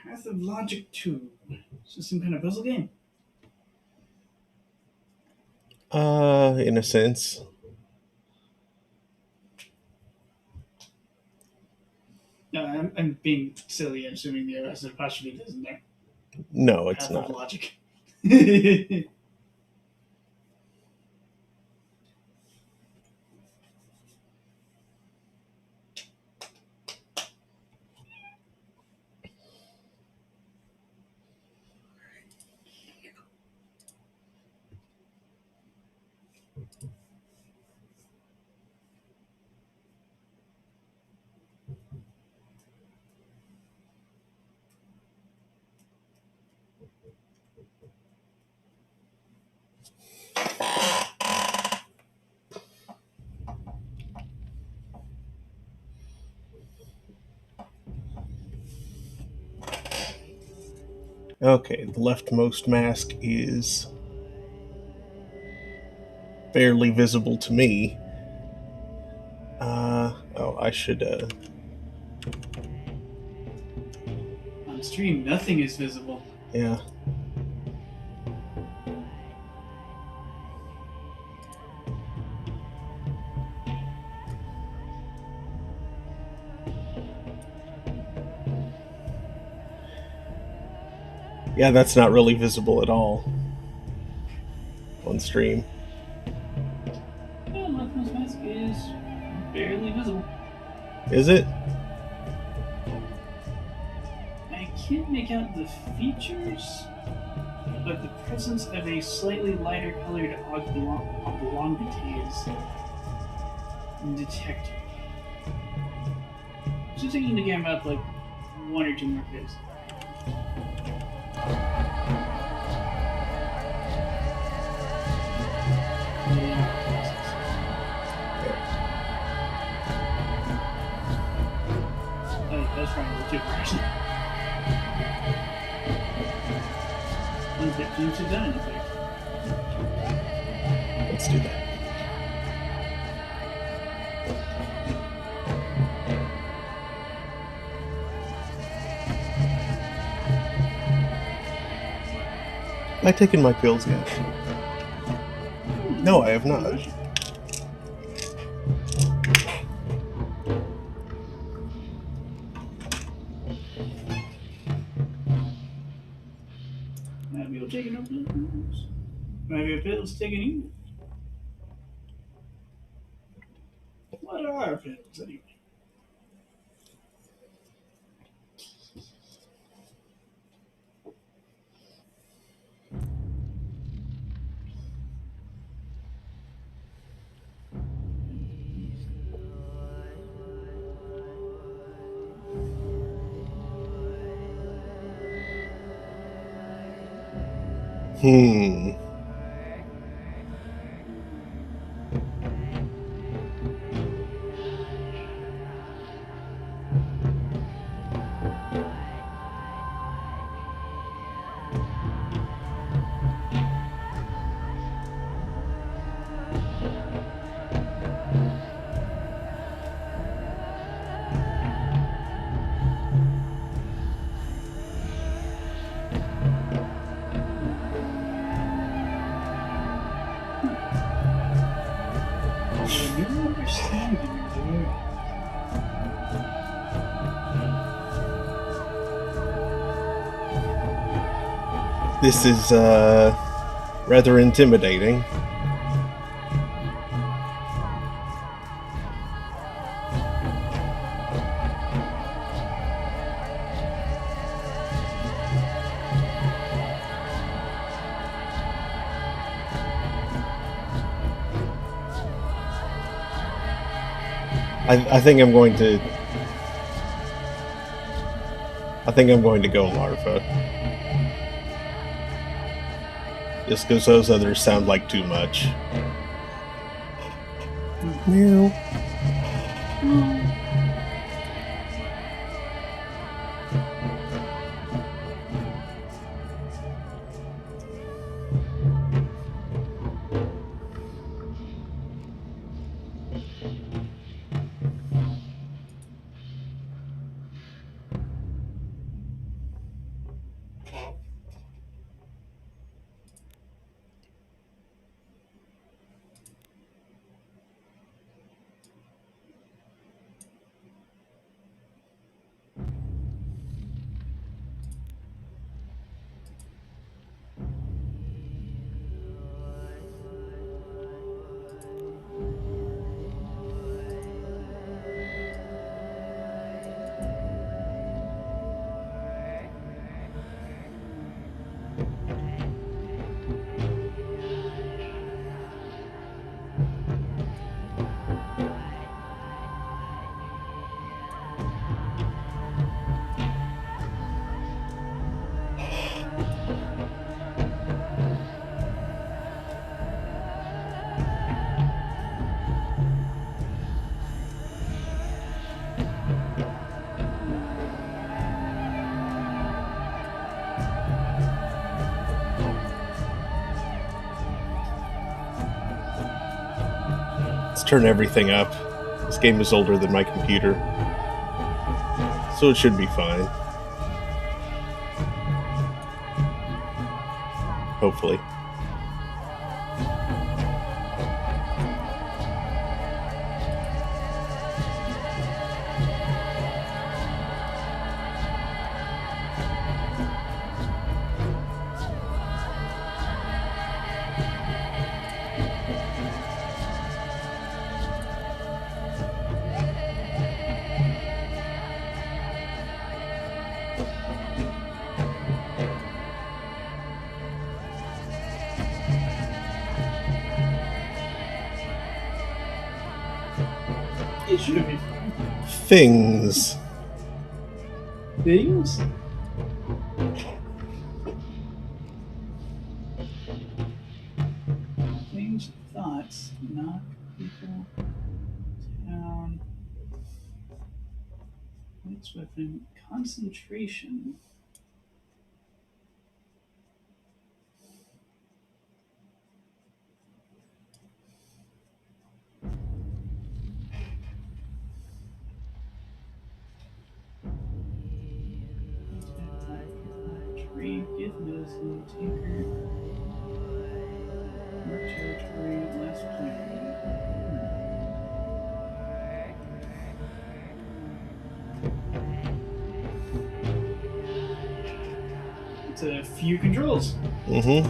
Pathologic 2. Is this some kind of puzzle game? In a sense. No, I'm being silly. I'm assuming the rest of apostrophe isn't there. No, it's not. Pathologic. Okay, the leftmost mask is barely visible to me. Oh, I should, On stream, nothing is visible. yeah. Yeah, that's not really visible at all on stream. Yeah, leftmost mask is barely visible. Is it? I can't make out the features, but the presence of a slightly lighter colored oblongity is detected. So taking the game about like one or two more bits. That's trying to do actually. One's that seems to have done anything. Let's do that. Have I taken my pills yet? No, I have not. Maybe you'll take enough pills. Maybe your pills taking you. What are pills anyway? Hmm. You understand me, This is, rather intimidating. I think I'm going to. I think I'm going to go Larva. Just because those others sound like too much. Meow. turn everything up. This game is older than my computer, so it should be fine. Hopefully. It should be fine. Things. Things? Things, thoughts, not people, town, points weapon, concentration. Trade, gift medicine, tinker, mark territory, last point. It's a few controls. Mm-hmm.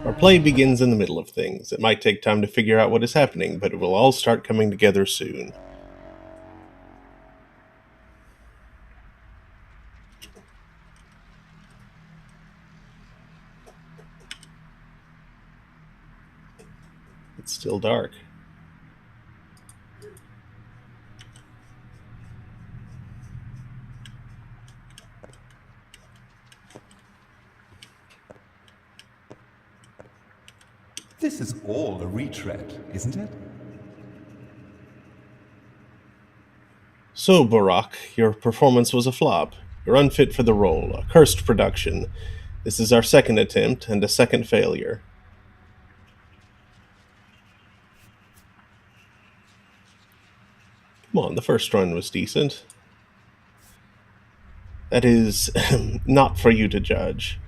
Our play begins in the middle of things. It might take time to figure out what is happening, but it will all start coming together soon. It's still dark. This is all a retread, isn't it? So, Barak, your performance was a flop. You're unfit for the role, a cursed production. This is our second attempt and a second failure. Come on, the first run was decent. That is not for you to judge.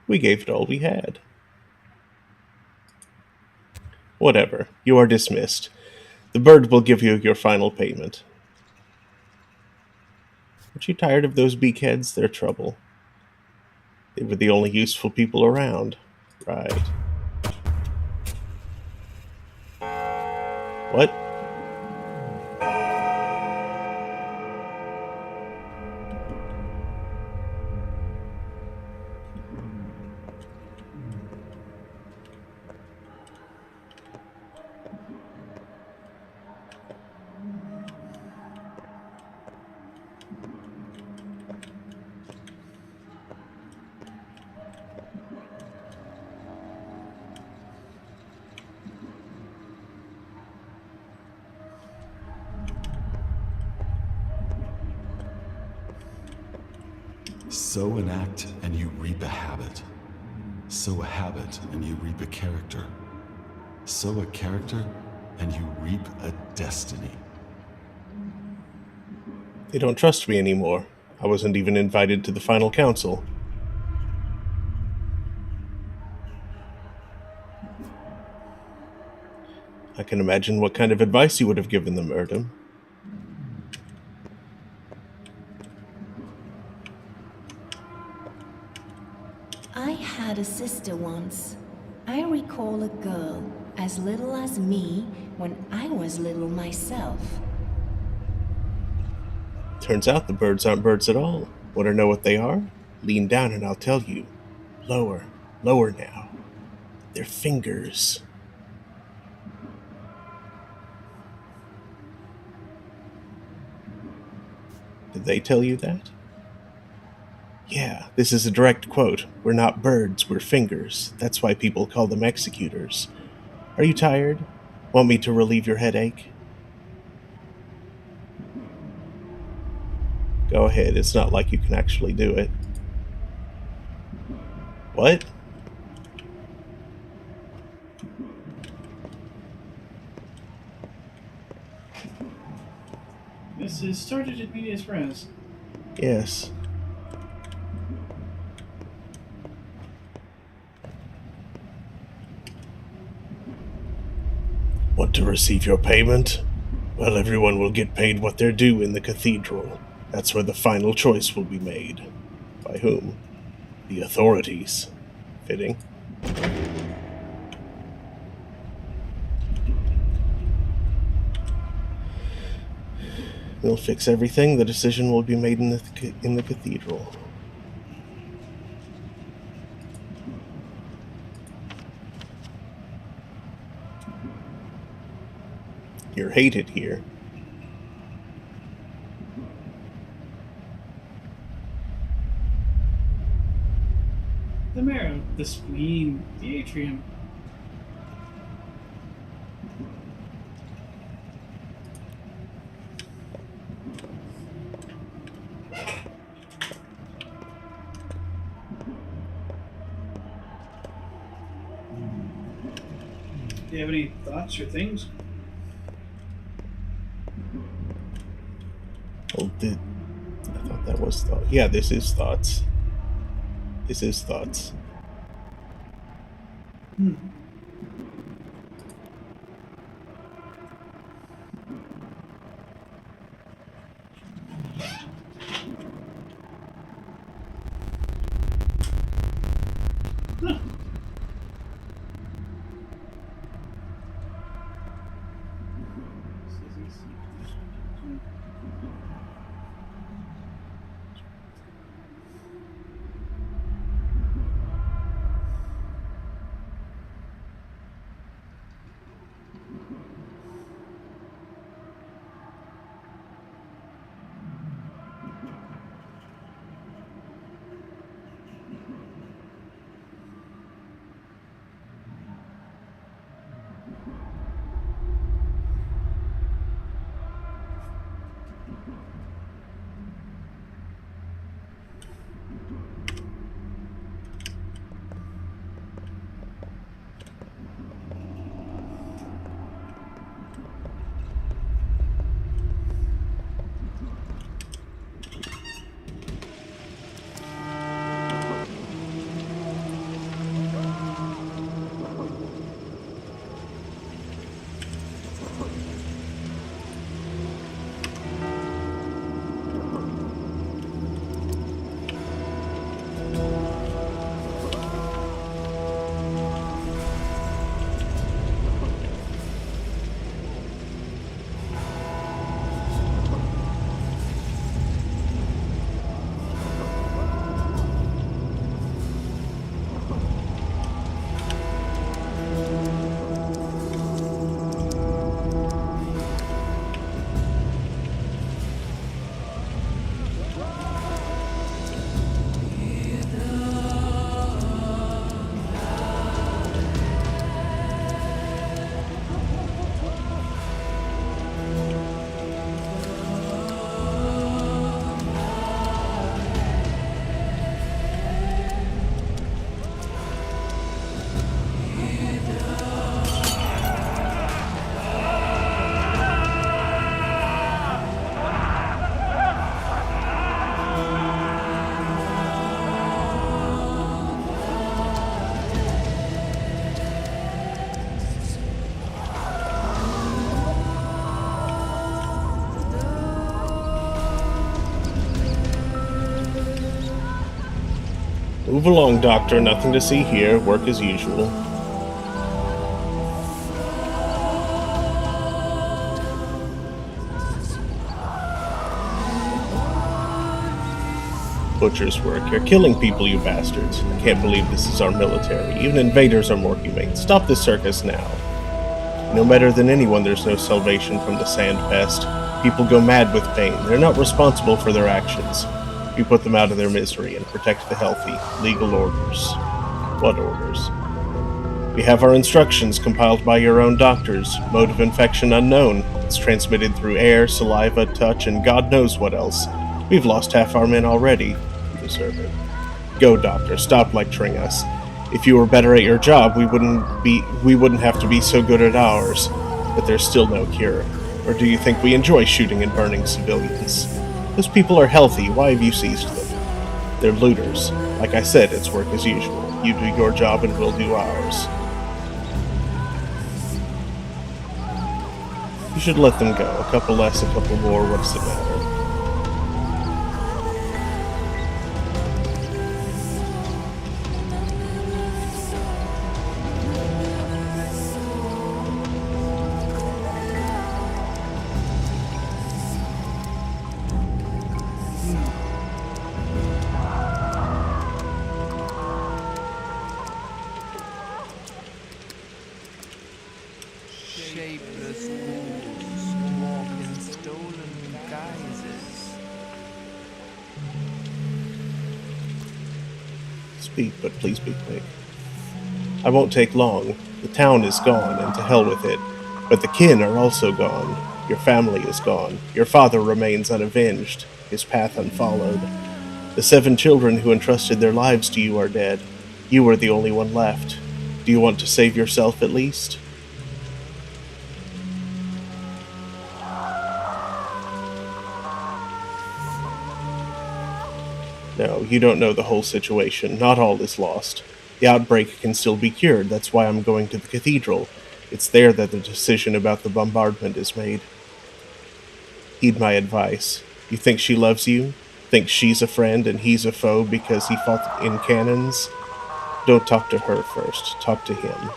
We gave it all we had. Whatever, you are dismissed. The bird will give you your final payment. Aren't you tired of those beakheads? They're trouble. They were the only useful people around. Right. What? Sow an act and you reap a habit. Sow a habit and you reap a character. Sow a character and you reap a destiny. They don't trust me anymore. I wasn't even invited to the final council. I can imagine what kind of advice you would have given them, Erdem. I had a sister once. I recall a girl as little as me when I was little myself. Turns out the birds aren't birds at all. Want to know what they are? Lean down and I'll tell you. Lower, lower now. They're fingers. Did they tell you that? Yeah, this is a direct quote. We're not birds, we're fingers. That's why people call them executors. Are you tired? Want me to relieve your headache? Go ahead, it's not like you can actually do it. What? This is started at medias res. Yes. Want to receive your payment? Well, everyone will get paid what they're due in the cathedral. That's where the final choice will be made. By whom? The authorities. Fitting. We'll fix everything. The decision will be made in the cathedral. You're hated here. The marrow, the spleen, the atrium. Do you have any thoughts or things? Oh, I thought that was thought. Yeah, this is thoughts. This is thoughts. Move along, Doctor. Nothing to see here. Work as usual. Butcher's work. You're killing people, you bastards. I can't believe this is our military. Even invaders are more humane. Stop this circus now. You know better than anyone there's no salvation from the sand pest. People go mad with pain. They're not responsible for their actions. You put them out of their misery and protect the healthy. Legal orders. What orders? We have our instructions compiled by your own doctors. Mode of infection unknown. It's transmitted through air, saliva, touch, and God knows what else. We've lost half our men already. You deserve it. Go, Doctor. Stop lecturing us. If you were better at your job, we wouldn't have to be so good at ours. But there's still no cure. Or do you think we enjoy shooting and burning civilians? Those people are healthy. Why have you seized them? They're looters. Like I said, it's work as usual. You do your job and we'll do ours. You should let them go. A couple less, a couple more. What's the matter? Shapeless wolves walk in stolen guises. Speak, but please be quick. I won't take long. The town is gone, and to hell with it. But the kin are also gone. Your family is gone. Your father remains unavenged, his path unfollowed. The 7 children who entrusted their lives to you are dead. You are the only one left. Do you want to save yourself at least? No, you don't know the whole situation. Not all is lost. The outbreak can still be cured. That's why I'm going to the cathedral. It's there that the decision about the bombardment is made. Heed my advice. You think she loves you? Think she's a friend and he's a foe because he fought in cannons? Don't talk to her first. Talk to him.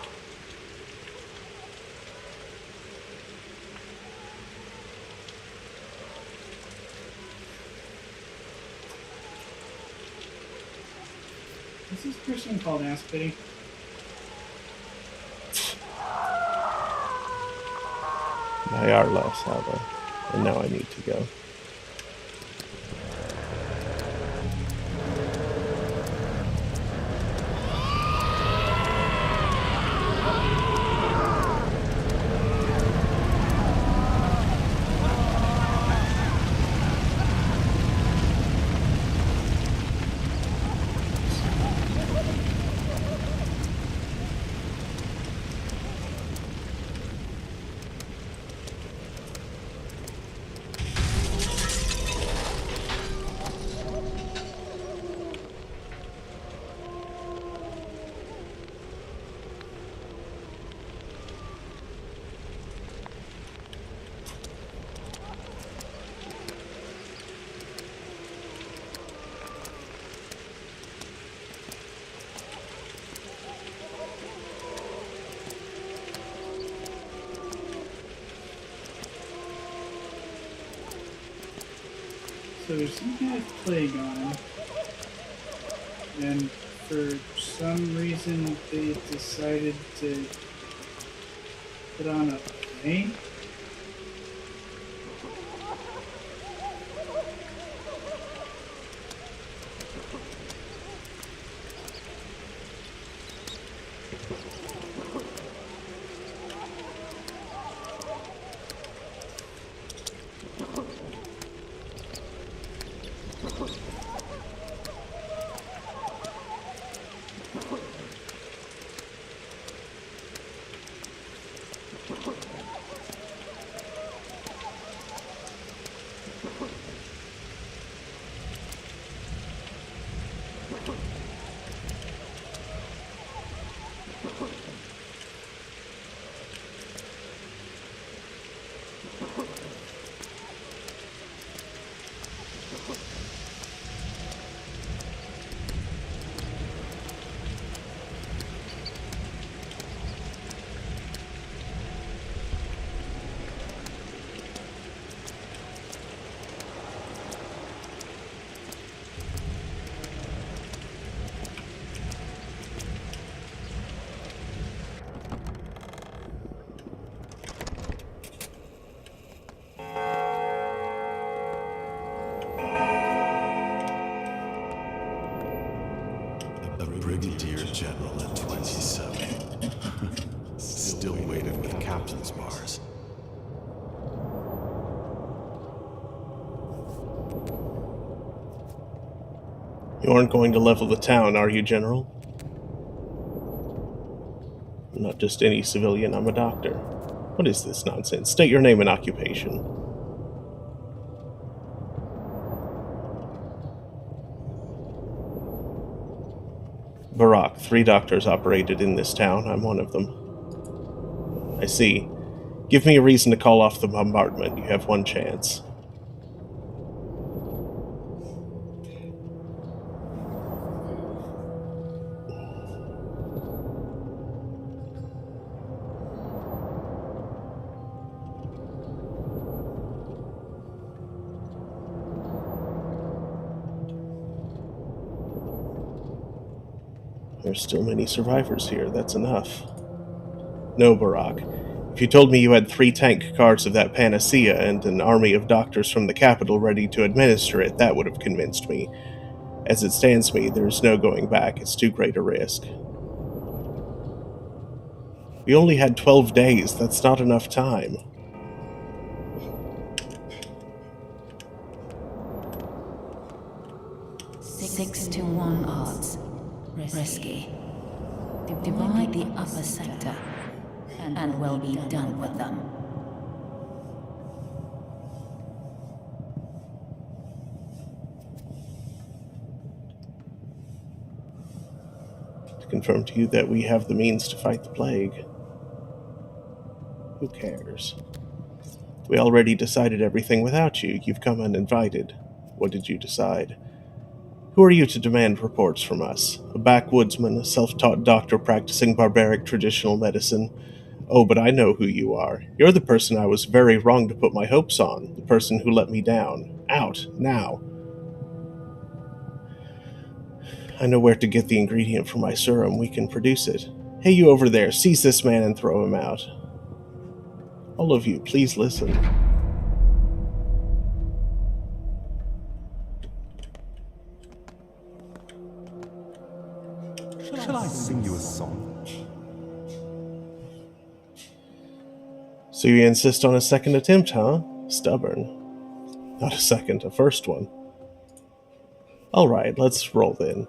Is this person called Ass Pity? Nyarla Sava. And now I need to go. So there's some kind of plague on him, and for some reason they decided to put on a plane. A brigadier general at 27. Still waiting with captain's bars. You aren't going to level the town, are you, General? I'm not just any civilian, I'm a doctor. What is this nonsense? State your name and occupation. Barak, 3 doctors operated in this town. I'm one of them. I see. Give me a reason to call off the bombardment. You have one chance. There's still many survivors here. That's enough. No, Barak. If you told me you had 3 tank cars of that panacea and an army of doctors from the capital ready to administer it, that would have convinced me. As it stands me, there's no going back. It's too great a risk. We only had 12 days. That's not enough time. Six to 1 odds. Risky. Divide the upper sector, and we'll be done with them. To confirm to you that we have the means to fight the plague. Who cares? We already decided everything without you. You've come uninvited. What did you decide? Who are you to demand reports from us? A backwoodsman, a self-taught doctor practicing barbaric traditional medicine? Oh, but I know who you are. You're the person I was very wrong to put my hopes on, the person who let me down. Out, now. I know where to get the ingredient for my serum. We can produce it. Hey, you over there, seize this man and throw him out. All of you, please listen. Shall I sing you a song? So you insist on a second attempt, huh? Stubborn. Not a second, a first one. All right, let's roll then.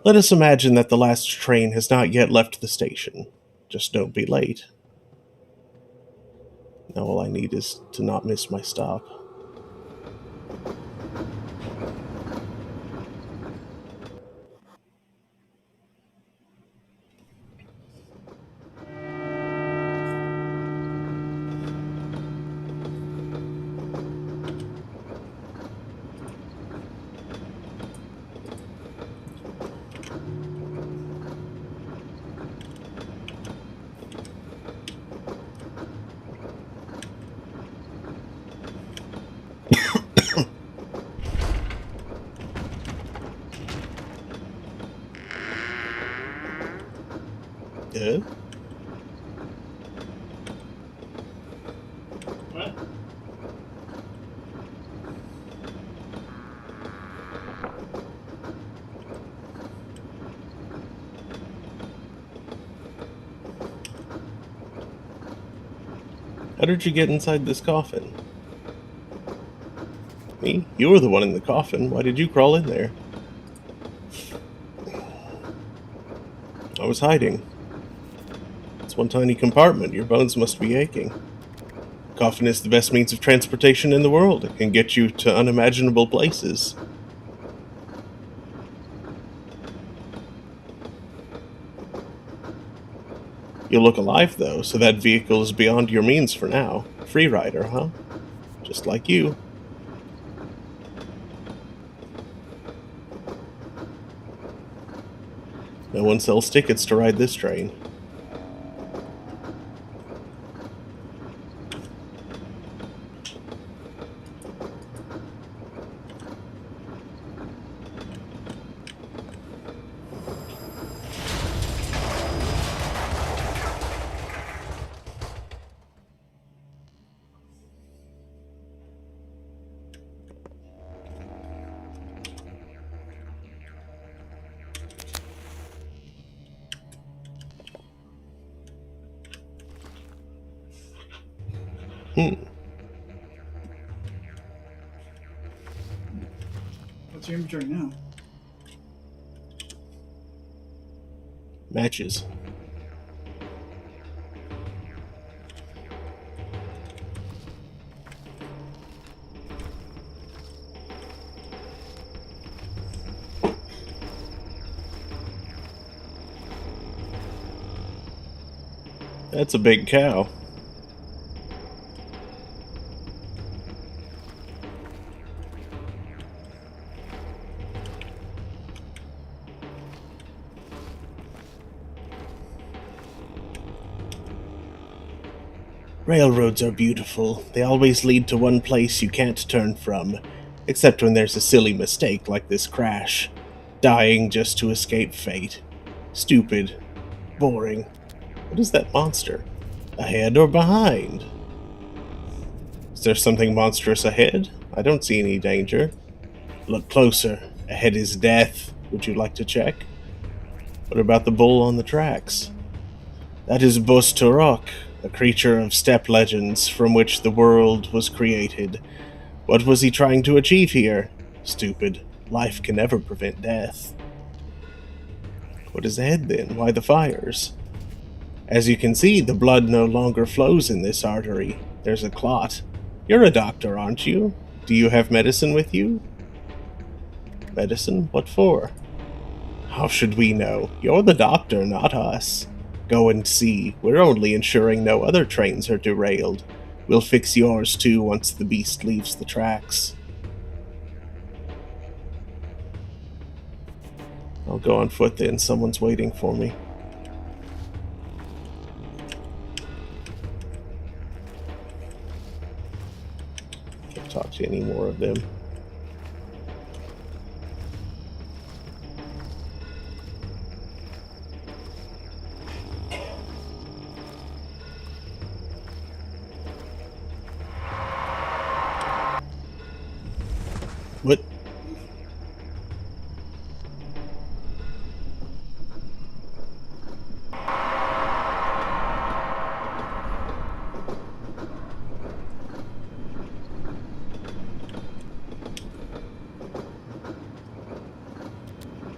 Let us imagine that the last train has not yet left the station. Just don't be late. Now all I need is to not miss my stop. Yeah? What? How did you get inside this coffin? Me? You were the one in the coffin. Why did you crawl in there? I was hiding. It's one tiny compartment. Your bones must be aching. Coffin is the best means of transportation in the world. It can get you to unimaginable places. You look alive, though, so that vehicle is beyond your means for now. Free rider, huh? Just like you. No one sells tickets to ride this train. What's your inventory now? Matches. That's a big cow. Railroads are beautiful. They always lead to one place you can't turn from, except when there's a silly mistake like this crash. Dying just to escape fate. Stupid. Boring. What is that monster? Ahead or behind? Is there something monstrous ahead? I don't see any danger. Look closer. Ahead is death. Would you like to check? What about the bull on the tracks? That is Bus Turok, a creature of steppe legends from which the world was created. What was he trying to achieve here? Stupid. Life can never prevent death. What is ahead then? Why the fires? As you can see, the blood no longer flows in this artery. There's a clot. You're a doctor, aren't you? Do you have medicine with you? Medicine? What for? How should we know? You're the doctor, not us. Go and see. We're only ensuring no other trains are derailed. We'll fix yours too once the beast leaves the tracks. I'll go on foot then. Someone's waiting for me. Can't talk to any more of them. What?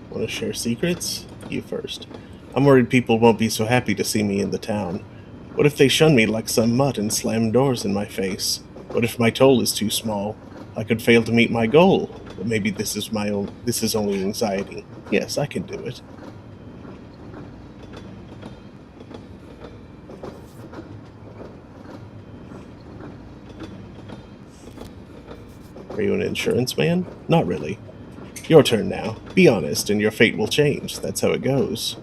Want to share secrets? You first. I'm worried people won't be so happy to see me in the town. What if they shun me like some mutt and slam doors in my face? What if my toll is too small? I could fail to meet my goal. But maybe this is only anxiety. Yes, I can do it. Are you an insurance man? Not really. Your turn now. Be honest, and your fate will change. That's how it goes.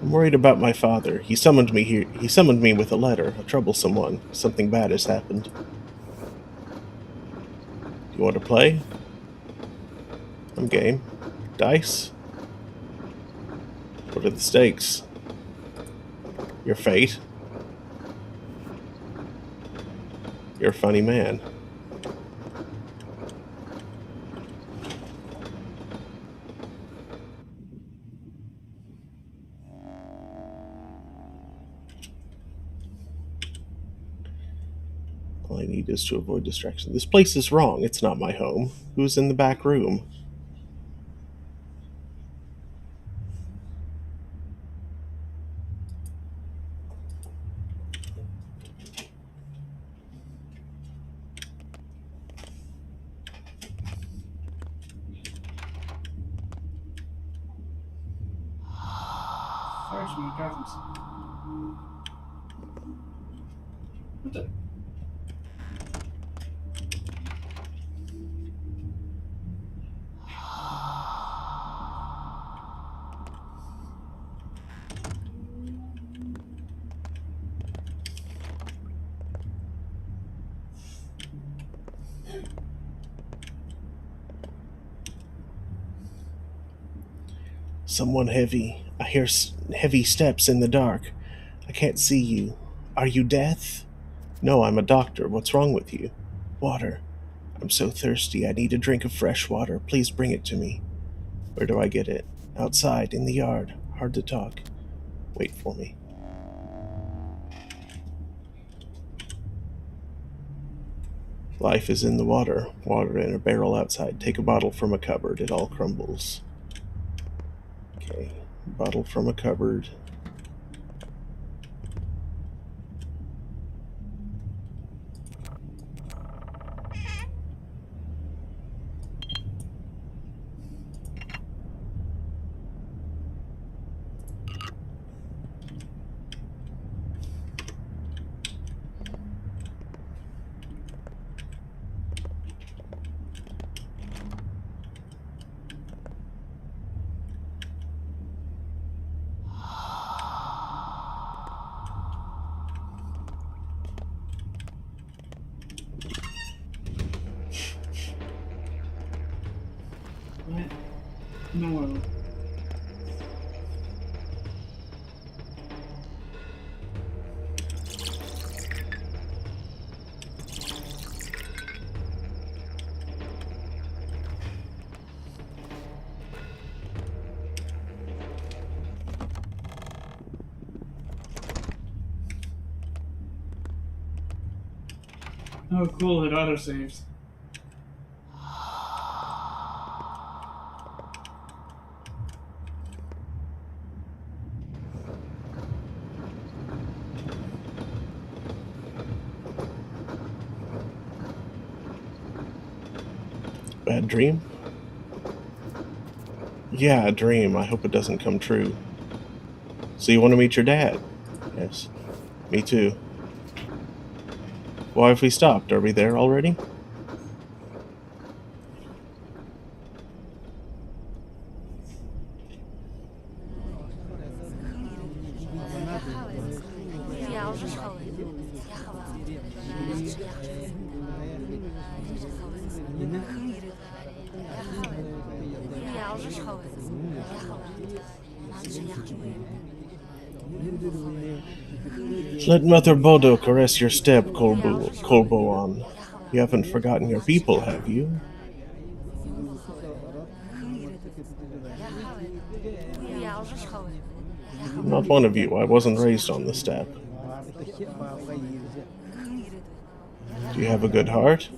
I'm worried about my father. He summoned me here. He summoned me with a letter, a troublesome one. Something bad has happened. Do you want to play? I'm game. Dice? What are the stakes? Your fate? You're a funny man. All I need is to avoid distraction. This place is wrong. It's not my home. Who's in the back room? Fires from Gotham's. What the? Someone heavy. I hear heavy steps in the dark. I can't see you. Are you Death? No, I'm a doctor. What's wrong with you? Water. I'm so thirsty. I need a drink of fresh water. Please bring it to me. Where do I get it? Outside, in the yard. Hard to talk. Wait for me. Life is in the water. Water in a barrel outside. Take a bottle from a cupboard. It all crumbles. Okay. Bottle from a cupboard. What? No. Oh, cool, it autosaves. Bad dream? Yeah, a dream. I hope it doesn't come true. So you want to meet your dad? Yes. Me too. Why have we stopped? Are we there already? Let Mother Bodo caress your step, Kolboan. You haven't forgotten your people, have you? Not one of you. I wasn't raised on the steppe. Do you have a good heart?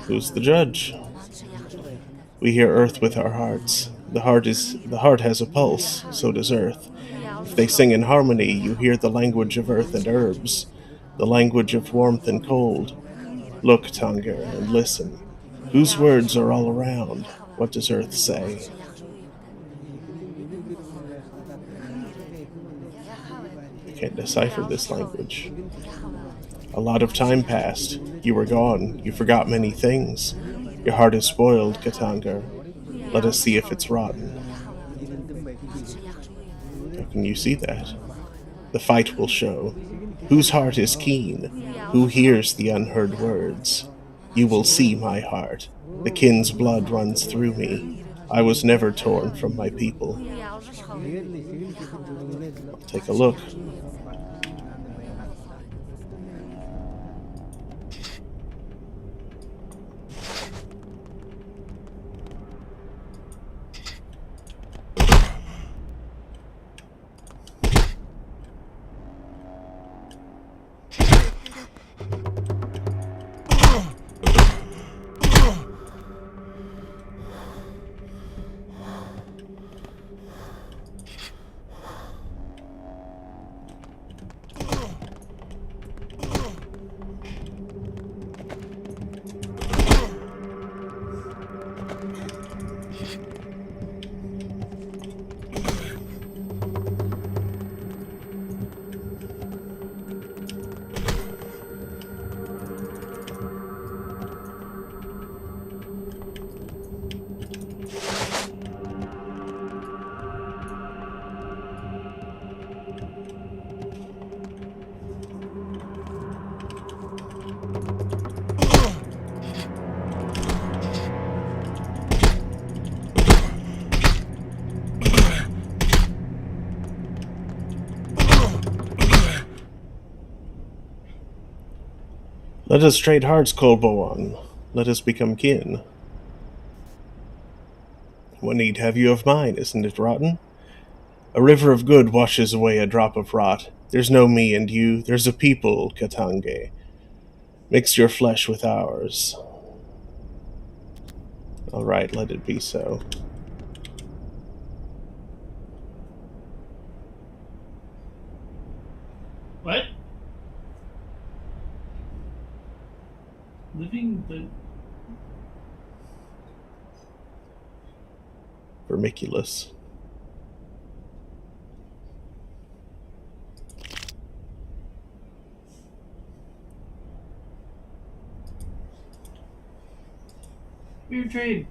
Who's the judge? We hear earth with our hearts. The heart has a pulse, so does earth. If they sing in harmony, you hear the language of earth and herbs, the language of warmth and cold. Look, Tanger, and listen. Whose words are all around? What does earth say? I can't decipher this language. A lot of time passed. You were gone. You forgot many things. Your heart is spoiled, Katanger. Let us see if it's rotten. How can you see that? The fight will show. Whose heart is keen? Who hears the unheard words? You will see my heart. The kin's blood runs through me. I was never torn from my people. I'll take a look. Let us trade hearts, Kolboan. Let us become kin. What need have you of mine? Isn't it rotten? A river of good washes away a drop of rot. There's no me and you, there's a people, Katange. Mix your flesh with ours. All right, let it be so. What? Living the... Vermiculous. Weird trade.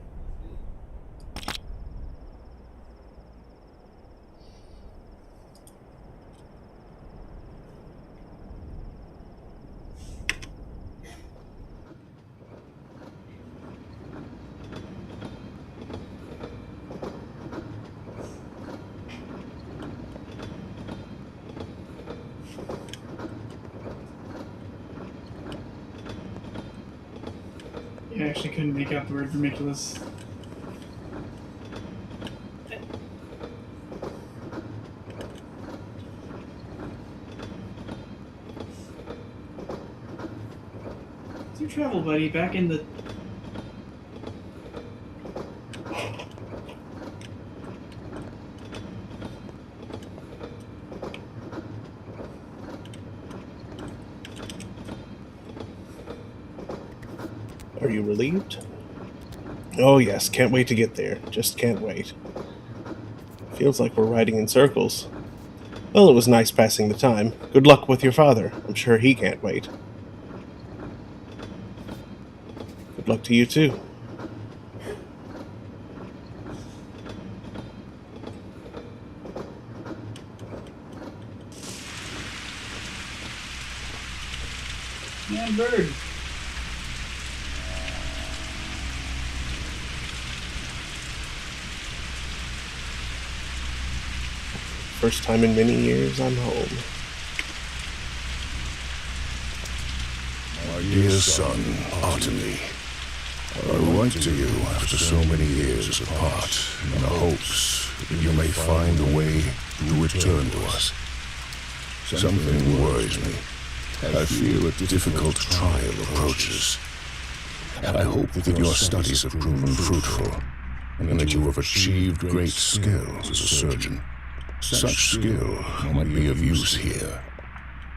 I actually couldn't make out the word vermiculous. What's your travel buddy back in the... Are you relieved? Oh yes, can't wait to get there. Just can't wait. Feels like we're riding in circles. Well, it was nice passing the time. Good luck with your father. I'm sure he can't wait. Good luck to you too. Man, bird. First time in many years, I'm home. My dear son, Ottomy, I write to you after so many years apart in the hopes that you may find a way to return to us. Something worries me. I feel a difficult trial approaches. I hope that your studies have proven fruitful and that you have achieved great skill as a surgeon. Such skill might be of use here.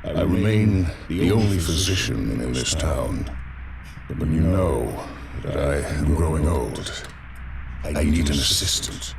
I remain the only physician in this town, but you know that I am growing old. I need an assistant.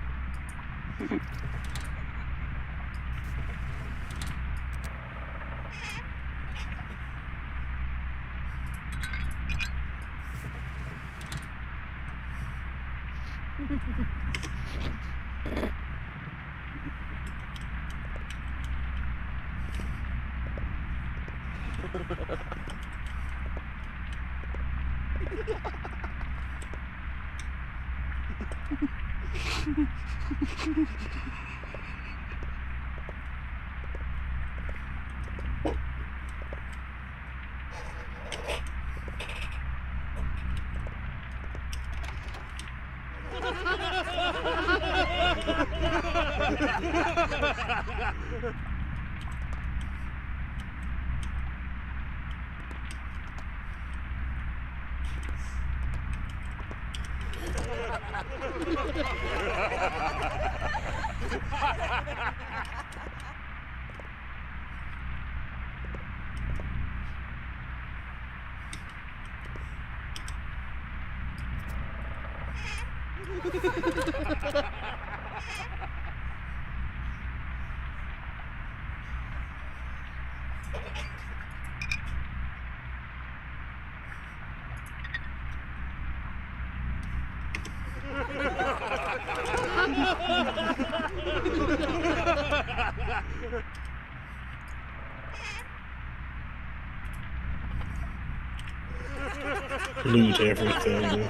Loot everything.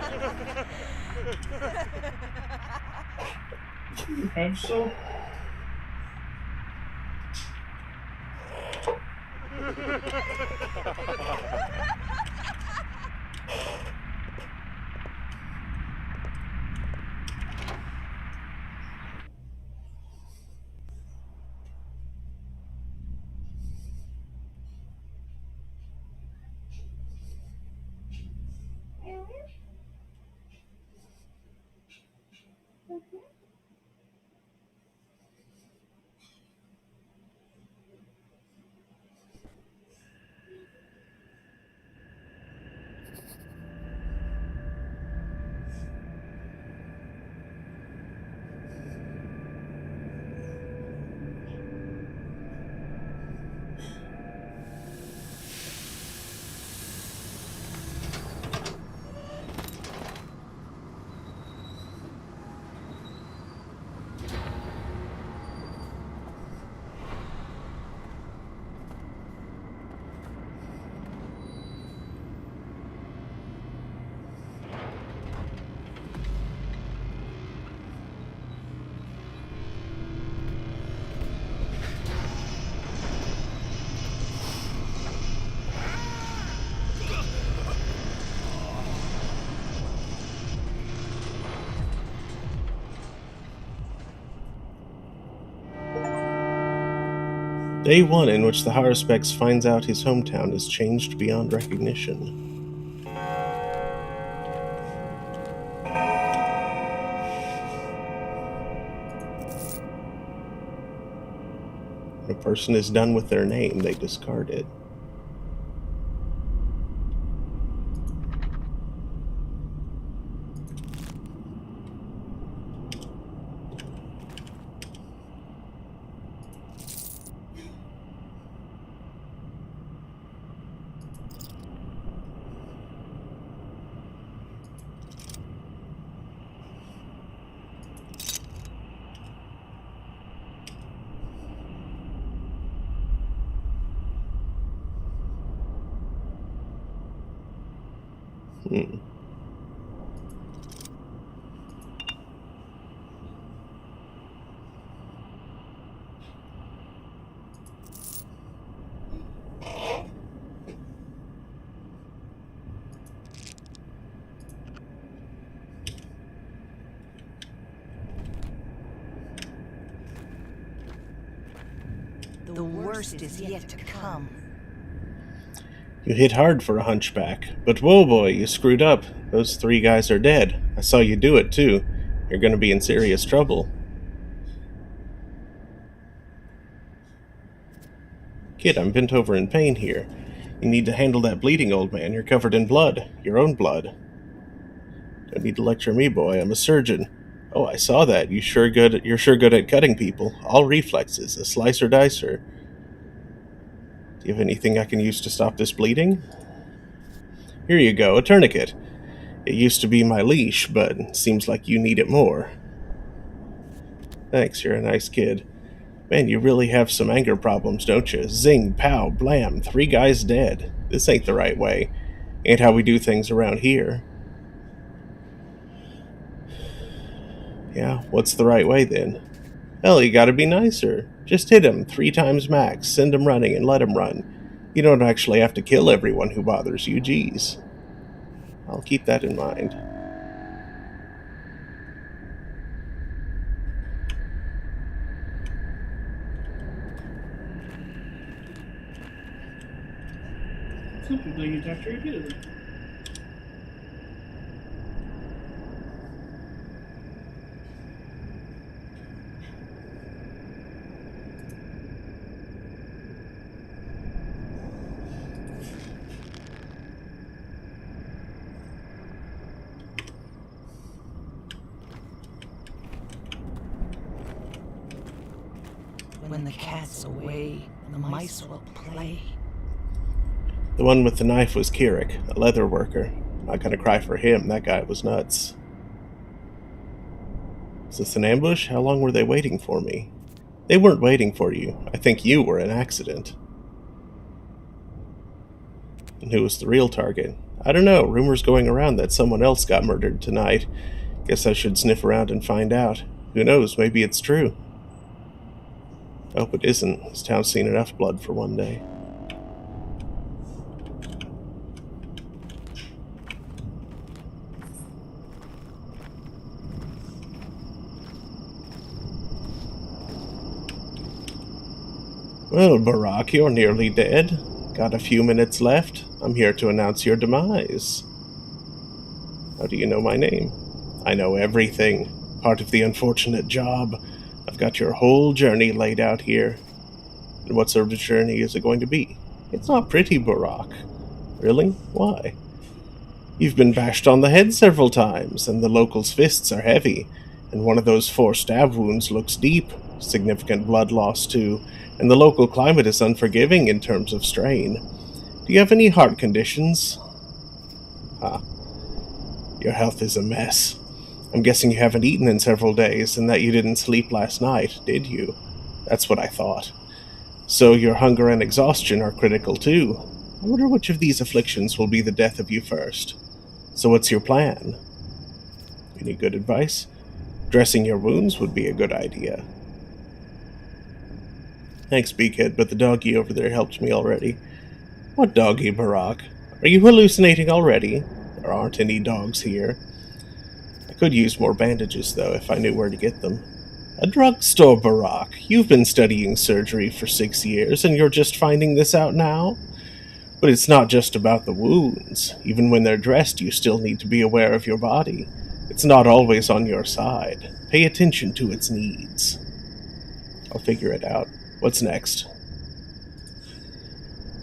You have so... Day 1 in which the Haruspex finds out his hometown is changed beyond recognition. When a person is done with their name, they discard it. Hmm. The worst is yet to come. You hit hard for a hunchback, but whoa boy, you screwed up. Those 3 guys are dead. I saw you do it too. You're gonna be in serious trouble. Kid, I'm bent over in pain here. You need to handle that bleeding, old man. You're covered in blood. Your own blood. Don't need to lecture me, boy. I'm a surgeon. Oh, I saw that. You're sure good at cutting people. All reflexes. A slicer dicer. Do you have anything I can use to stop this bleeding? Here you go, a tourniquet. It used to be my leash, but it seems like you need it more. Thanks, you're a nice kid. Man, you really have some anger problems, don't you? Zing, pow, blam, 3 guys dead. This ain't the right way. Ain't how we do things around here. Yeah, what's the right way then? Hell, you gotta be nicer. Just hit him 3 times max, send him running, and let him run. You don't actually have to kill everyone who bothers you, geez. I'll keep that in mind. Some people you talk repeatedly. When the cat's away, the mice will play. The one with the knife was Kirik, a leather worker. Not gonna cry for him, that guy was nuts. Is this an ambush? How long were they waiting for me? They weren't waiting for you. I think you were an accident. And who was the real target? I don't know. Rumors going around that someone else got murdered tonight. Guess I should sniff around and find out. Who knows, maybe it's true. I hope it isn't. This town's seen enough blood for one day. Well, Barack, you're nearly dead. Got a few minutes left. I'm here to announce your demise. How do you know my name? I know everything. Part of the unfortunate job. I've got your whole journey laid out here. And what sort of journey is it going to be? It's not pretty, Barak. Really? Why? You've been bashed on the head several times, and the locals' fists are heavy, and one of those 4 stab wounds looks deep. Significant blood loss, too, and the local climate is unforgiving in terms of strain. Do you have any heart conditions? Your health is a mess. I'm guessing you haven't eaten in several days, and that you didn't sleep last night, did you? That's what I thought. So your hunger and exhaustion are critical, too. I wonder which of these afflictions will be the death of you first. So what's your plan? Any good advice? Dressing your wounds would be a good idea. Thanks, Beakhead, but the doggy over there helped me already. What doggy, Barak? Are you hallucinating already? There aren't any dogs here. I could use more bandages, though, if I knew where to get them. A drugstore, Barak. You've been studying surgery for 6 years, and you're just finding this out now? But it's not just about the wounds. Even when they're dressed, you still need to be aware of your body. It's not always on your side. Pay attention to its needs. I'll figure it out. What's next?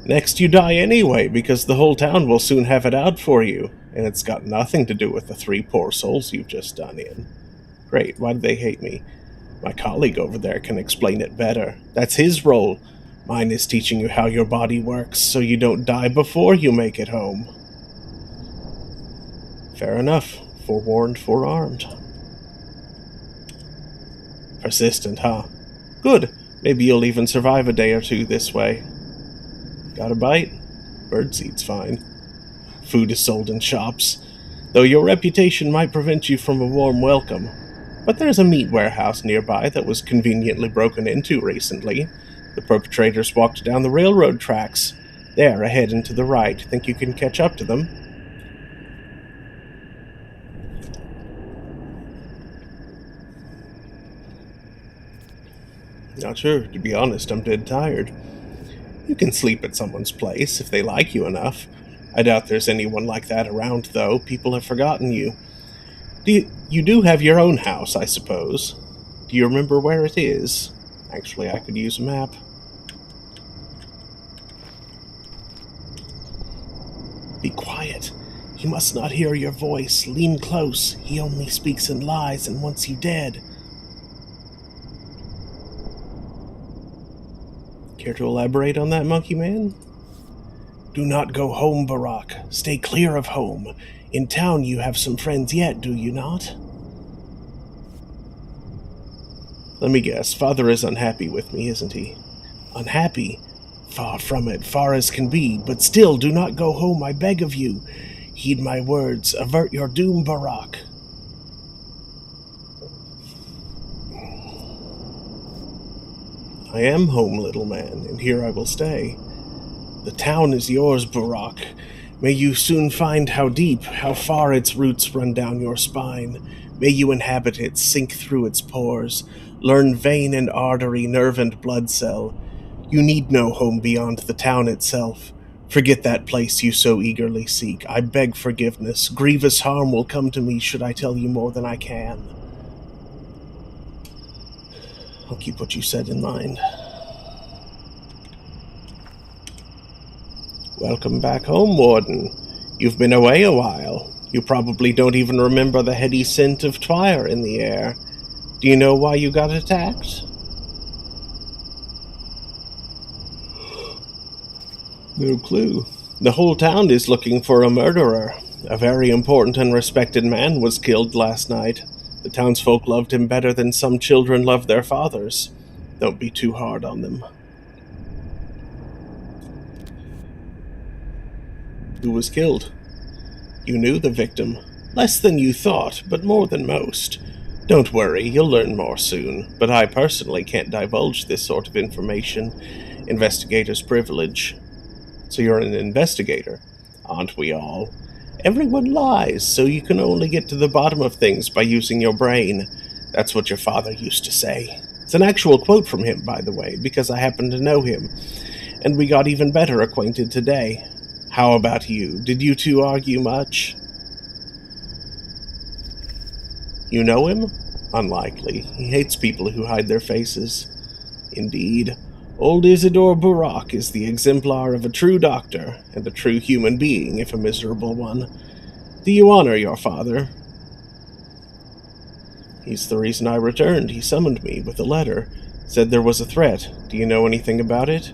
Next, you die anyway, because the whole town will soon have it out for you, and it's got nothing to do with the 3 poor souls you've just done in. Great, why do they hate me? My colleague over there can explain it better. That's his role. Mine is teaching you how your body works, so you don't die before you make it home. Fair enough. Forewarned, forearmed. Persistent, huh? Good. Maybe you'll even survive a day or 2 this way. Got a bite? Birdseed's fine. Food is sold in shops, though your reputation might prevent you from a warm welcome. But there's a meat warehouse nearby that was conveniently broken into recently. The perpetrators walked down the railroad tracks. There, ahead and to the right. Think you can catch up to them? Not sure. To be honest, I'm dead tired. You can sleep at someone's place if they like you enough. I doubt there's anyone like that around, though. People have forgotten you. You do have your own house, I suppose. Do you remember where it is? Actually, I could use a map. Be quiet. He must not hear your voice. Lean close. He only speaks in lies and wants you dead. Care to elaborate on that, Monkey Man? Do not go home, Barak. Stay clear of home. In town you have some friends yet, do you not? Let me guess, Father is unhappy with me, isn't he? Unhappy? Far from it, far as can be, but still do not go home, I beg of you. Heed my words, avert your doom, Barak. I am home, little man, and here I will stay. The town is yours, Barak. May you soon find how deep, how far its roots run down your spine. May you inhabit it, sink through its pores, learn vein and artery, nerve and blood cell. You need no home beyond the town itself. Forget that place you so eagerly seek. I beg forgiveness. Grievous harm will come to me should I tell you more than I can. I'll keep what you said in mind. Welcome back home, Warden. You've been away a while. You probably don't even remember the heady scent of fire in the air. Do you know why you got attacked? No clue. The whole town is looking for a murderer. A very important and respected man was killed last night. The townsfolk loved him better than some children love their fathers. Don't be too hard on them. Who was killed? You knew the victim. Less than you thought, but more than most. Don't worry, you'll learn more soon, but I personally can't divulge this sort of information. Investigator's privilege. So you're an investigator, aren't we all? Everyone lies, so you can only get to the bottom of things by using your brain. That's what your father used to say. It's an actual quote from him, by the way, because I happen to know him, and we got even better acquainted today. How about you? Did you two argue much? You know him? Unlikely. He hates people who hide their faces. Indeed, old Isidore Burak is the exemplar of a true doctor, and a true human being, if a miserable one. Do you honor your father? He's the reason I returned. He summoned me with a letter. Said there was a threat. Do you know anything about it?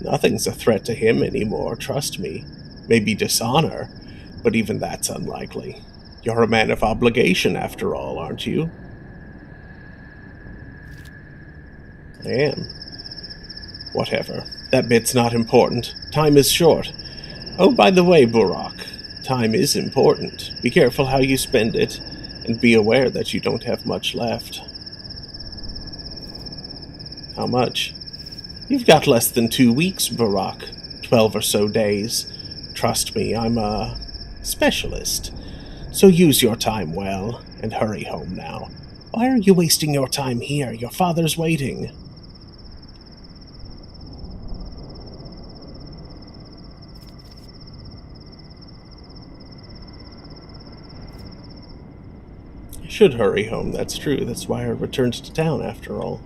Nothing's a threat to him anymore, trust me. Maybe dishonor, but even that's unlikely. You're a man of obligation, after all, aren't you? I am. Whatever. That bit's not important. Time is short. Oh, by the way, Burak, time is important. Be careful how you spend it, and be aware that you don't have much left. How much? You've got less than 2 weeks, Burak. 12 or so days. Trust me, I'm a specialist. So use your time well, and hurry home now. Why are you wasting your time here? Your father's waiting. I should hurry home, that's true. That's why I returned to town, after all.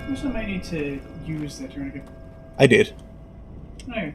Also might need to use that tourniquet. I did. Okay.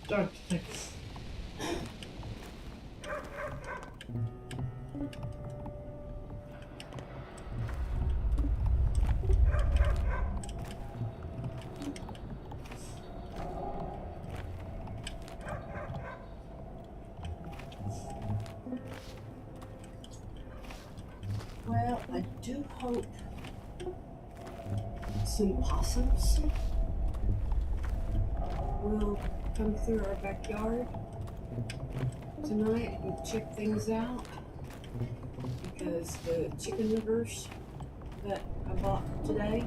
Dark text. Well, I do hope some possums will come through our backyard tonight and check things out, because the chicken livers that I bought today,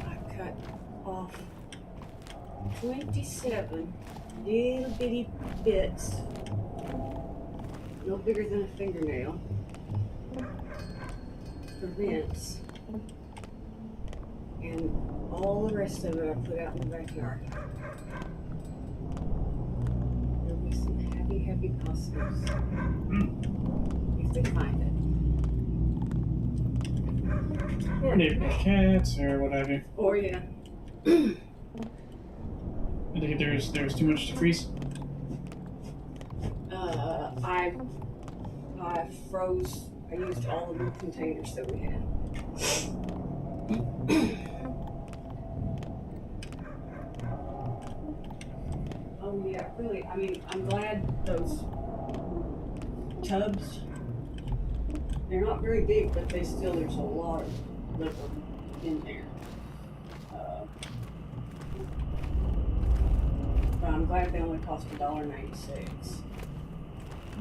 I cut off 27 little bitty bits, no bigger than a fingernail, for Vince, and all the rest of it I put out in the backyard. There'll be some happy possums if they find it. Or neighborhood cats, or what have you. Or yeah. I think there was too much to freeze. I froze. I used all of the containers that we had. Oh yeah, really. I mean, I'm glad those tubs. They're not very big, but there's a lot of liquor in there. But I'm glad they only cost $1.96.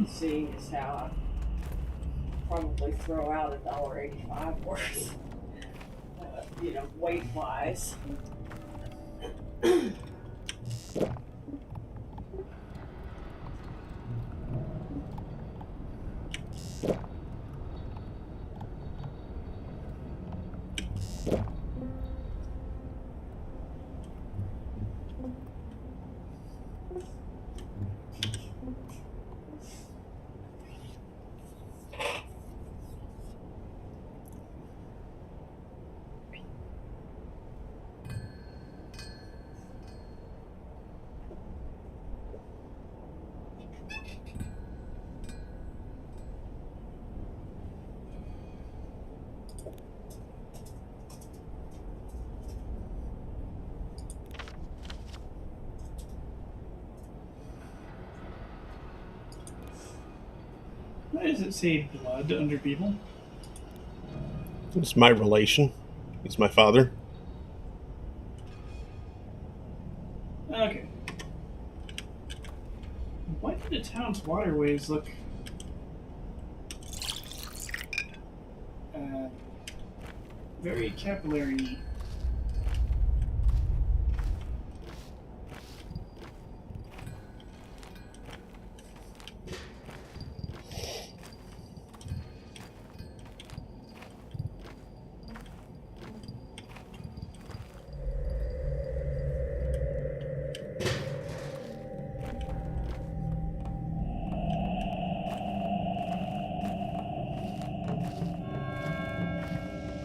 Seeing as how I probably throw out $1.85 worth, weight wise. Why does it say blood under people? It's my relation. He's my father. Okay. Why do the town's waterways look very capillary?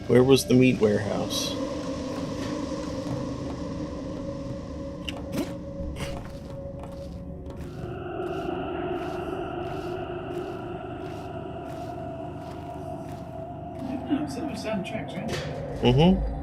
Where was the meat warehouse? No, it's 7 tracks, right? Mm-hmm.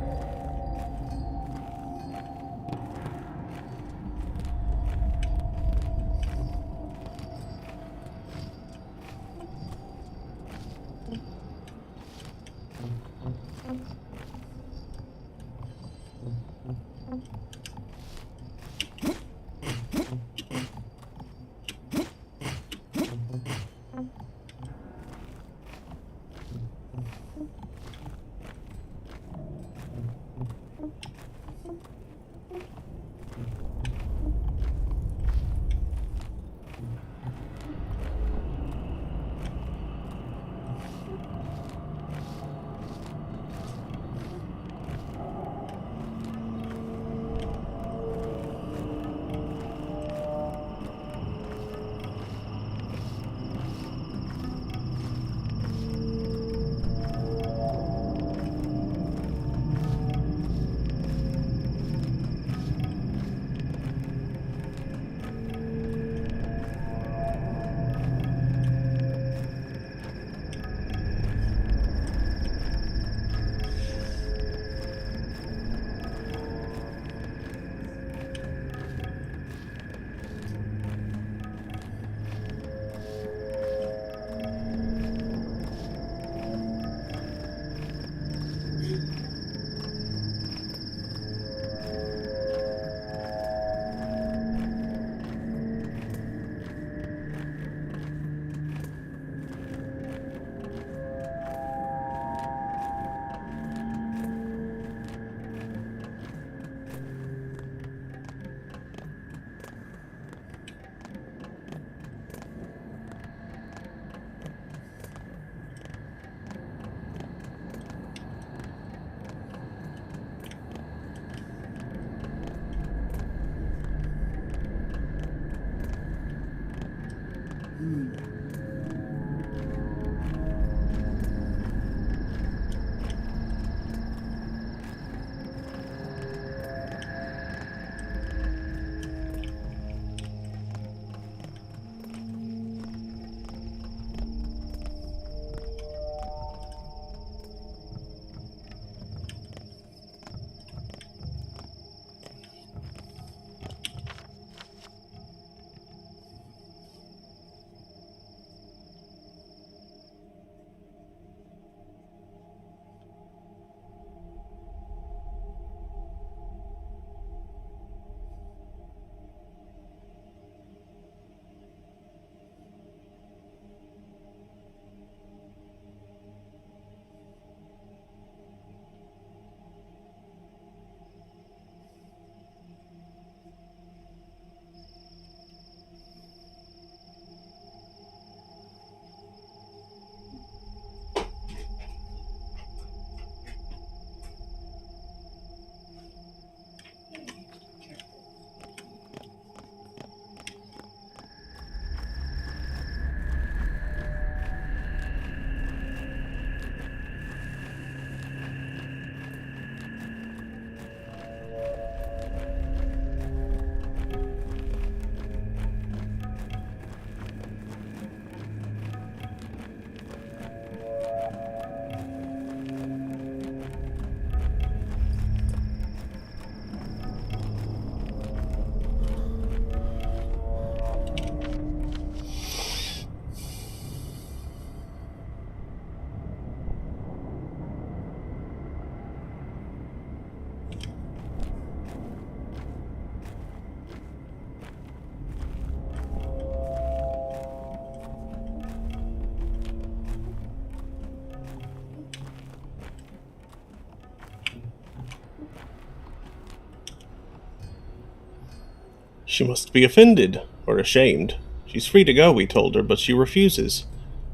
She must be offended, or ashamed. She's free to go, we told her, but she refuses.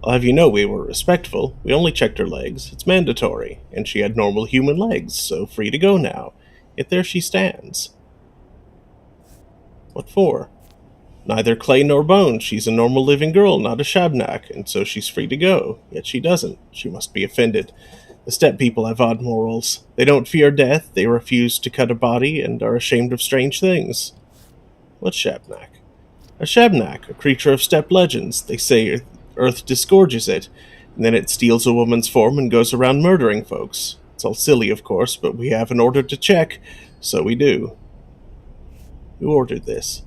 I'll have you know we were respectful. We only checked her legs. It's mandatory. And she had normal human legs, so free to go now. Yet there she stands. What for? Neither clay nor bone. She's a normal living girl, not a shabnak, and so she's free to go. Yet she doesn't. She must be offended. The steppe people have odd morals. They don't fear death, they refuse to cut a body, and are ashamed of strange things. What's shabnak? A shabnak, a creature of steppe legends. They say Earth disgorges it, and then it steals a woman's form and goes around murdering folks. It's all silly, of course, but we have an order to check, so we do. Who ordered this?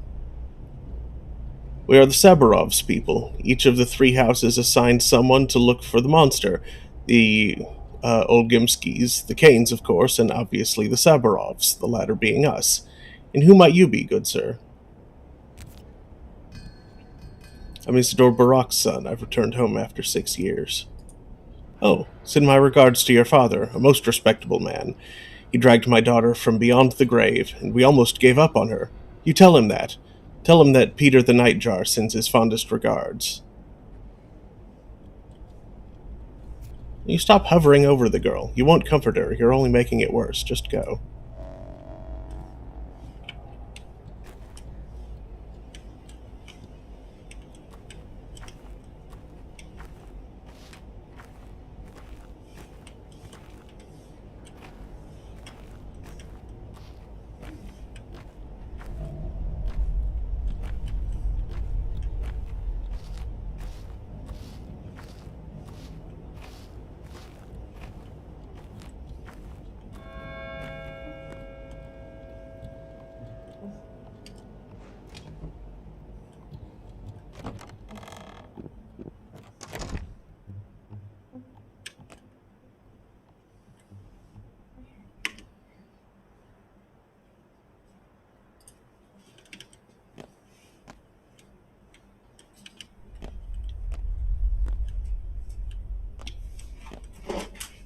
We are the Sabarovs people. Each of the 3 houses assigned someone to look for the monster. The Olgimskis, the Kanes, of course, and obviously the Sabarovs, the latter being us. And who might you be, good sir? I'm Isidore Barak's son. I've returned home after 6 years. Oh, send my regards to your father, a most respectable man. He dragged my daughter from beyond the grave, and we almost gave up on her. You tell him that. Tell him that Peter the Nightjar sends his fondest regards. You stop hovering over the girl. You won't comfort her. You're only making it worse. Just go.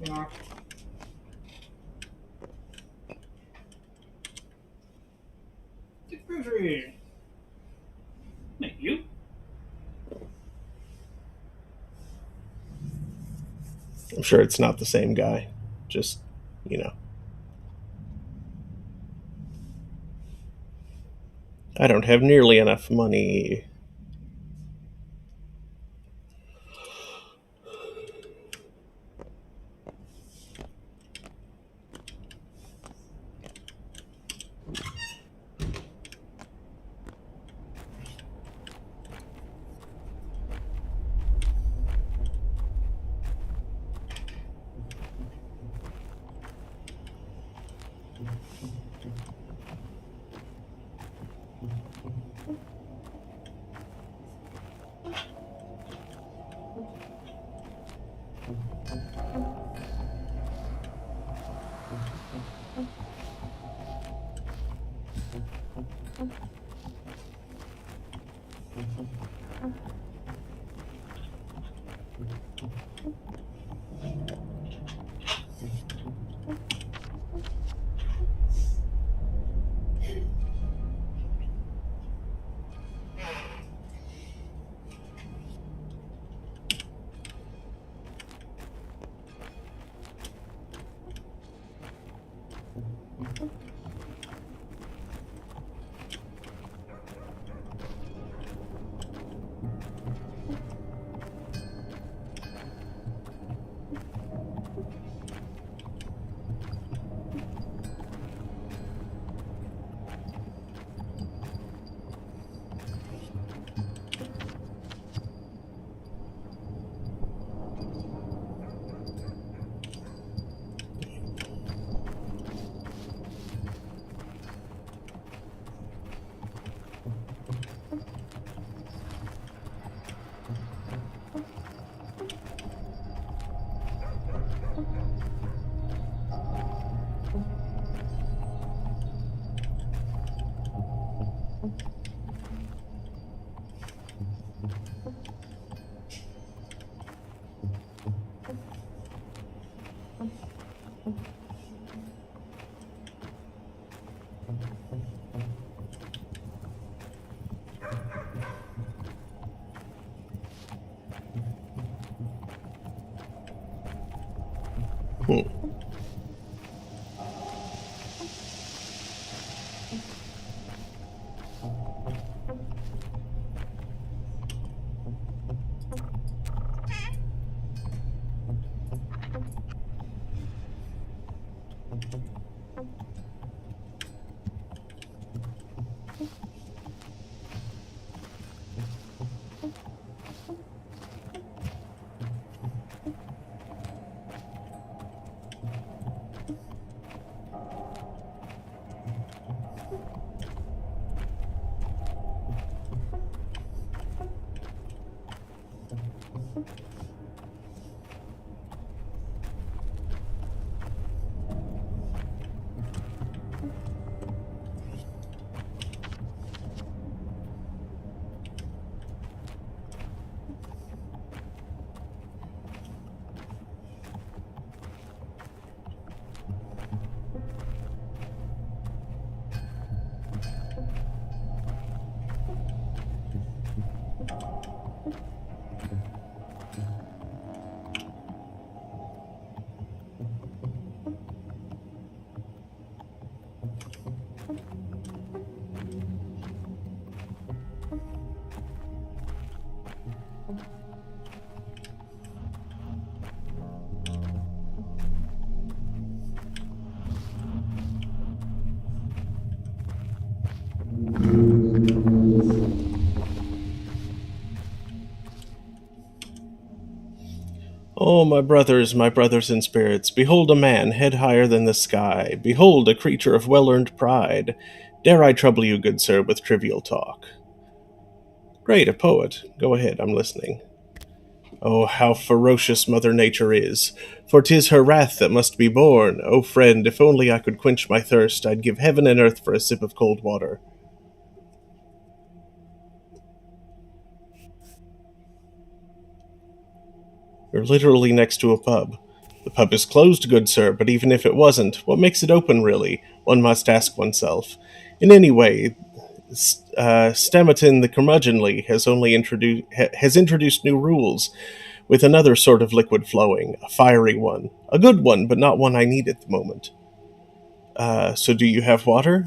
Yeah. Grocery. Thank you. I'm sure it's not the same guy. Just, you know. I don't have nearly enough money. Hmm. Oh, my brothers in spirits, behold a man, head higher than the sky. Behold a creature of well-earned pride. Dare I trouble you, good sir, with trivial talk? Great, a poet. Go ahead, I'm listening. Oh, how ferocious Mother Nature is, for 'tis her wrath that must be borne. Oh, friend, if only I could quench my thirst, I'd give heaven and earth for a sip of cold water. You're literally next to a pub. The pub is closed, good sir, but even if it wasn't, what makes it open, really? One must ask oneself. In any way, Stamatin the Curmudgeonly has introduced new rules, with another sort of liquid flowing, a fiery one. A good one, but not one I need at the moment. So do you have water?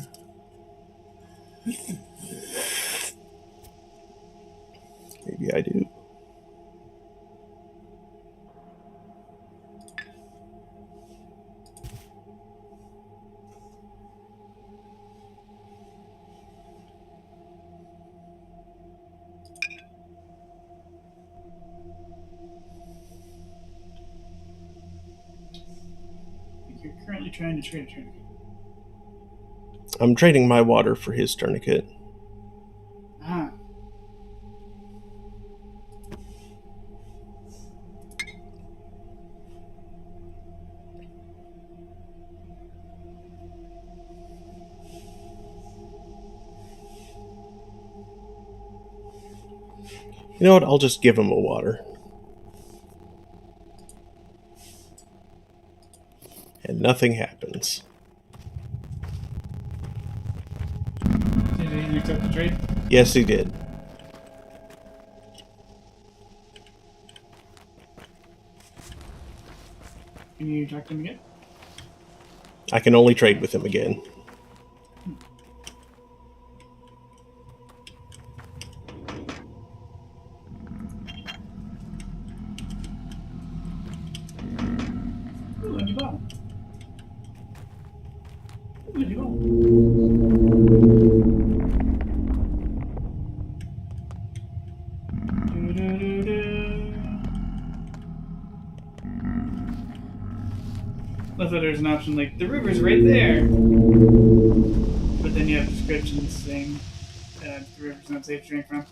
Maybe I do. You're currently trying to trade a tourniquet. I'm trading my water for his tourniquet. Ah. You know what? I'll just give him a water. And nothing happens. Did he accept the trade? Yes, he did. Can you talk to him again? I can only trade with him again. Ooh, a ball. Ooh, a ball. Love that there's an option like the river's right there, but then you have descriptions saying the river's not safe to drink from.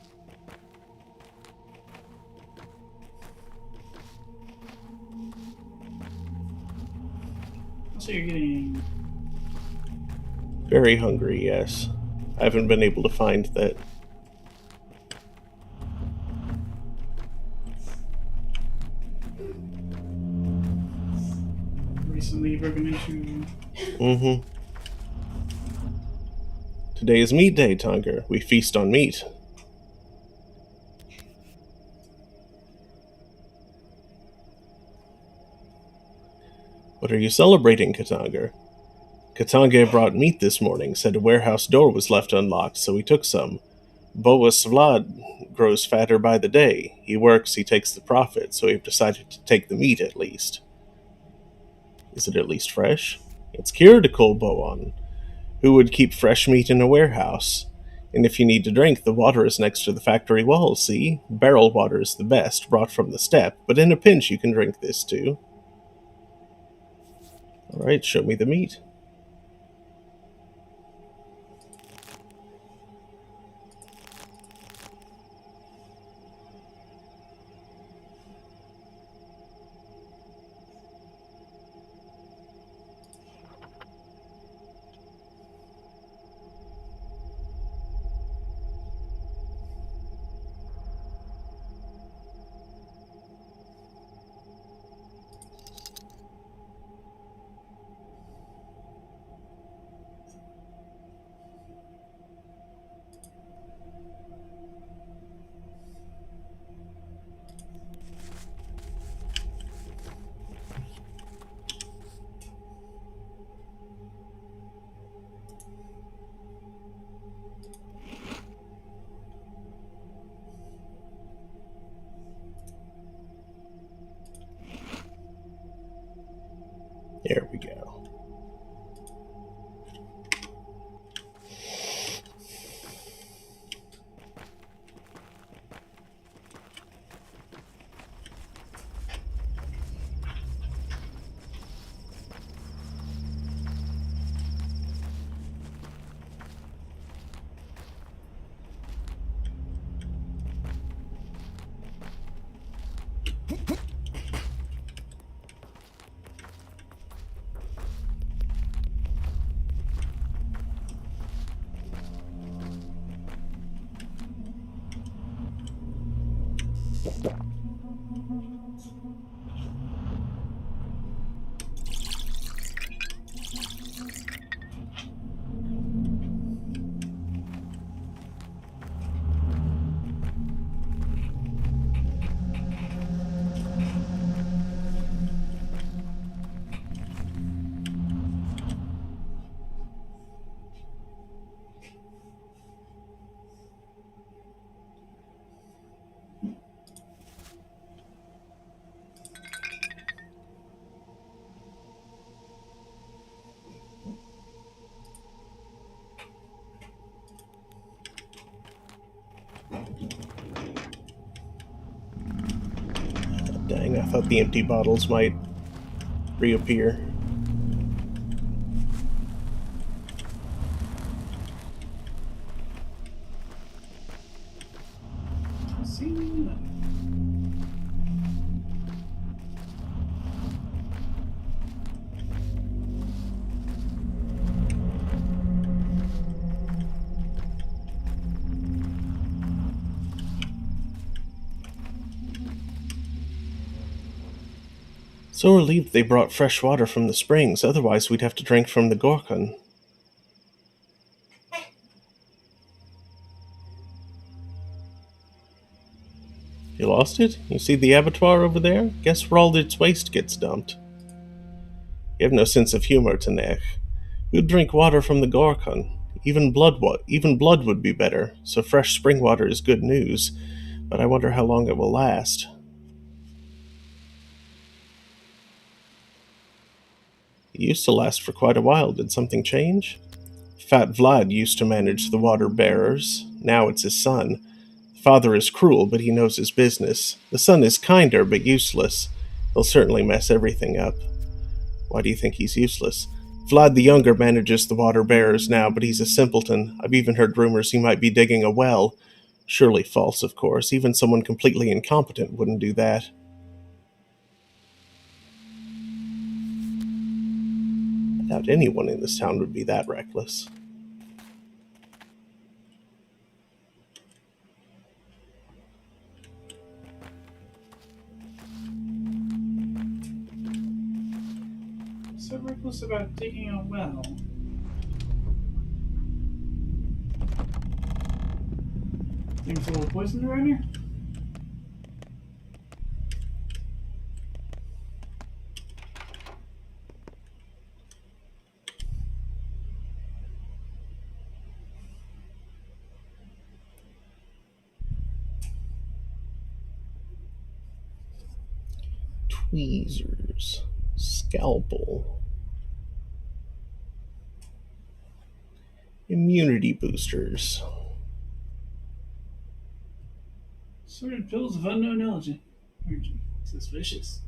Also, you're getting Very hungry, yes. I haven't been able to find that. recently broken into. Mm-hmm. Today is meat day, Tonker. We feast on meat. What are you celebrating, Katanga? Katanga brought meat this morning, said a warehouse door was left unlocked, so he took some. Boas Vlad grows fatter by the day. He works, he takes the profit, so we've decided to take the meat at least. Is it at least fresh? It's Kiradikol Boan. Who would keep fresh meat in a warehouse? And if you need to drink, the water is next to the factory wall, see? Barrel water is the best, brought from the steppe, but in a pinch you can drink this too. Alright, show me the meat. There we go. Dang, I thought the empty bottles might reappear. See? So relieved they brought fresh water from the springs, otherwise we'd have to drink from the Gorkon. You lost it? You see the abattoir over there? Guess where all its waste gets dumped. You have no sense of humor, Tanech. Who'd drink water from the Gorkon? Even blood would be better, so fresh spring water is good news, but I wonder how long it will last. It used to last for quite a while. Did something change? Fat Vlad used to manage the water bearers. Now it's his son. The father is cruel, but he knows his business. The son is kinder, but useless. He'll certainly mess everything up. Why do you think he's useless? Vlad the Younger manages the water bearers now, but he's a simpleton. I've even heard rumors he might be digging a well. Surely false, of course. Even someone completely incompetent wouldn't do that. I doubt anyone in this town would be that reckless. So reckless about digging a well. Think full of poison around here? Tweezers. Scalpel. Immunity boosters. Sorted pills of unknown origin. Suspicious.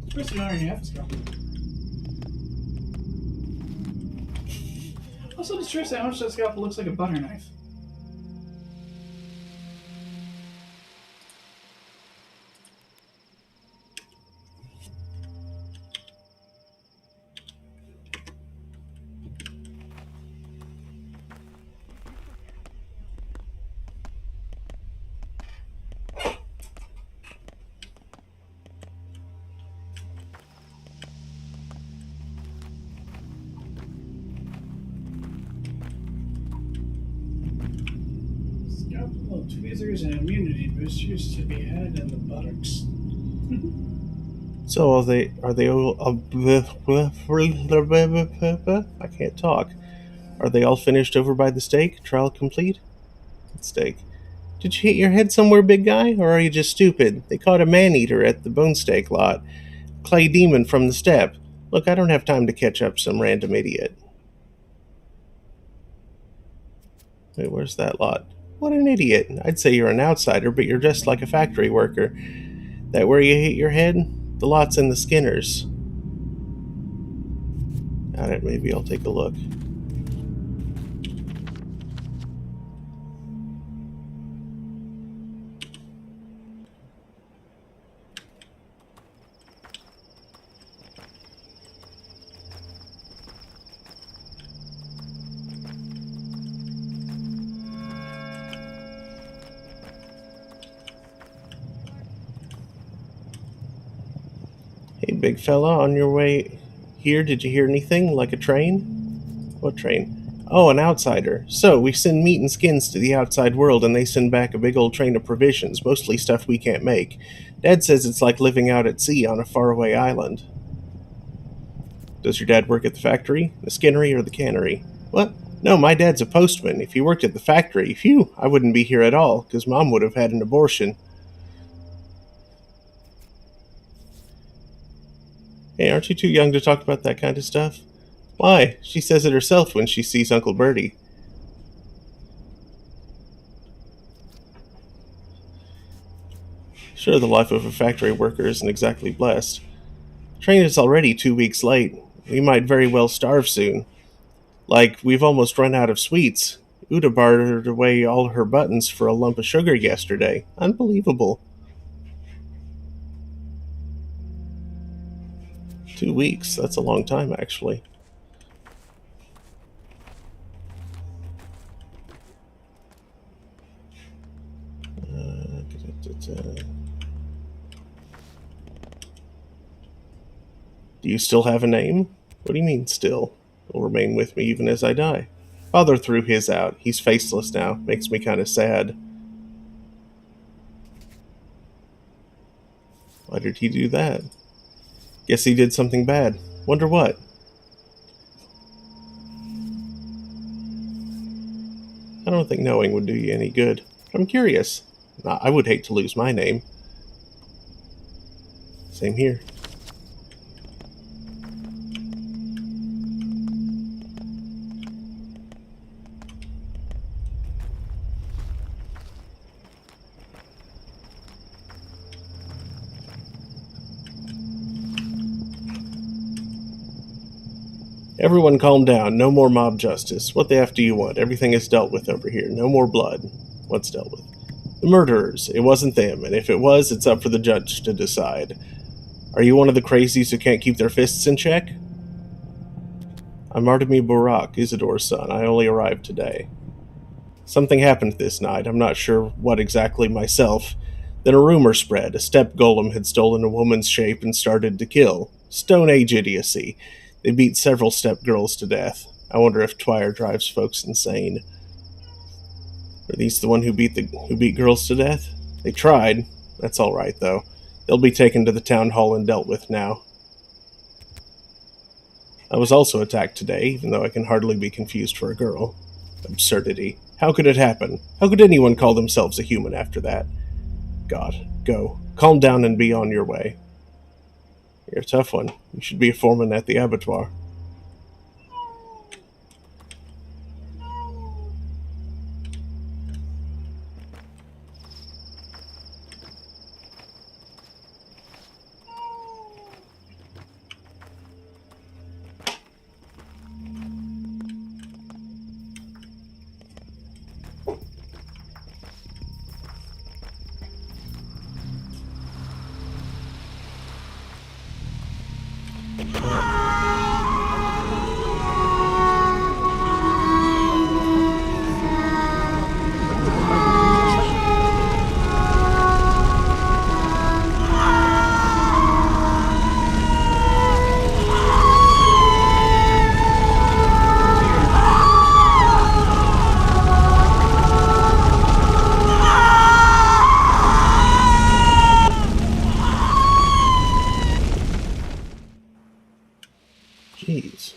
Especially already have a scalpel. Also, just curious how much that scalpel looks like a butter knife. Scalpel, tweezers, and immunity boosters to be had in the buttocks. So are they all I can't talk. Are they all finished over by the stake? Trial complete? Stake. Did you hit your head somewhere, big guy? Or are you just stupid? They caught a man-eater at the bone stake lot. Clay demon from the steppe. Look, I don't have time to catch up some random idiot. Wait, where's that lot? What an idiot. I'd say you're an outsider, but you're dressed like a factory worker. That where you hit your head? The lot's in the Skinners. Alright, maybe I'll take a look. Hey, big fella, on your way here, did you hear anything? Like a train? What train? Oh, an outsider. So, we send meat and skins to the outside world, and they send back a big old train of provisions, mostly stuff we can't make. Dad says it's like living out at sea on a faraway island. Does your dad work at the factory, the skinnery, or the cannery? What? No, my dad's a postman. If he worked at the factory, phew, I wouldn't be here at all, because Mom would have had an abortion. Hey, aren't you too young to talk about that kind of stuff? Why? She says it herself when she sees Uncle Bertie. Sure, the life of a factory worker isn't exactly blessed. The train is already 2 weeks late. We might very well starve soon. Like, we've almost run out of sweets. Uda bartered away all her buttons for a lump of sugar yesterday. Unbelievable. 2 weeks. That's a long time, actually. Do you still have a name? What do you mean, still? Will remain with me even as I die. Father threw his out. He's faceless now. Makes me kind of sad. Why did he do that? Guess he did something bad. Wonder what? I don't think knowing would do you any good. I'm curious. I would hate to lose my name. Same here. Everyone calm down. No more mob justice. What the F do you want? Everything is dealt with over here. No more blood. What's dealt with? The murderers. It wasn't them, and if it was, it's up for the judge to decide. Are you one of the crazies who can't keep their fists in check? I'm Artemi Burak, Isidore's son. I only arrived today. Something happened this night. I'm not sure what exactly myself. Then a rumor spread. A steppe golem had stolen a woman's shape and started to kill. Stone Age idiocy. They beat several steppe girls to death. I wonder if Twire drives folks insane. Are these the one who beat girls to death? They tried. That's all right, though. They'll be taken to the town hall and dealt with now. I was also attacked today, even though I can hardly be confused for a girl. Absurdity. How could it happen? How could anyone call themselves a human after that? God, go. Calm down and be on your way. You're a tough one. You should be a foreman at the abattoir. Jeez.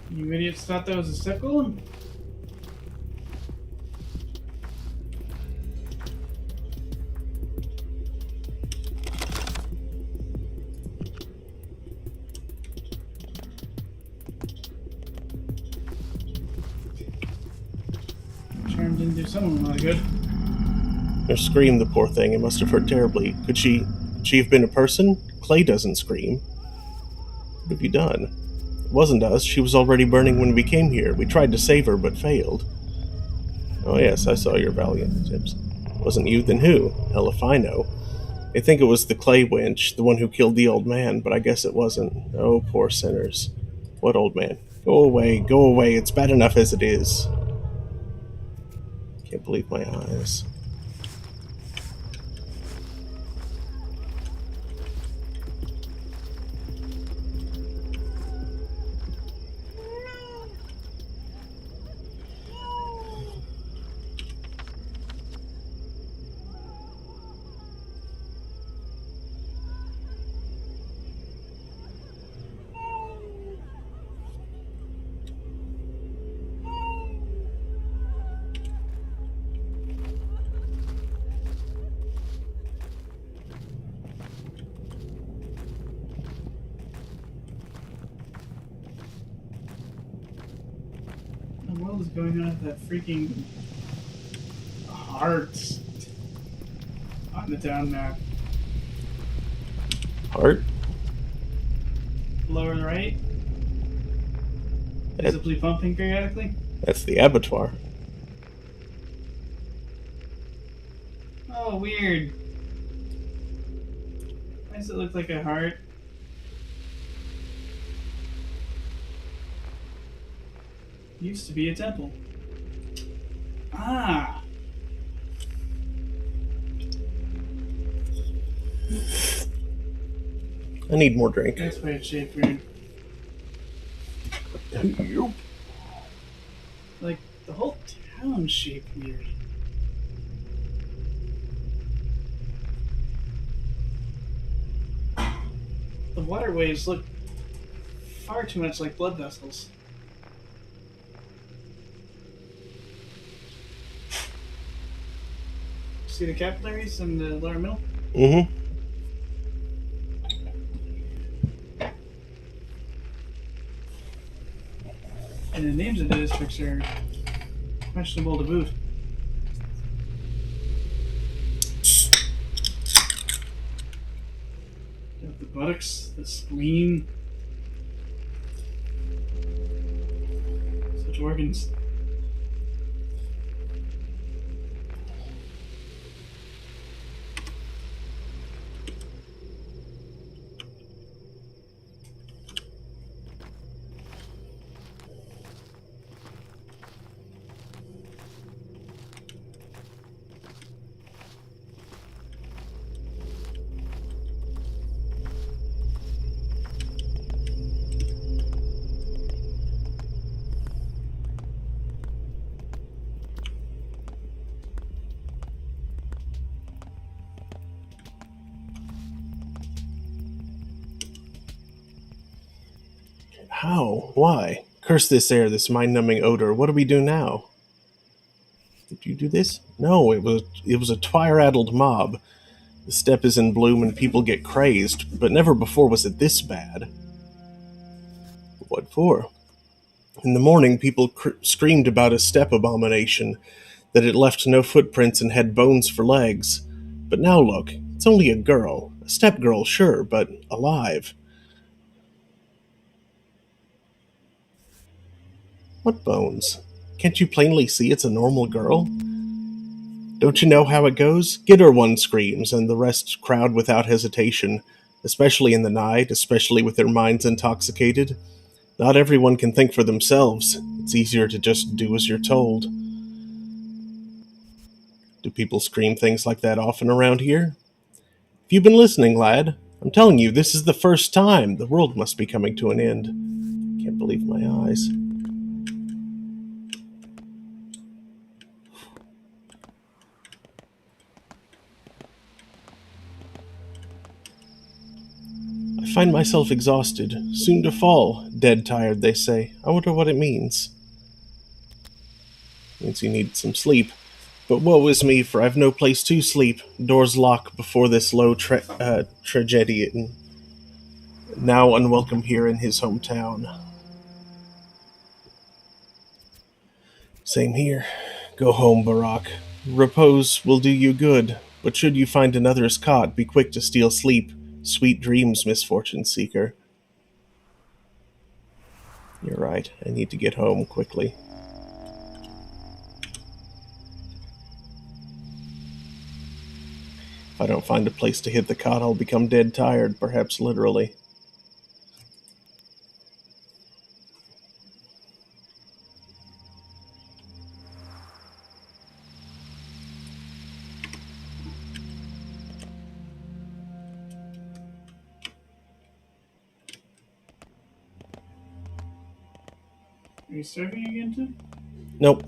You idiots thought that was a step golem? Charm didn't do someone a lot of good. Or screamed, the poor thing. It must have hurt terribly. Could she have been a person? Clay doesn't scream. What have you done? It wasn't us. She was already burning when we came here. We tried to save her, but failed. Oh yes, I saw your valiant attempts. Wasn't you, then who? Hell if I know. They think it was the Clay wench, the one who killed the old man, but I guess it wasn't. Oh, poor sinners. What old man? Go away, it's bad enough as it is. Can't believe my eyes. What the world is going on with that freaking heart on the town map? Heart? Lower right? Visibly pumping periodically? That's the abattoir. Oh, weird. Why does it look like a heart? Used to be a temple. Ah! I need more drink. That's why it's shaped weird. Like, the whole town's shaped weird. The waterways look far too much like blood vessels. See the capillaries in the lower middle? Mm-hmm. And the names of the districts are questionable to boot. You have the buttocks, the spleen. Such organs. How? Why? Curse this air, this mind-numbing odor. What do we do now? Did you do this? No, it was a twire-addled mob. The steppe is in bloom and people get crazed, but never before was it this bad. What for? In the morning, people screamed about a steppe abomination, that it left no footprints and had bones for legs. But now look, it's only a girl. A steppe girl, sure, but alive. What bones? Can't you plainly see it's a normal girl? Don't you know how it goes? Get her, one screams, and the rest crowd without hesitation, especially in the night, especially with their minds intoxicated. Not everyone can think for themselves. It's easier to just do as you're told. Do people scream things like that often around here? If you've been listening, lad, I'm telling you, this is the first time. The world must be coming to an end. Can't believe my eyes. I find myself exhausted, soon to fall. Dead tired, they say. I wonder what it means. Means you need some sleep. But woe is me, for I've no place to sleep. Doors lock before this low tragedian, now unwelcome here in his hometown. Same here. Go home, Barak. Repose will do you good, but should you find another's cot, be quick to steal sleep. Sweet dreams, misfortune seeker. You're right, I need to get home quickly. If I don't find a place to hit the cot, I'll become dead tired, perhaps literally. Are you serving again, too? Nope.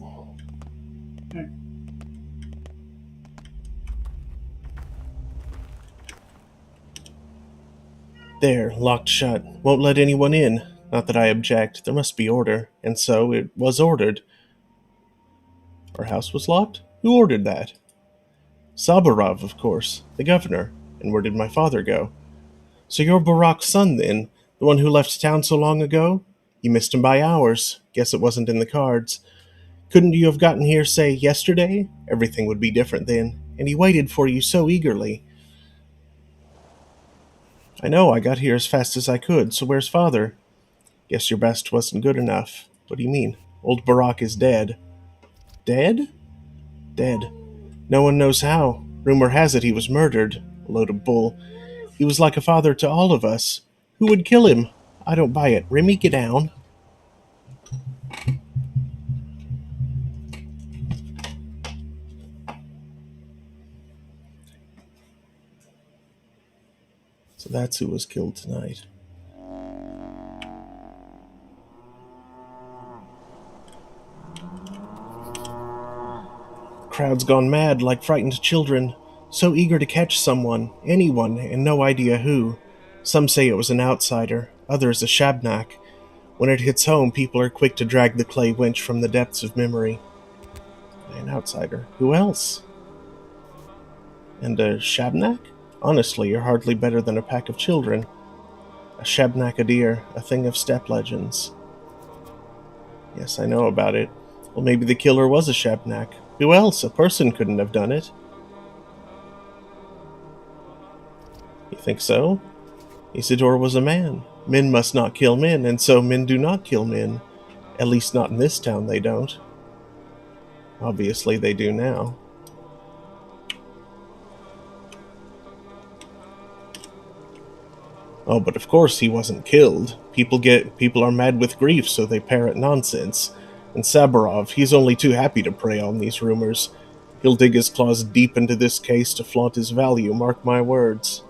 Okay. There, locked shut. Won't let anyone in. Not that I object. There must be order. And so it was ordered. Our house was locked? Who ordered that? Sabarov, of course. The governor. And where did my father go? So you're Barak's son, then? The one who left town so long ago? You missed him by hours. Guess it wasn't in the cards. Couldn't you have gotten here, say, yesterday? Everything would be different then. And he waited for you so eagerly. I know, I got here as fast as I could, so where's father? Guess your best wasn't good enough. What do you mean? Old Barak is dead. Dead? Dead. No one knows how. Rumor has it he was murdered. A load of bull. He was like a father to all of us. Who would kill him? I don't buy it. Remy, get down. So that's who was killed tonight. Crowd's gone mad like frightened children, so eager to catch someone, anyone, and no idea who. Some say it was an outsider, others a shabnak. When it hits home, people are quick to drag the clay wench from the depths of memory. An outsider. Who else? And a shabnak? Honestly, you're hardly better than a pack of children. A shabnak-a-deer, a thing of steppe legends. Yes, I know about it. Well, maybe the killer was a shabnak. Who else? A person couldn't have done it. You think so? Isidore was a man. Men must not kill men, and so men do not kill men. At least not in this town, they don't. Obviously, they do now. Oh, but of course he wasn't killed. People are mad with grief, so they parrot nonsense. And Sabarov, he's only too happy to prey on these rumors. He'll dig his claws deep into this case to flaunt his value, mark my words.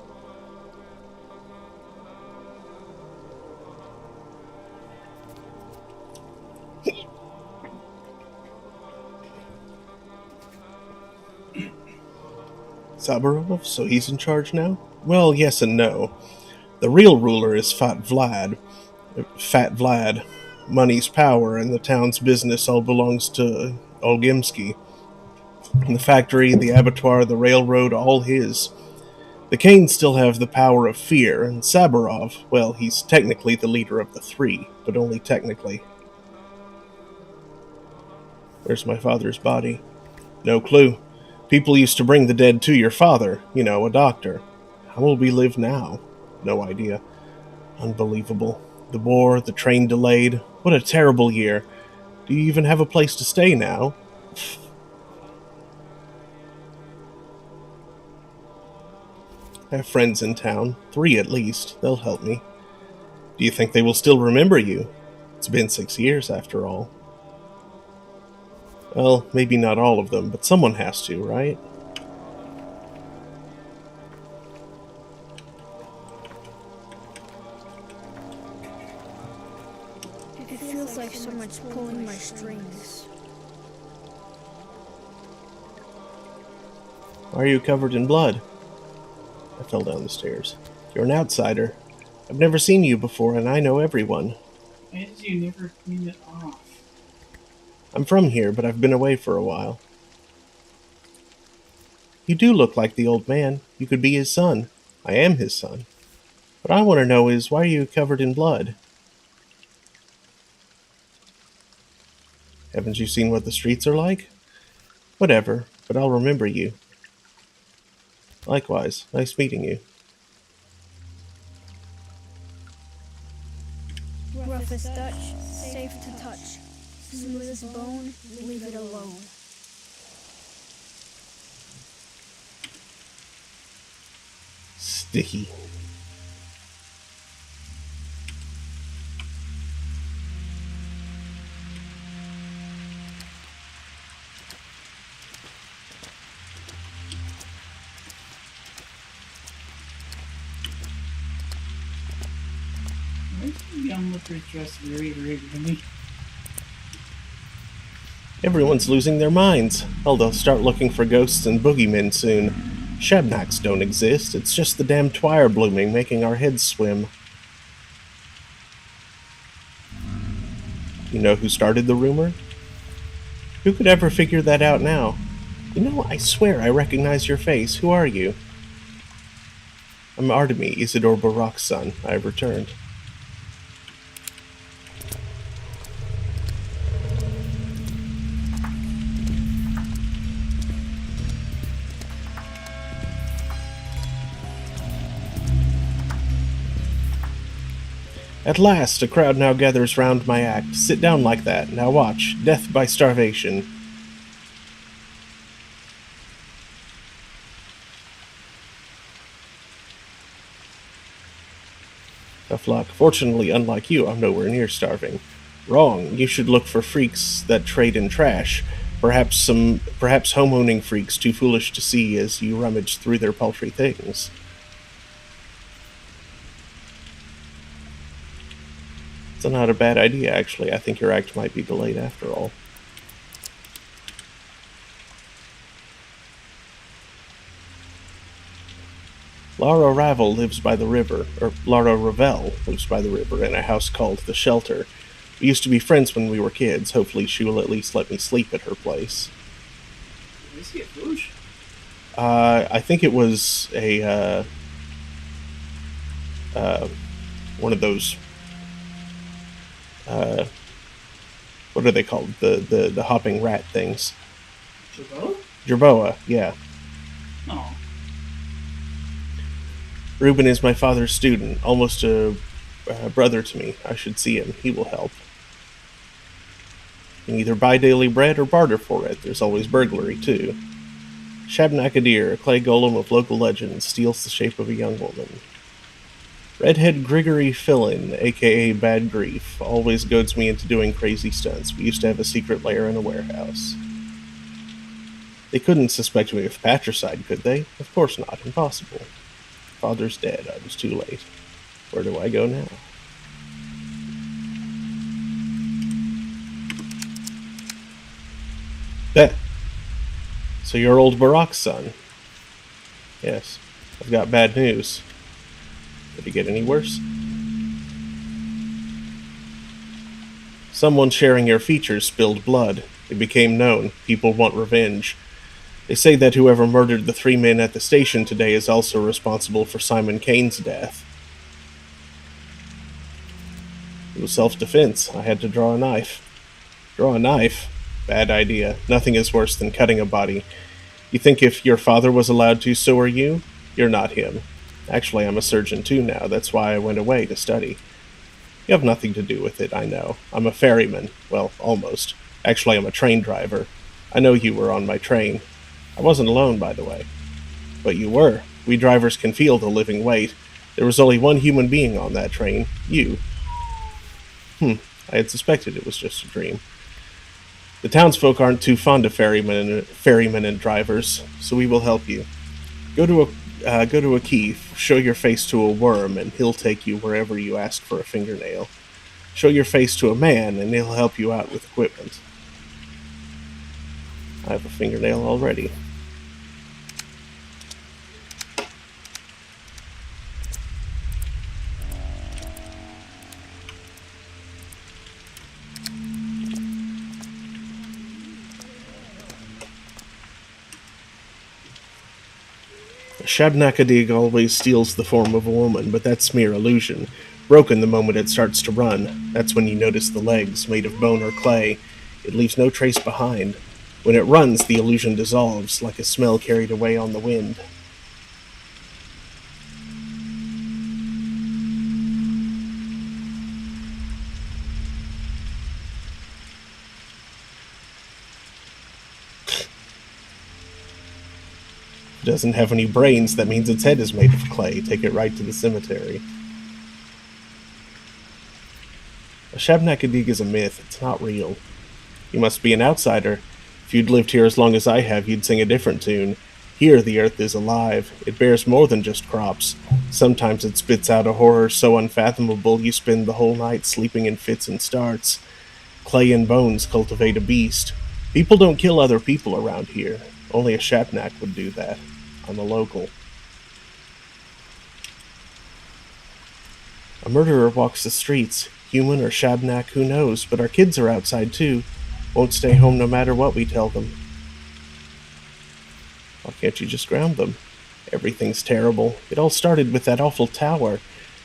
Sabarov? So he's in charge now? Well, yes and no. The real ruler is Fat Vlad. Fat Vlad. Money's power, and the town's business all belongs to Olgimsky. The factory, the abattoir, the railroad, all his. The Kanes still have the power of fear, and Saburov, well, he's technically the leader of the three, but only technically. Where's my father's body? No clue. People used to bring the dead to your father, a doctor. How will we live now? No idea. Unbelievable. The war, the train delayed. What a terrible year. Do you even have a place to stay now? I have friends in town. 3 at least. They'll help me. Do you think they will still remember you? It's been 6 years, after all. Well, maybe not all of them, but someone has to, right? It feels like someone's pulling my strings. Why are you covered in blood? I fell down the stairs. You're an outsider. I've never seen you before, and I know everyone. Why did you never clean it off? I'm from here, but I've been away for a while. You do look like the old man. You could be his son. I am his son. What I want to know is, why are you covered in blood? Haven't you seen what the streets are like? Whatever, but I'll remember you. Likewise, nice meeting you. Rough as Dutch, safe to touch. Smooth as bone, leave it alone. Sticky. Why is the onlooker dressed very regularly? Everyone's losing their minds. Oh, they'll start looking for ghosts and boogeymen soon. Shabnaks don't exist. It's just the damn twire blooming making our heads swim. You know who started the rumor? Who could ever figure that out now? I swear I recognize your face. Who are you? I'm Artemy, Isidore Barak's son. I've returned. At last, a crowd now gathers round my act. Sit down like that. Now watch. Death by starvation. Tough luck. Fortunately, unlike you, I'm nowhere near starving. Wrong. You should look for freaks that trade in trash. Perhaps home-owning freaks too foolish to see as you rummage through their paltry things. It's not a bad idea, actually. I think your act might be delayed after all. Lara Ravel lives by the river, or Lara Ravel lives by the river in a house called The Shelter. We used to be friends when we were kids. Hopefully she will at least let me sleep at her place. Is he a douche? I think it was a, one of those, what are they called? The hopping rat things. Jerboa? Jerboa, yeah. Oh. Reuben is my father's student, almost a brother to me. I should see him. He will help. You can either buy daily bread or barter for it. There's always burglary, too. Shabnakadir, a clay golem of local legend, steals the shape of a young woman. Redhead Grigory Fillin, aka Bad Grief, always goads me into doing crazy stunts. We used to have a secret lair in a warehouse. They couldn't suspect me of patricide, could they? Of course not. Impossible. Father's dead. I was too late. Where do I go now? So you're old Barak's son? Yes. I've got bad news. Did it get any worse? Someone sharing your features spilled blood. It became known. People want revenge. They say that whoever murdered the 3 men at the station today is also responsible for Simon Kane's death. It was self-defense. I had to draw a knife. Draw a knife? Bad idea. Nothing is worse than cutting a body. You think if your father was allowed to, so are you? You're not him. Actually, I'm a surgeon too now. That's why I went away to study. You have nothing to do with it, I know. I'm a ferryman. Well, almost. Actually, I'm a train driver. I know you were on my train. I wasn't alone, by the way. But you were. We drivers can feel the living weight. There was only one human being on that train. You. I had suspected it was just a dream. The townsfolk aren't too fond of ferrymen and drivers, so we will help you. Go to a keef, show your face to a worm, and he'll take you wherever you ask for a fingernail. Show your face to a man, and he'll help you out with equipment. I have a fingernail already. Shabnakadig always steals the form of a woman, but that's mere illusion. Broken the moment it starts to run. That's when you notice the legs, made of bone or clay. It leaves no trace behind. When it runs, the illusion dissolves, like a smell carried away on the wind. It doesn't have any brains, that means its head is made of clay. Take it right to the cemetery. A Shabnakadig is a myth, it's not real. You must be an outsider. If you'd lived here as long as I have, you'd sing a different tune. Here the earth is alive. It bears more than just crops. Sometimes it spits out a horror so unfathomable you spend the whole night sleeping in fits and starts. Clay and bones cultivate a beast. People don't kill other people around here. Only a Shabnak would do that. I'm a local. A murderer walks the streets. Human or Shabnak, who knows, but our kids are outside too. Won't stay home no matter what we tell them. Why can't you just ground them? Everything's terrible. It all started with that awful tower.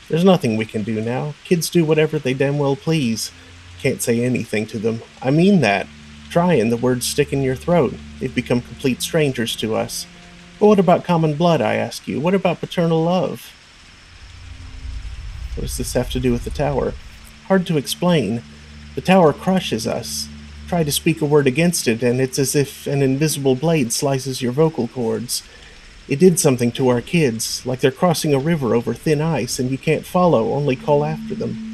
There's nothing we can do now. Kids do whatever they damn well please. Can't say anything to them. I mean that. Try and the words stick in your throat. They've become complete strangers to us. But what about common blood, I ask you? What about paternal love? What does this have to do with the tower? Hard to explain. The tower crushes us. Try to speak a word against it, and it's as if an invisible blade slices your vocal cords. It did something to our kids, like they're crossing a river over thin ice, and you can't follow, only call after them.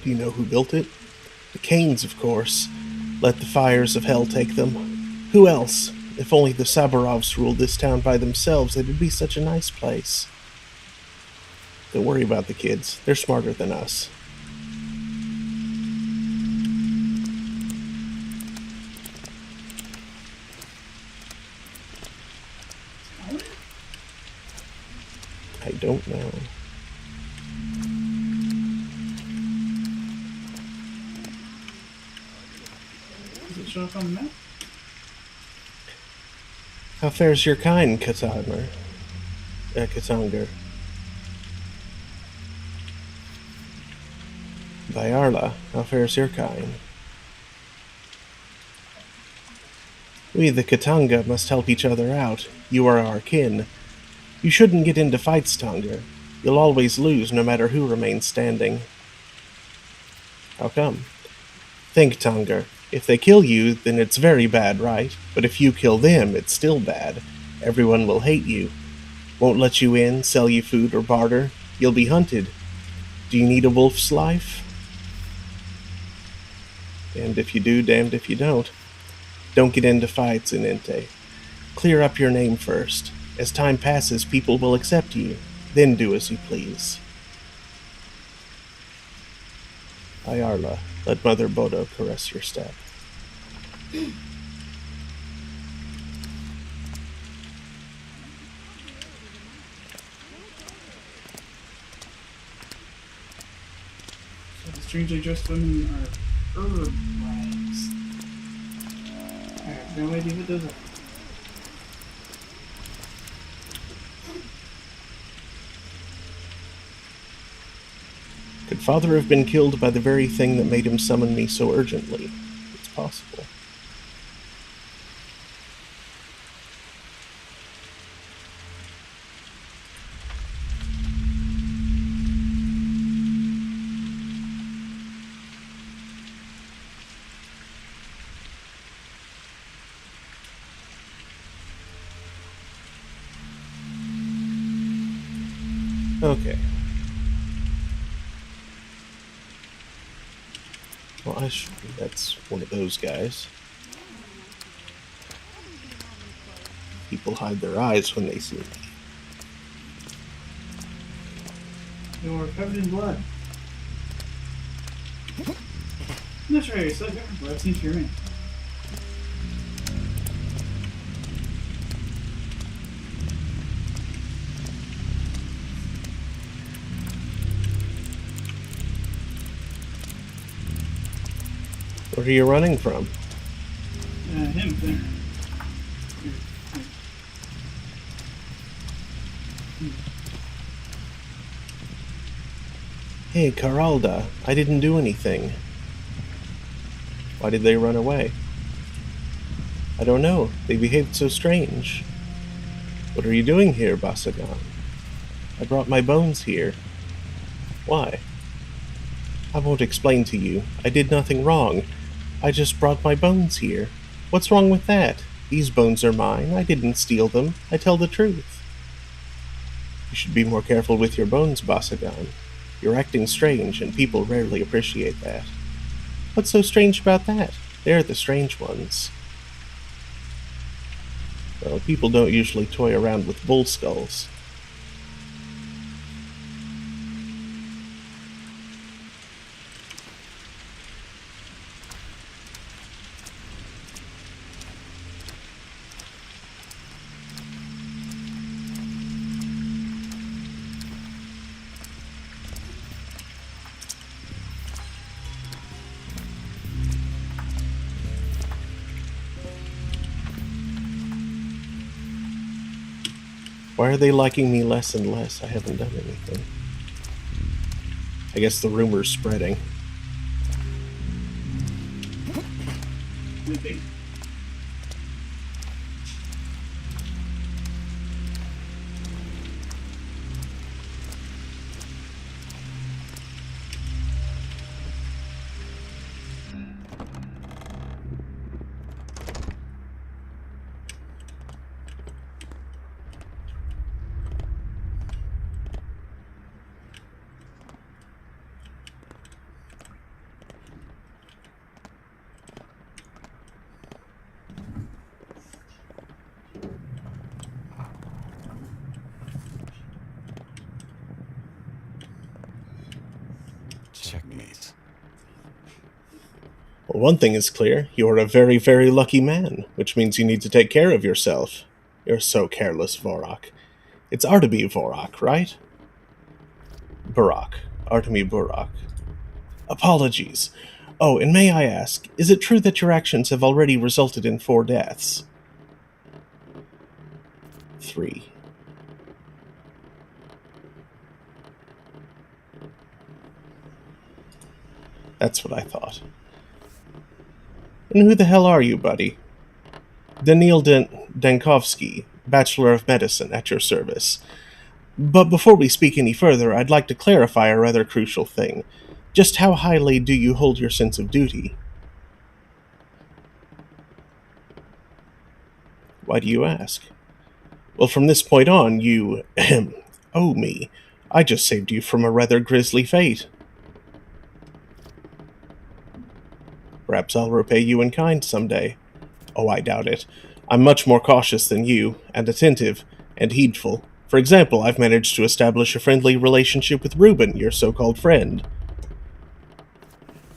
Do you know who built it? The Kanes, of course. Let the fires of hell take them. Who else? If only the Sabarovs ruled this town by themselves, it'd be such a nice place. Don't worry about the kids. They're smarter than us. I don't know. Does it show up on the map? How fares your kind, Katanger? Katanger. Bayarla, how fares your kind? We, the Katanga, must help each other out. You are our kin. You shouldn't get into fights, Tanger. You'll always lose, no matter who remains standing. How come? Think, Tanger. If they kill you, then it's very bad, right? But if you kill them, it's still bad. Everyone will hate you. Won't let you in, sell you food or barter. You'll be hunted. Do you need a wolf's life? And if you do, damned if you don't. Don't get into fights, Inente. Clear up your name first. As time passes, people will accept you. Then do as you please. Ayarla, let Mother Bodo caress your step. strangely dressed women are herb brides. I have no idea what those are. Could Father have been killed by the very thing that made him summon me so urgently? It's possible. Okay. Well, that's one of those guys. People hide their eyes when they see me. You're covered in blood. That's right, you're still covered in blood. Seems to remain. What are you running from? Him there. Hey, Caralda, I didn't do anything. Why did they run away? I don't know. They behaved so strange. What are you doing here, Basagan? I brought my bones here. Why? I won't explain to you. I did nothing wrong. I just brought my bones here. What's wrong with that? These bones are mine. I didn't steal them. I tell the truth. You should be more careful with your bones, Basagan. You're acting strange, and people rarely appreciate that. What's so strange about that? They're the strange ones. Well, people don't usually toy around with bull skulls. Why are they liking me less and less? I haven't done anything. I guess the rumor's spreading. Maybe. Checkmate. Well, one thing is clear. You're a very, very lucky man, which means you need to take care of yourself. You're so careless, Vorak. It's Artemy Vorak, right? Burak. Artemy Burak. Apologies. Oh, and may I ask, is it true that your actions have already resulted in 4 deaths? 3. That's what I thought. And who the hell are you, buddy? Daniil Dankovsky, Bachelor of Medicine, at your service. But before we speak any further, I'd like to clarify a rather crucial thing. Just how highly do you hold your sense of duty? Why do you ask? Well, from this point on, you owe me. I just saved you from a rather grisly fate. Perhaps I'll repay you in kind someday. Oh, I doubt it. I'm much more cautious than you, and attentive, and heedful. For example, I've managed to establish a friendly relationship with Reuben, your so-called friend.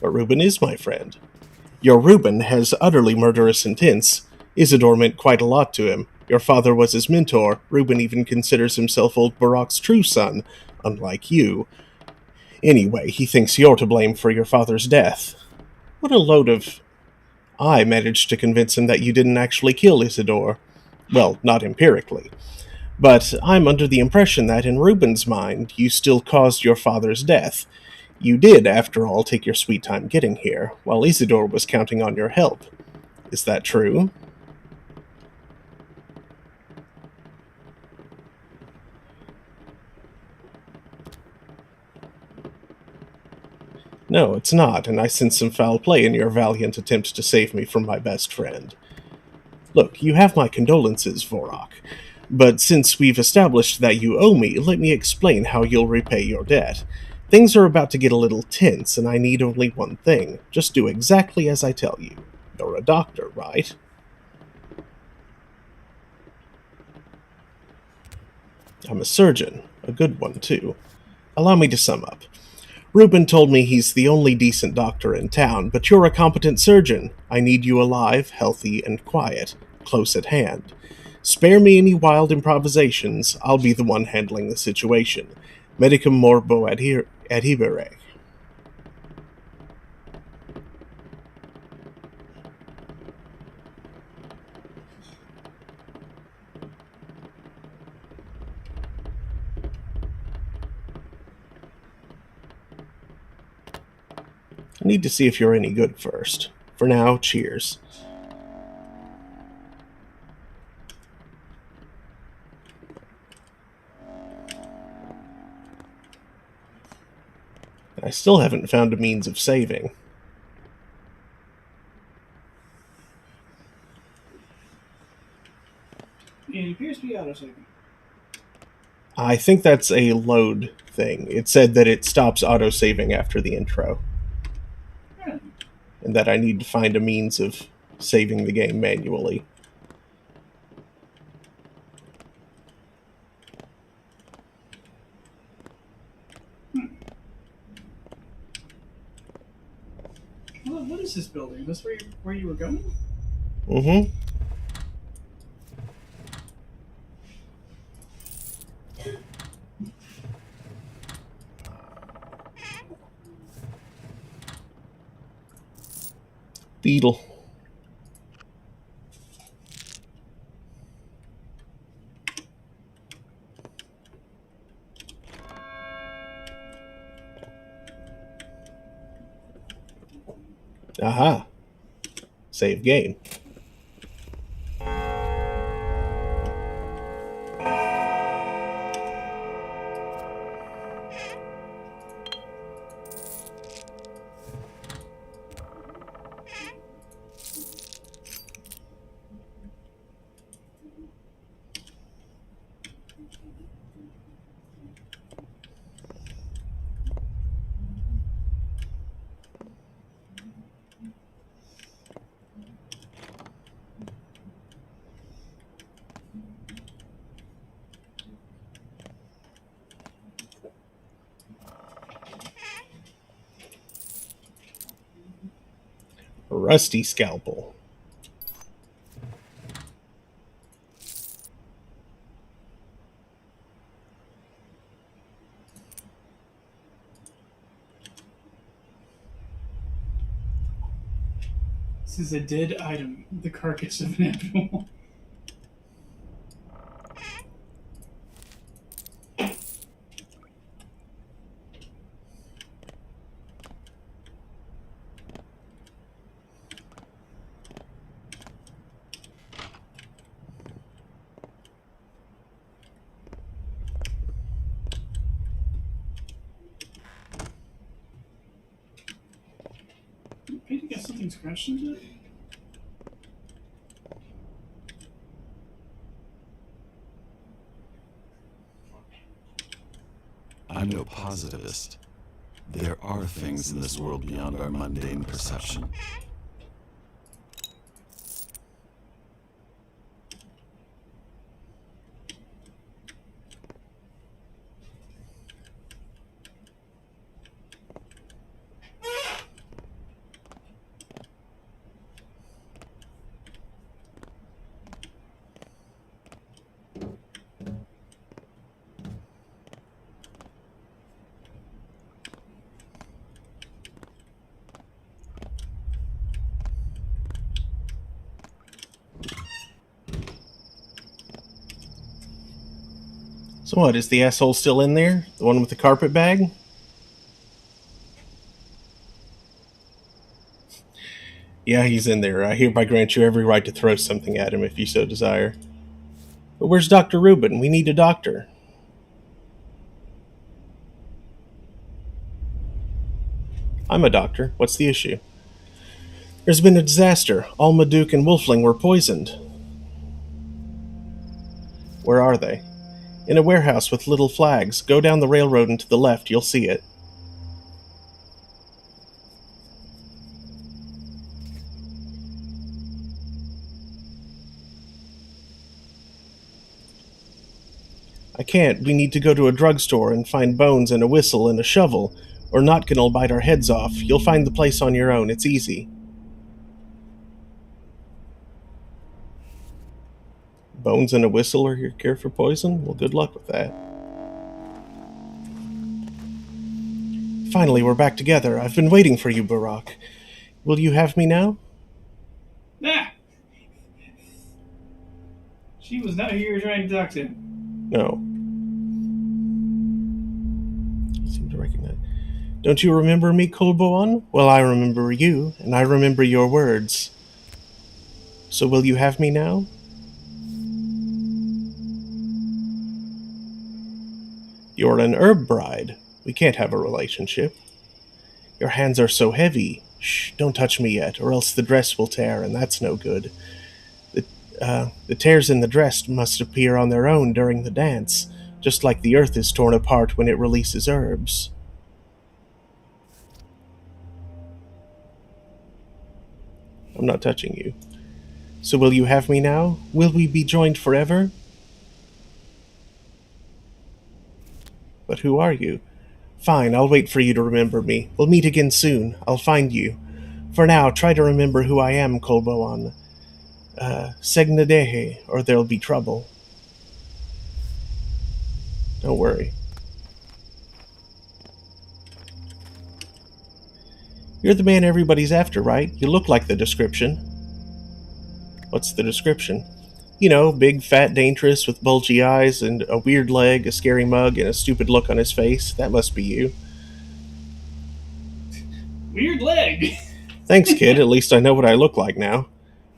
But Reuben is my friend. Your Reuben has utterly murderous intents. Isidore meant quite a lot to him. Your father was his mentor. Reuben even considers himself old Barak's true son, unlike you. Anyway, he thinks you're to blame for your father's death. What a load of... I managed to convince him that you didn't actually kill Isidore. Well, not empirically. But I'm under the impression that in Reuben's mind, you still caused your father's death. You did, after all, take your sweet time getting here, while Isidore was counting on your help. Is that true? No, it's not, and I sense some foul play in your valiant attempt to save me from my best friend. Look, you have my condolences, Vorok. But since we've established that you owe me, let me explain how you'll repay your debt. Things are about to get a little tense, and I need only one thing. Just do exactly as I tell you. You're a doctor, right? I'm a surgeon. A good one, too. Allow me to sum up. Reuben told me he's the only decent doctor in town, but you're a competent surgeon. I need you alive, healthy, and quiet, close at hand. Spare me any wild improvisations. I'll be the one handling the situation. Medicum morbo adhibere. I need to see if you're any good first. For now, cheers. I still haven't found a means of saving. It appears to be autosaving. I think that's a load thing. It said that it stops autosaving after the intro. Yeah. And that I need to find a means of saving the game manually. Well, what is this building? Is this where you were going? Mm-hmm. Beetle. Aha. Save game. Rusty scalpel. This is a dead item, the carcass of an animal. Maybe you got something scratched into it? I'm no positivist. There are things in this world beyond our mundane perception. So what, is the asshole still in there? The one with the carpet bag? Yeah, he's in there. I hereby grant you every right to throw something at him if you so desire. But where's Dr. Rubin? We need a doctor. I'm a doctor. What's the issue? There's been a disaster. Alma, Duke, and Wolfling were poisoned. Where are they? In a warehouse with little flags. Go down the railroad and to the left. You'll see it. I can't. We need to go to a drugstore and find bones and a whistle and a shovel, or Notkin will bite our heads off. You'll find the place on your own. It's easy. Bones and a whistle are your cure for poison? Well, good luck with that. Finally, we're back together. I've been waiting for you, Barak. Will you have me now? Ah! She was not here trying to talk to him. No. I seem to recognize. Don't you remember me, Kolboan? Well, I remember you, and I remember your words. So will you have me now? You're an herb bride. We can't have a relationship. Your hands are so heavy. Shh, don't touch me yet, or else the dress will tear, and that's no good. The tears in the dress must appear on their own during the dance, just like the earth is torn apart when it releases herbs. I'm not touching you. So will you have me now? Will we be joined forever? But who are you? Fine, I'll wait for you to remember me. We'll meet again soon. I'll find you. For now, try to remember who I am, Kolboan. Segnadehe, or there'll be trouble. Don't worry. You're the man everybody's after, right? You look like the description. What's the description? You know, big, fat, dangerous, with bulgy eyes, and a weird leg, a scary mug, and a stupid look on his face. That must be you. Weird leg. Thanks, kid. At least I know what I look like now.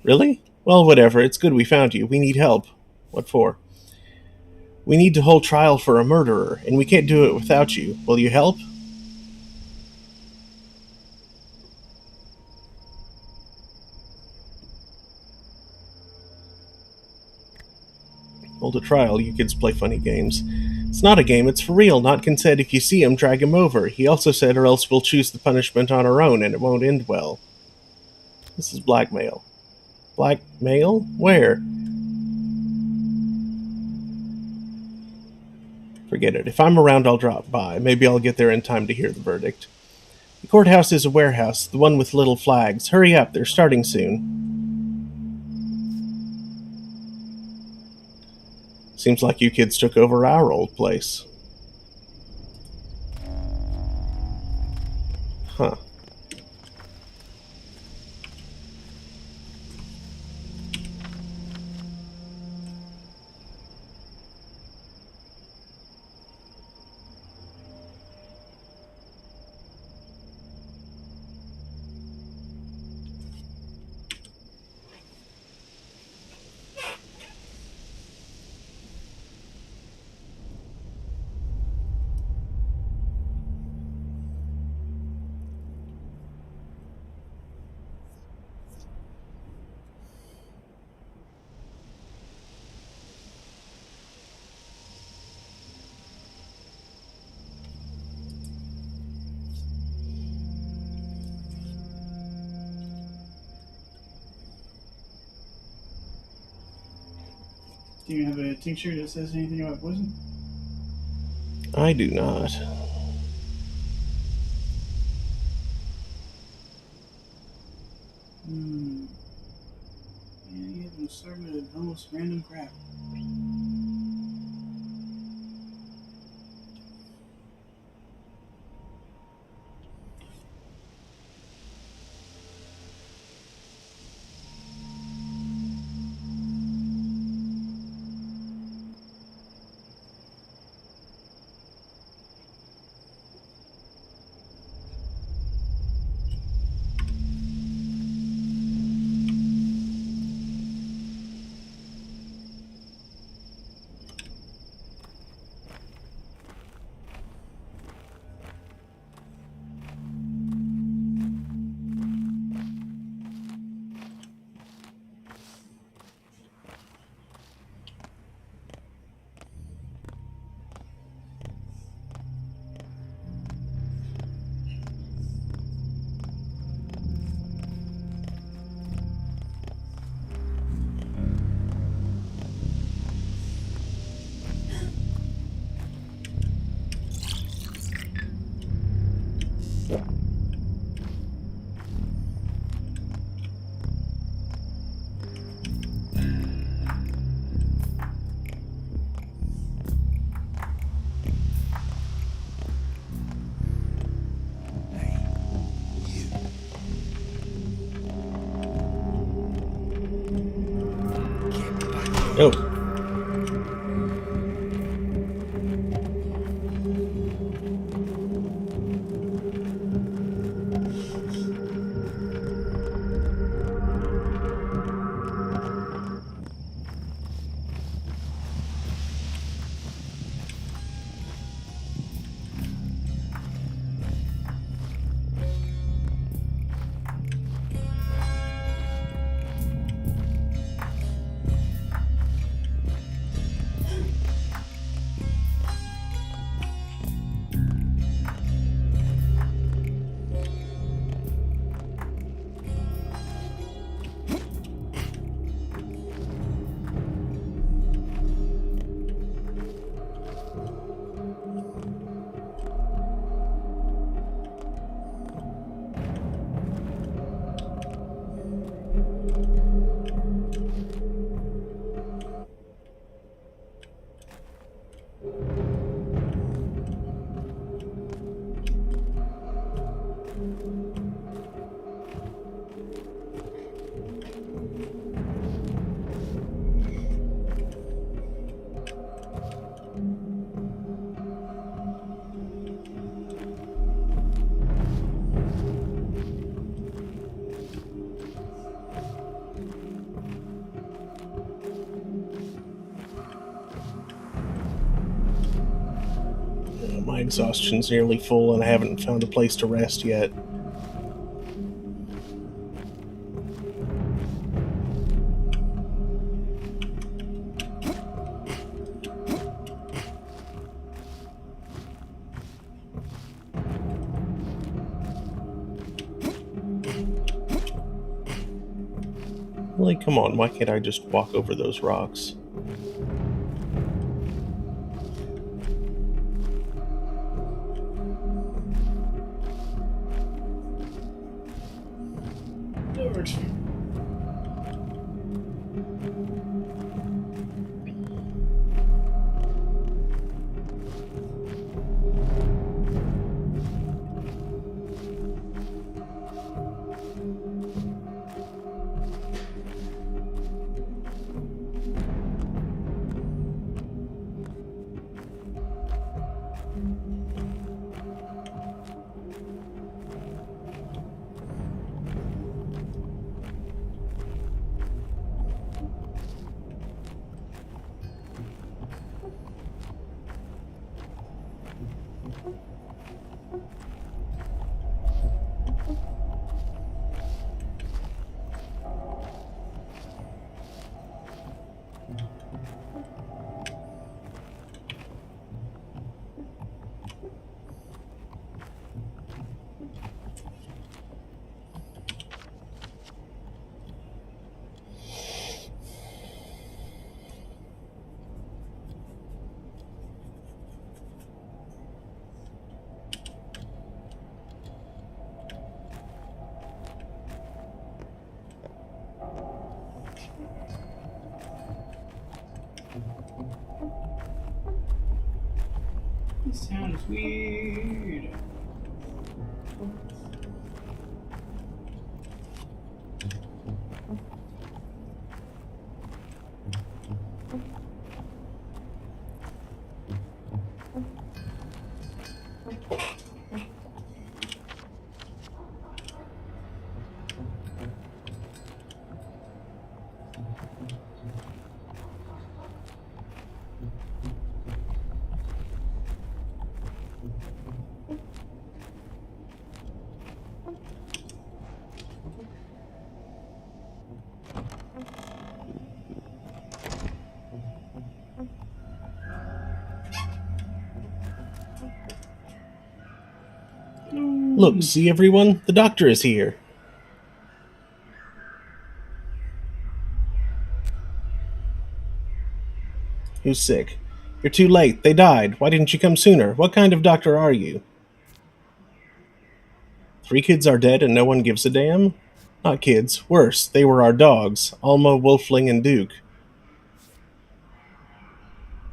Really? Well, whatever. It's good we found you. We need help. What for? We need to hold trial for a murderer, and we can't do it without you. Will you help? Hold a trial. You kids play funny games. It's not a game. It's for real. Notkin said if you see him, drag him over. He also said or else we'll choose the punishment on our own, and it won't end well. This is blackmail. Blackmail? Where? Forget it. If I'm around, I'll drop by. Maybe I'll get there in time to hear the verdict. The courthouse is a warehouse, the one with little flags. Hurry up, they're starting soon. Seems like you kids took over our old place. Huh. Do you have a tincture that says anything about poison? I do not. Yeah, you have an assortment of almost random crap. Oh. My exhaustion's nearly full and I haven't found a place to rest yet. Really, come on, why can't I just walk over those rocks? Lord. This sounds weird. Look, see everyone? The doctor is here. Who's sick? You're too late. They died. Why didn't you come sooner? What kind of doctor are you? 3 kids are dead and no one gives a damn? Not kids. Worse, they were our dogs. Alma, Wolfling, and Duke.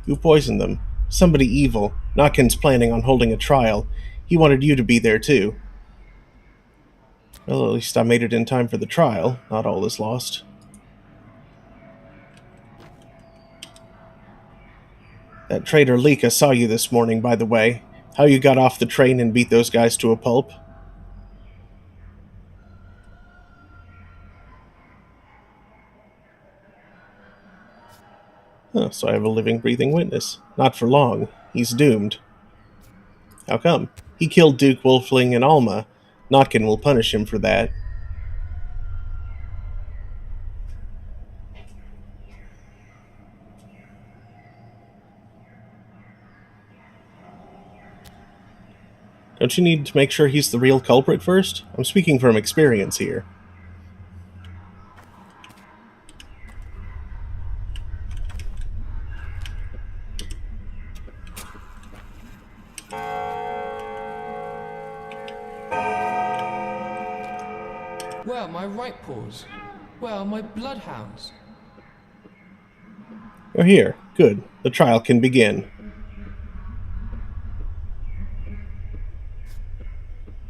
Who poisoned them? Somebody evil. Notkin's planning on holding a trial. He wanted you to be there too. Well, at least I made it in time for the trial. Not all is lost. That traitor Lika saw you this morning, by the way. How you got off the train and beat those guys to a pulp? Oh, so I have a living, breathing witness. Not for long. He's doomed. How come? He killed Duke Wolfling and Alma. Notkin will punish him for that. Don't you need to make sure he's the real culprit first? I'm speaking from experience here. Where are my right paws? Where are my bloodhounds? You're here. Good. The trial can begin.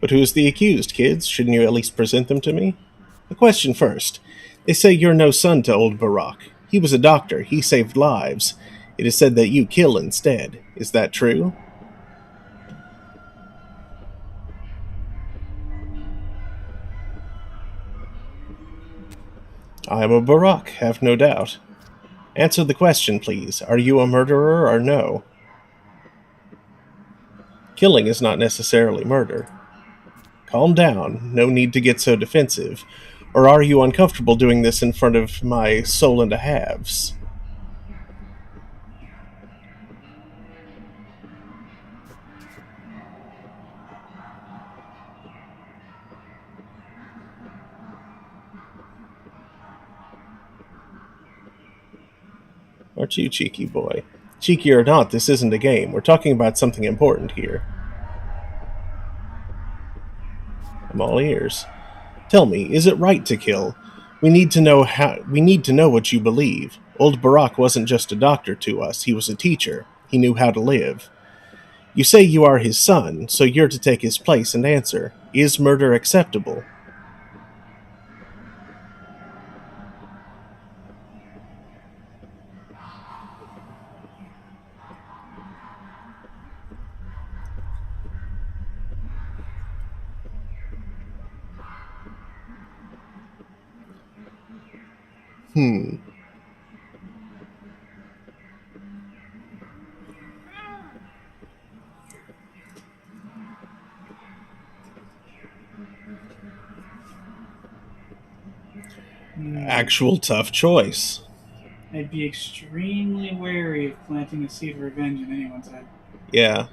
But who's the accused, kids? Shouldn't you at least present them to me? A question first. They say you're no son to old Barak. He was a doctor. He saved lives. It is said that you kill instead. Is that true? I am a Barak, have no doubt. Answer the question, please. Are you a murderer or no? Killing is not necessarily murder. Calm down. No need to get so defensive. Or are you uncomfortable doing this in front of my soul and a halves? Aren't you, cheeky boy? Cheeky or not, this isn't a game. We're talking about something important here. I'm all ears. Tell me, is it right to kill? We need to know what you believe. Old Barak wasn't just a doctor to us, he was a teacher. He knew how to live. You say you are his son, so you're to take his place and answer. Is murder acceptable? Actual tough choice. I'd be extremely wary of planting a seed of revenge in anyone's head. Yeah.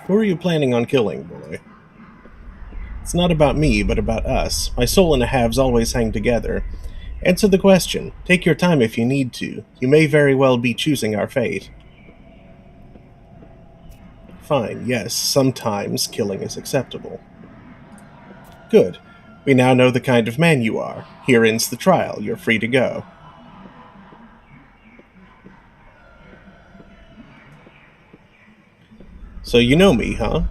Who are you planning on killing, boy? It's not about me, but about us. My soul and a halves always hang together. Answer the question. Take your time if you need to. You may very well be choosing our fate. Fine, yes, sometimes killing is acceptable. Good. We now know the kind of man you are. Here ends the trial. You're free to go. So you know me, huh?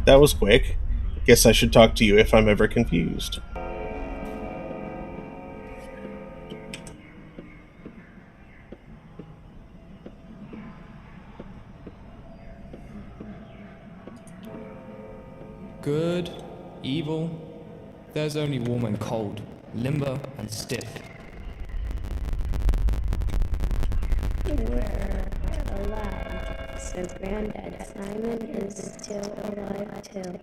That was quick. Guess I should talk to you if I'm ever confused. Good, evil. There's only warm and cold, limber and stiff. We're alive, so Granddad Simon is still alive too.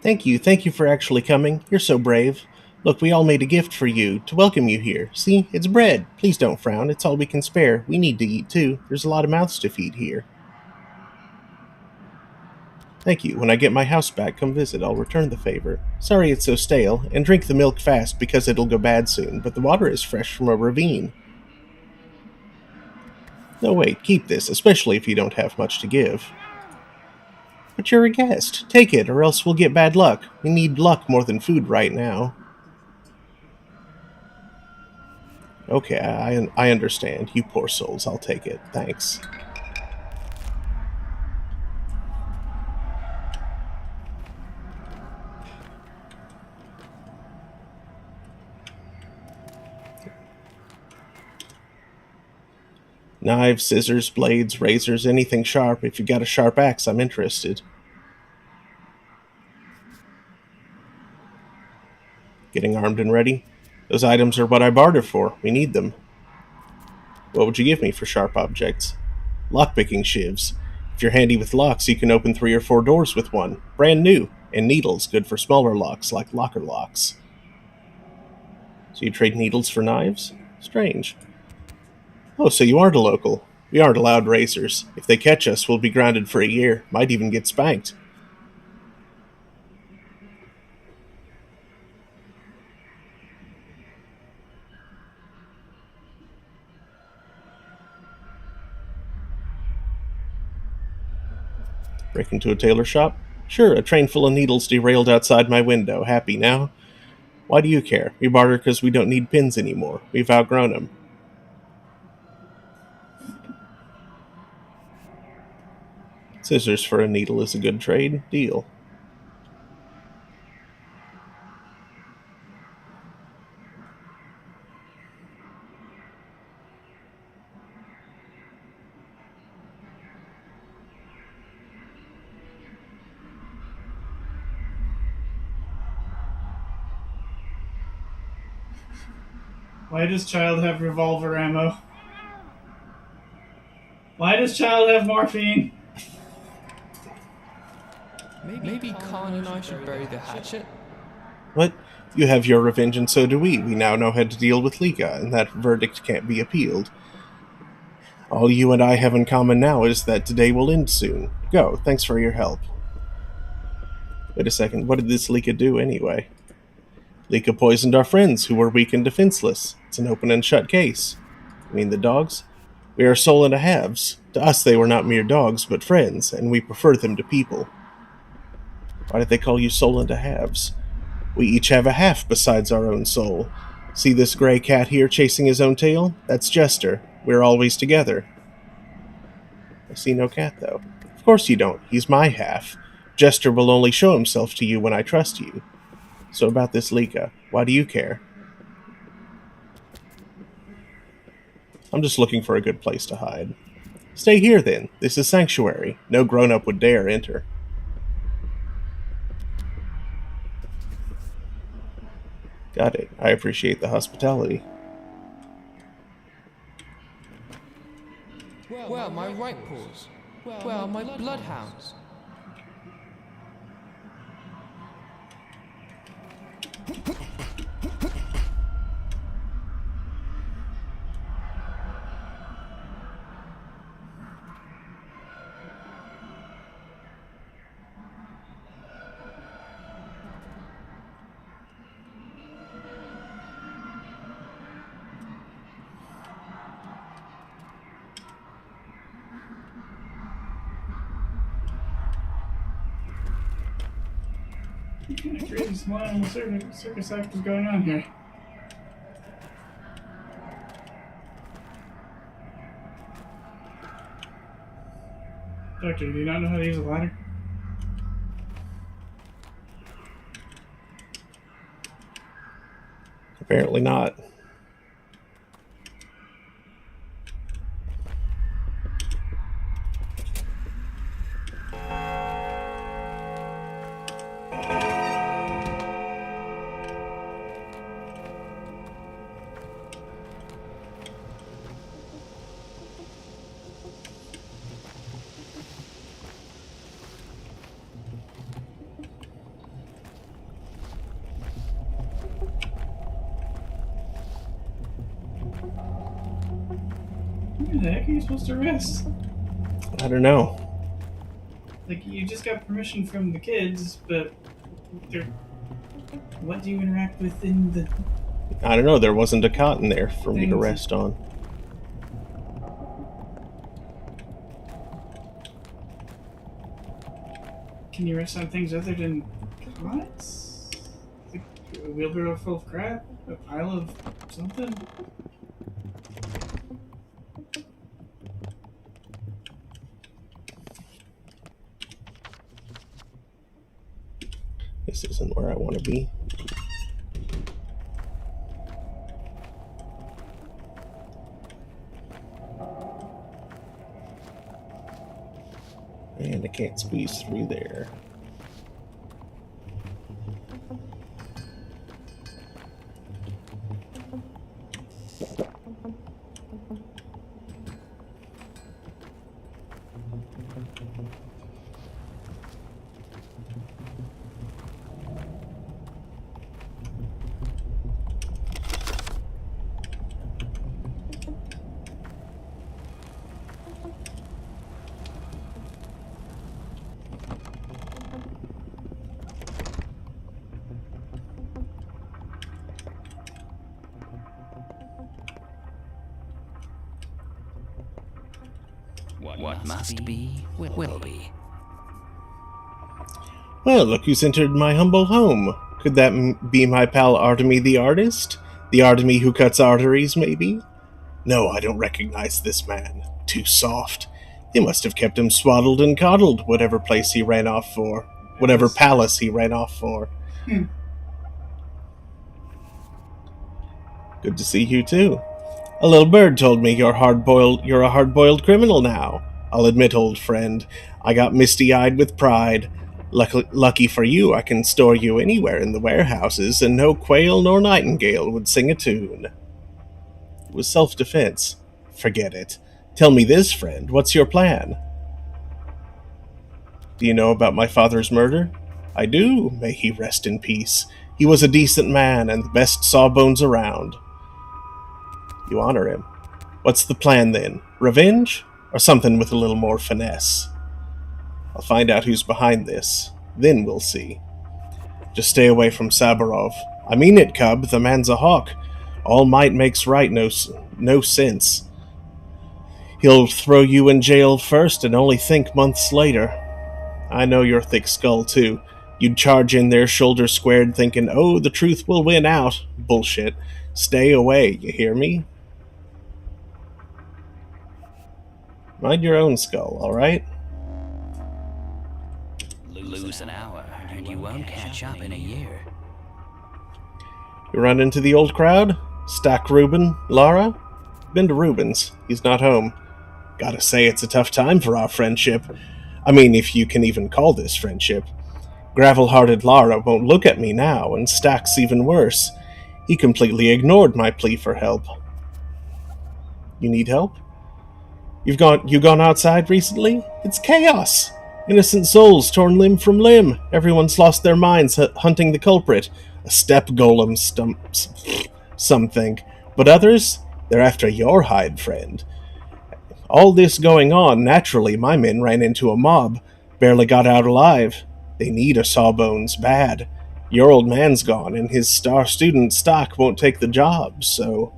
Thank you for actually coming. You're so brave. Look, we all made a gift for you to welcome you here. See, it's bread. Please don't frown. It's all we can spare. We need to eat too. There's a lot of mouths to feed here. Thank you. When I get my house back, come visit. I'll return the favor. Sorry it's so stale, and drink the milk fast because it'll go bad soon, but the water is fresh from a ravine. No, wait, keep this, especially if you don't have much to give. But you're a guest. Take it, or else we'll get bad luck. We need luck more than food right now. Okay, I understand. You poor souls. I'll take it. Thanks. Knives, scissors, blades, razors, anything sharp. If you've got a sharp axe, I'm interested. Getting armed and ready? Those items are what I barter for. We need them. What would you give me for sharp objects? Lockpicking shivs. If you're handy with locks, you can open 3 or 4 doors with one. Brand new. And needles, good for smaller locks, like locker locks. So you trade needles for knives? Strange. Oh, so you aren't a local. We aren't allowed razors. If they catch us, we'll be grounded for a year. Might even get spanked. Break into a tailor shop? Sure, a train full of needles derailed outside my window. Happy now? Why do you care? We barter because we don't need pins anymore. We've outgrown them. Scissors for a needle is a good trade. Deal. Why does child have revolver ammo? Why does child have morphine? Maybe Khan and I should bury the hatchet? What? You have your revenge and so do we. We now know how to deal with Lika, and that verdict can't be appealed. All you and I have in common now is that today will end soon. Go. Thanks for your help. Wait a second. What did this Lika do anyway? Lika poisoned our friends, who were weak and defenseless. It's an open and shut case. You mean the dogs? We are soul and a halves. To us they were not mere dogs, but friends, and we prefer them to people. Why did they call you soul and a halves? We each have a half besides our own soul. See this gray cat here chasing his own tail? That's Jester. We're always together. I see no cat, though. Of course you don't. He's my half. Jester will only show himself to you when I trust you. So about this Lika, why do you care? I'm just looking for a good place to hide. Stay here, then. This is sanctuary. No grown-up would dare enter. Got it. I appreciate the hospitality. Where are my right paws? Where are my bloodhounds? What kind of crazy small animal circus act is going on here? Doctor, do you not know how to use a ladder? Apparently not. Who the heck are you supposed to arrest? I don't know. Like, you just got permission from the kids, but they're... What do you interact with in the... I don't know. There wasn't a cot in there for me to rest on. Can you rest on things other than cots? Like a wheelbarrow full of crap? A pile of something? This isn't where I want to be. And I can't squeeze through there. What must be, will be. Well, look who's entered my humble home. Could that be my pal Artemy the artist? The Artemy who cuts arteries, maybe? No, I don't recognize this man. Too soft. They must have kept him swaddled and coddled, whatever place he ran off for. Whatever palace he ran off for. Good to see you, too. A little bird told me you're a hard-boiled criminal now. I'll admit, old friend, I got misty-eyed with pride. Lucky for you, I can store you anywhere in the warehouses, and no quail nor nightingale would sing a tune. It was self-defense. Forget it. Tell me this, friend, what's your plan? Do you know about my father's murder? I do, may he rest in peace. He was a decent man, and the best sawbones around. You honor him. What's the plan, then? Revenge? Or something with a little more finesse? I'll find out who's behind this. Then we'll see. Just stay away from Saburov. I mean it, cub. The man's a hawk. All might makes right, no sense. He'll throw you in jail first and only think months later. I know your thick skull, too. You'd charge in there shoulder squared thinking, oh, the truth will win out. Bullshit. Stay away, you hear me? Mind your own skull, alright? Lose an hour, and you won't catch up in a year. You run into the old crowd? Stack Reuben? Lara? Been to Reuben's. He's not home. Gotta say, it's a tough time for our friendship. I mean, if you can even call this friendship. Gravel-hearted Lara won't look at me now, and Stack's even worse. He completely ignored my plea for help. You need help? You gone outside recently? It's chaos! Innocent souls torn limb from limb. Everyone's lost their minds hunting the culprit. A step golem some think. But others? They're after your hide, friend. All this going on, naturally, my men ran into a mob. Barely got out alive. They need a Sawbones bad. Your old man's gone, and his star student stock won't take the job, so...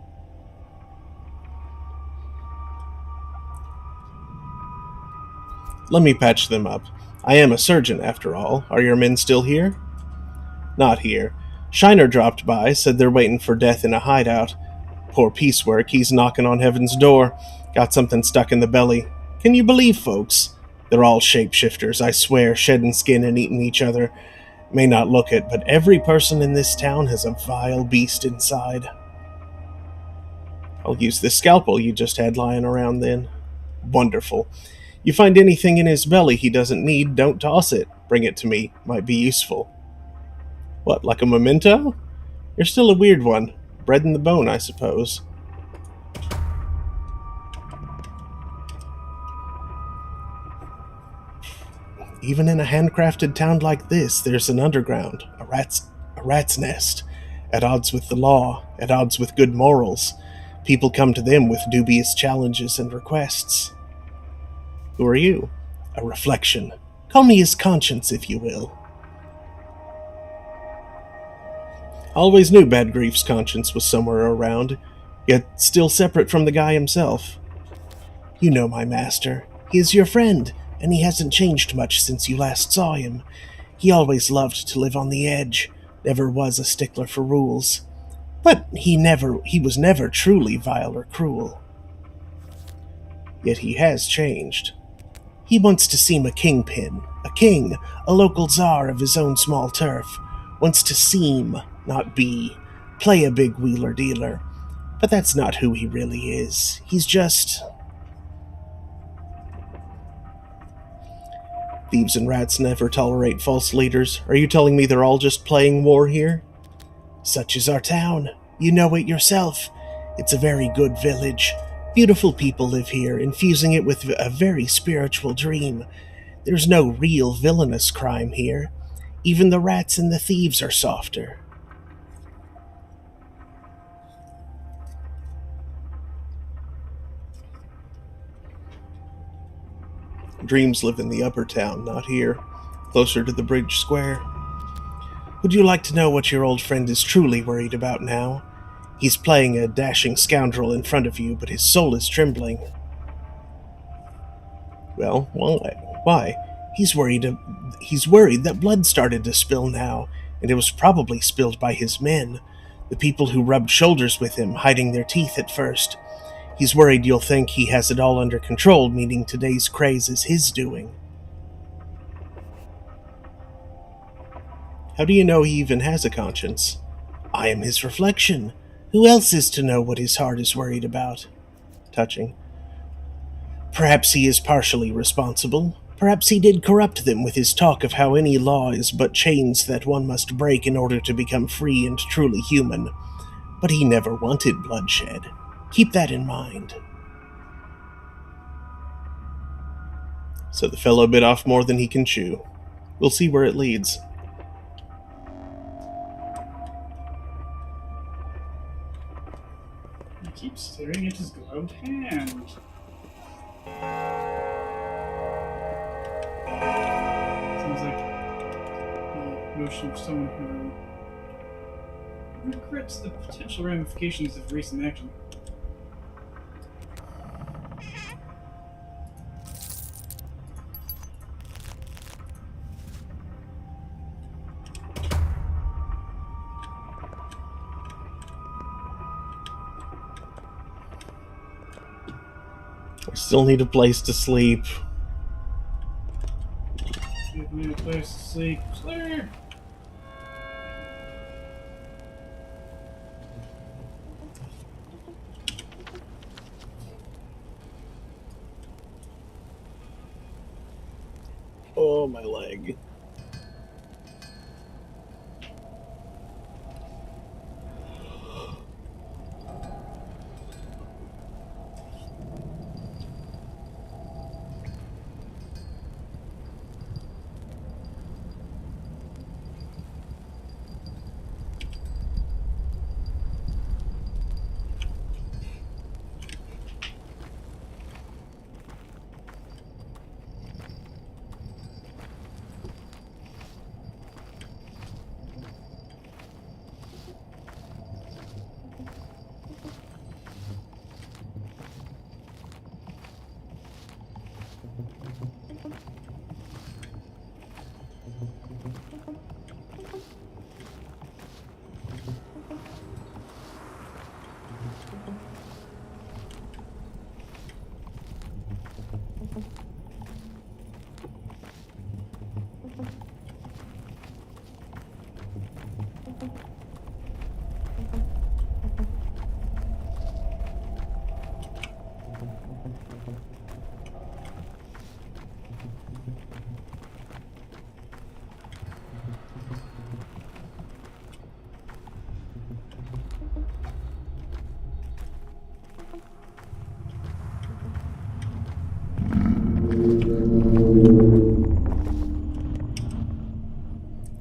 Let me patch them up. I am a surgeon, after all. Are your men still here? Not here. Shiner dropped by, said they're waiting for death in a hideout. Poor piecework, he's knocking on heaven's door. Got something stuck in the belly. Can you believe, folks? They're all shapeshifters, I swear, shedding skin and eating each other. May not look it, but every person in this town has a vile beast inside. I'll use this scalpel you just had lying around then. Wonderful. You find anything in his belly he doesn't need, don't toss it. Bring it to me. Might be useful. What, like a memento? You're still a weird one. Bred in the bone, I suppose. Even in a handcrafted town like this, there's an underground, a rat's nest, at odds with the law, at odds with good morals. People come to them with dubious challenges and requests. Who are you? A reflection. Call me his conscience, if you will. I always knew Bad Grief's conscience was somewhere around, yet still separate from the guy himself. You know my master. He is your friend, and he hasn't changed much since you last saw him. He always loved to live on the edge, never was a stickler for rules. But he was never truly vile or cruel. Yet he has changed. He wants to seem a kingpin, a king, a local czar of his own small turf. Wants to seem, not be, play a big wheeler-dealer. But that's not who he really is. He's just... Thieves and rats never tolerate false leaders. Are you telling me they're all just playing war here? Such is our town. You know it yourself. It's a very good village. Beautiful people live here, infusing it with a very spiritual dream. There's no real villainous crime here. Even the rats and the thieves are softer. Dreams live in the upper town, not here, closer to the bridge square. Would you like to know what your old friend is truly worried about now? He's playing a dashing scoundrel in front of you, but his soul is trembling. Well, why? He's worried that blood started to spill now, and it was probably spilled by his men, the people who rubbed shoulders with him, hiding their teeth at first. He's worried you'll think he has it all under control, meaning today's craze is his doing. How do you know he even has a conscience? I am his reflection. Who else is to know what his heart is worried about? Touching. Perhaps he is partially responsible. Perhaps he did corrupt them with his talk of how any law is but chains that one must break in order to become free and truly human. But he never wanted bloodshed. Keep that in mind. So the fellow bit off more than he can chew. We'll see where it leads. He keeps staring at his gloved hand. Sounds like the motion of someone who regrets the potential ramifications of recent action. I still need a place to sleep. Give me a place to sleep. Sleep! Oh, my leg.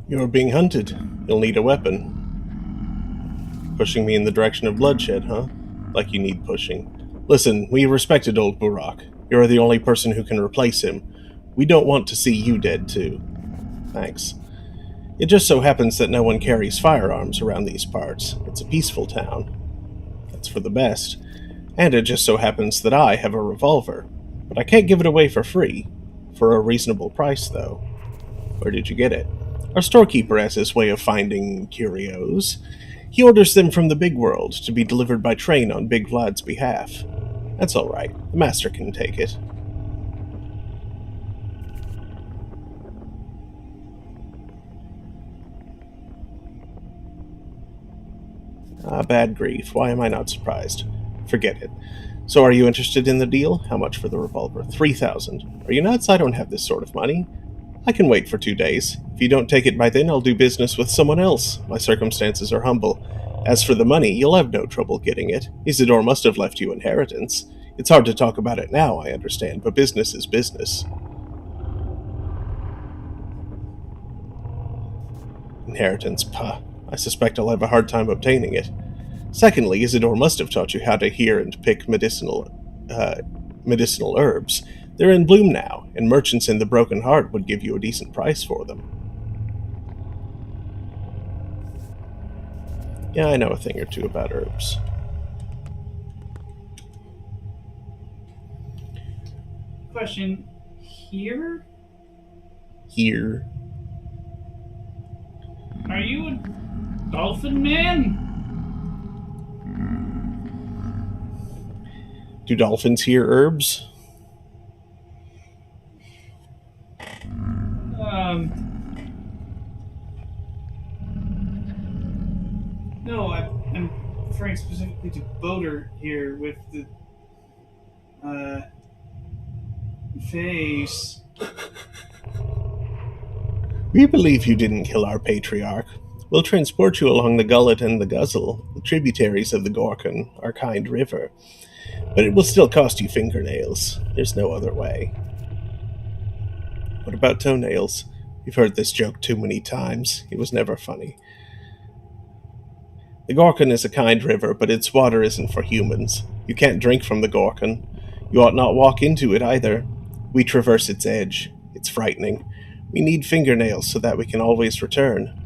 You're being hunted. You'll need a weapon. Pushing me in the direction of bloodshed, huh? like you need pushing. Listen, we respected old Burak. You're the only person who can replace him. We don't want to see you dead, too. Thanks. It just so happens that no one carries firearms around these parts. It's a peaceful town. That's for the best. And it just so happens that I have a revolver. But I can't give it away for free. For a reasonable price, though. Where did you get it? Our storekeeper has his way of finding curios. He orders them from the big world to be delivered by train on Big Vlad's behalf. That's all right. The master can take it. Ah, bad grief. Why am I not surprised? Forget it. So are you interested in the deal? How much for the revolver? 3,000. Are you nuts? I don't have this sort of money. I can wait for 2 days. If you don't take it by then, I'll do business with someone else. My circumstances are humble. As for the money, you'll have no trouble getting it. Isidore must have left you inheritance. It's hard to talk about it now, I understand, but business is business. Inheritance, pah. I suspect I'll have a hard time obtaining it. Secondly, Isidore must have taught you how to hear and pick medicinal herbs. They're in bloom now, and merchants in the Broken Heart would give you a decent price for them. Yeah, I know a thing or two about herbs. Question. Here? Here. Are you a dolphin man? Do dolphins hear herbs? No, I'm referring specifically to Boater here with the face. We believe you didn't kill our patriarch. We'll transport you along the Gullet and the Guzzle, the tributaries of the Gorkon, our kind river. But it will still cost you fingernails. There's no other way. What about toenails? You've heard this joke too many times. It was never funny. The Gorkon is a kind river, but its water isn't for humans. You can't drink from the Gorkon. You ought not walk into it either. We traverse its edge. It's frightening. We need fingernails so that we can always return.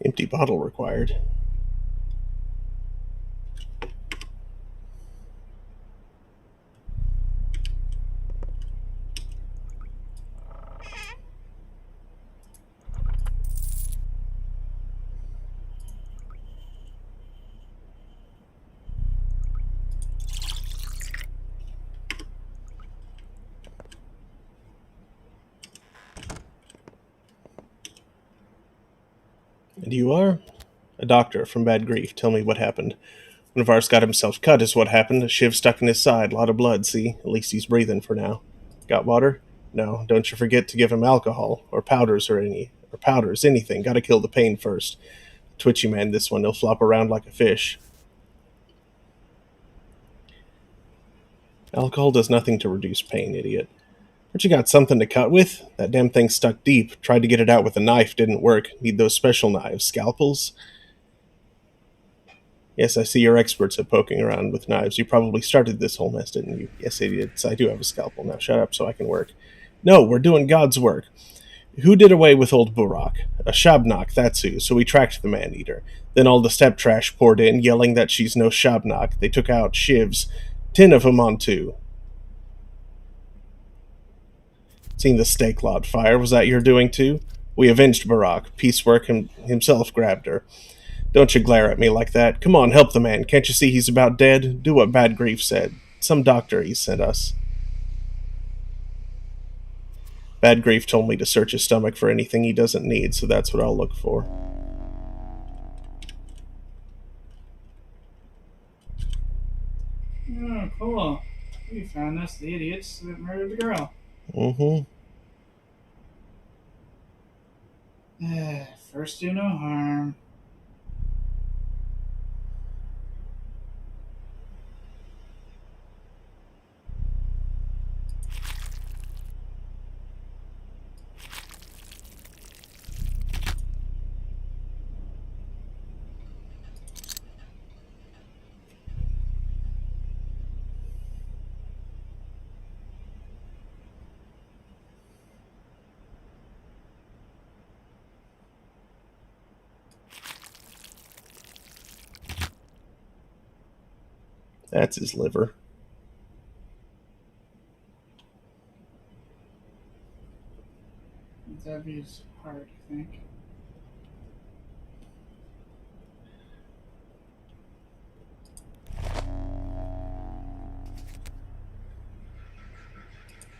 Empty bottle required. And you are? A doctor from Bad Grief. Tell me what happened. One of ours got himself cut is what happened. A shiv stuck in his side. A lot of blood, see? At least he's breathing for now. Got water? No, don't you forget to give him alcohol. Or powders anything. Gotta kill the pain first. Twitchy man, this one. He'll flop around like a fish. Alcohol does nothing to reduce pain, idiot. But you got something to cut with? That damn thing stuck deep. Tried to get it out with a knife, didn't work. Need those special knives. Scalpels? Yes, I see you're experts at poking around with knives. You probably started this whole mess, didn't you? Yes, idiots. I do have a scalpel. Now shut up so I can work. No, we're doing God's work. Who did away with old Burak? A Shabnak, that's who, so we tracked the man-eater. Then all the step trash poured in, yelling that she's no Shabnak. They took out shivs, 10 of 'em on two. Seen the stake lot fire, was that your doing too? We avenged Burak. Piecework himself grabbed her. Don't you glare at me like that. Come on, help the man. Can't you see he's about dead? Do what Bad Grief said. Some doctor he sent us. Bad Grief told me to search his stomach for anything he doesn't need, so that's what I'll look for. Oh, cool. We found us the idiots that murdered the girl. Mm-hmm. First do no harm. That's his liver. That'd be his heart, I think.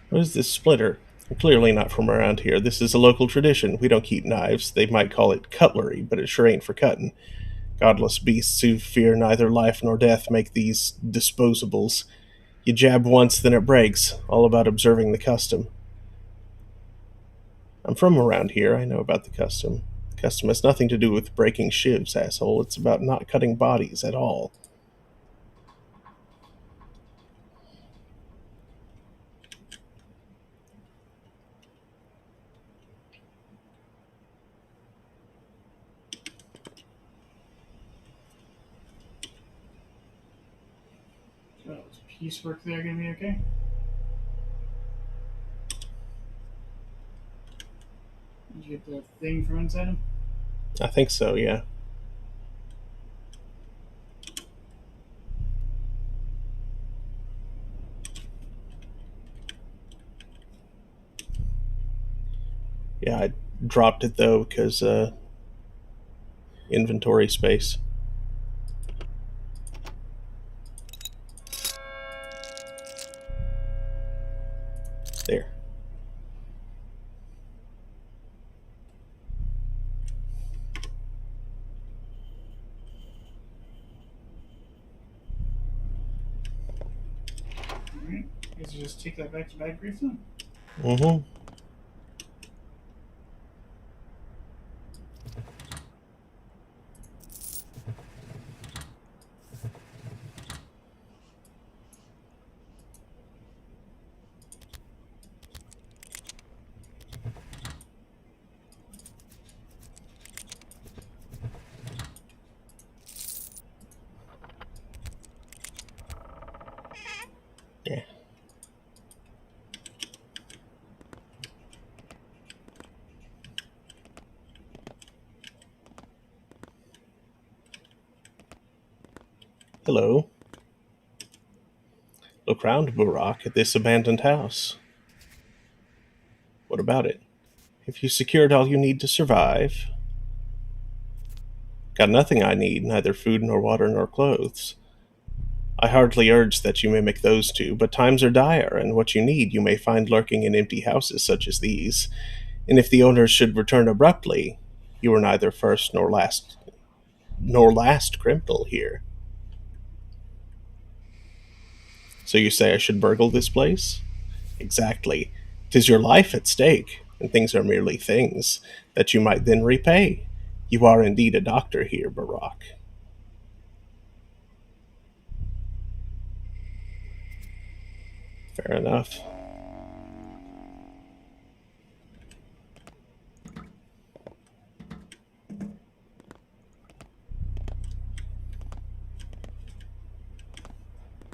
What is this splitter? Clearly not from around here. This is a local tradition. We don't keep knives. They might call it cutlery, but it sure ain't for cutting. Godless beasts who fear neither life nor death make these disposables. You jab once, then it breaks. All about observing the custom. I'm from around here. I know about the custom. The custom has nothing to do with breaking shivs, asshole. It's about not cutting bodies at all. So, is piecework there gonna be okay? Did you get the thing from inside him? I think so, yeah. Yeah, I dropped it though because inventory space. There. Alright. Guess you just take that back to Bad Grief then? Mm-hmm. Yeah. Hello. Look round, Burak, at this abandoned house. What about it? Have you secured all you need to survive? Got nothing I need, neither food nor water nor clothes. I hardly urge that you mimic those two, but times are dire, and what you need you may find lurking in empty houses such as these. And if the owners should return abruptly, you are neither first nor last criminal here. So you say I should burgle this place? Exactly. 'Tis your life at stake, and things are merely things that you might then repay. You are indeed a doctor here, Barak. Fair enough.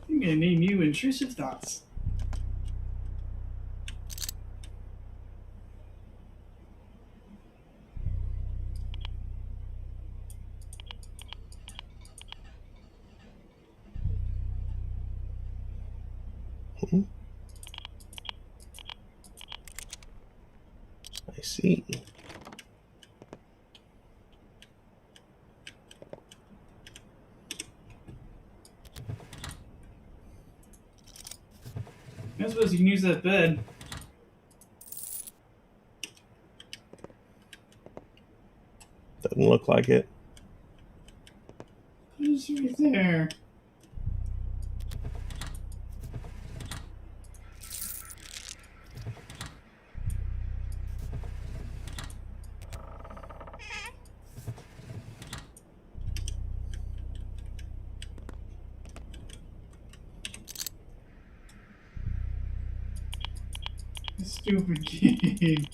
I'm gonna name you Intrusive Thoughts. I see. I suppose you can use that bed. Doesn't look like it. It's right there. Stupid game.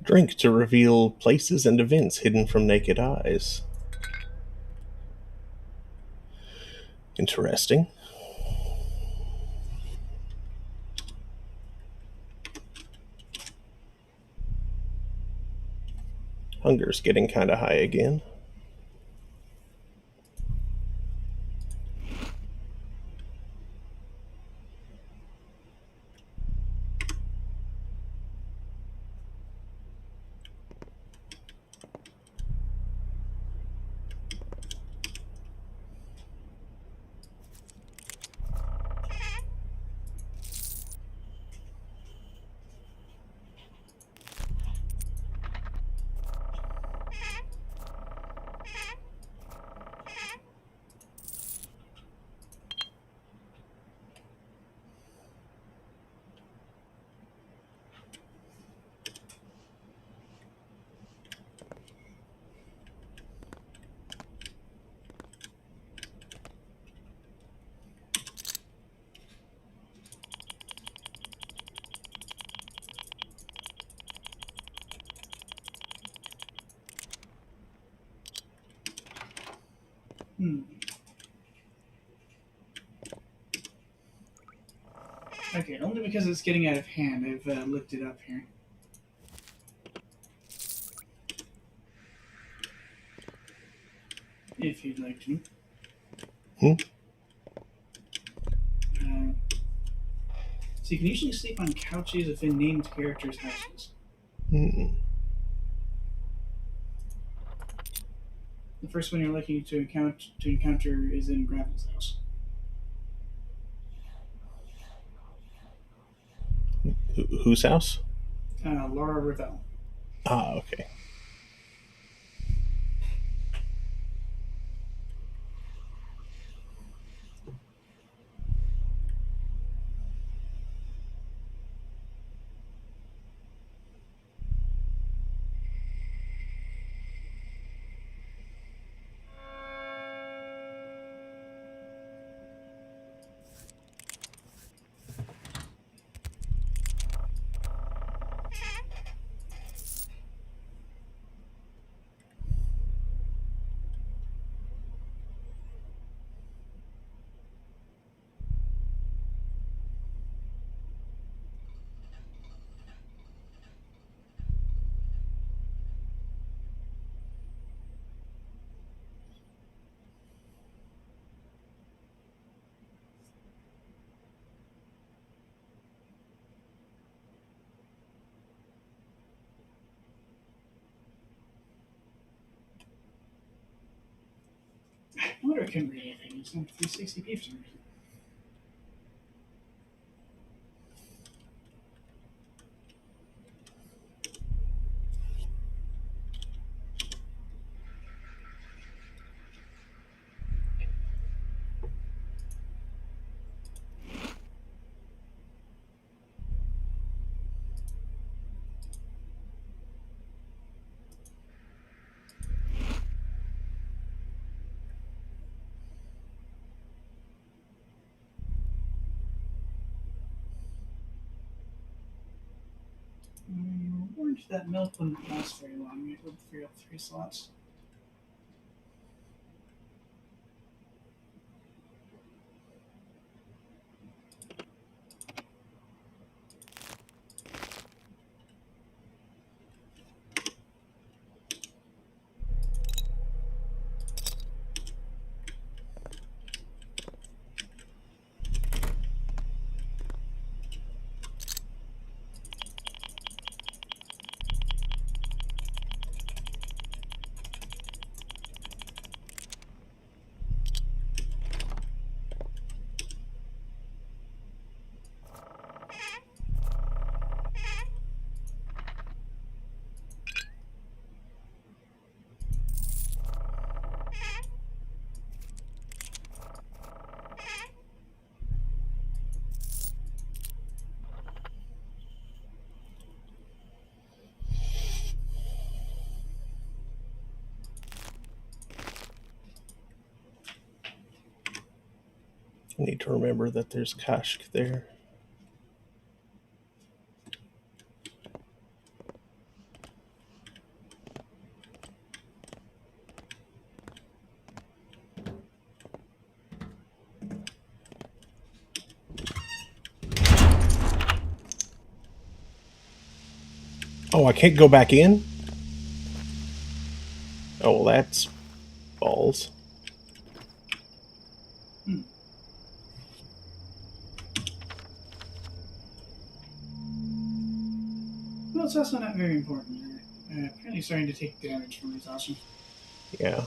Drink to reveal places and events hidden from naked eyes. Interesting. Hunger's getting kind of high again. Okay, only because it's getting out of hand, I've looked it up here. If you'd like to. So you can usually sleep on couches within named characters' houses. The first one you're lucky to encounter is in Gravin's house. Whose house? Laura Ravel. Ah, okay. I wonder if I can read anything. It's on 360p for some reason. warned that milk wouldn't last very long. It would free up 3 slots. I need to remember that there's Kashk there. Oh, I can't go back in? Oh, well, that's balls. Well, it's also not very important. Apparently starting to take damage from exhaustion. Yeah.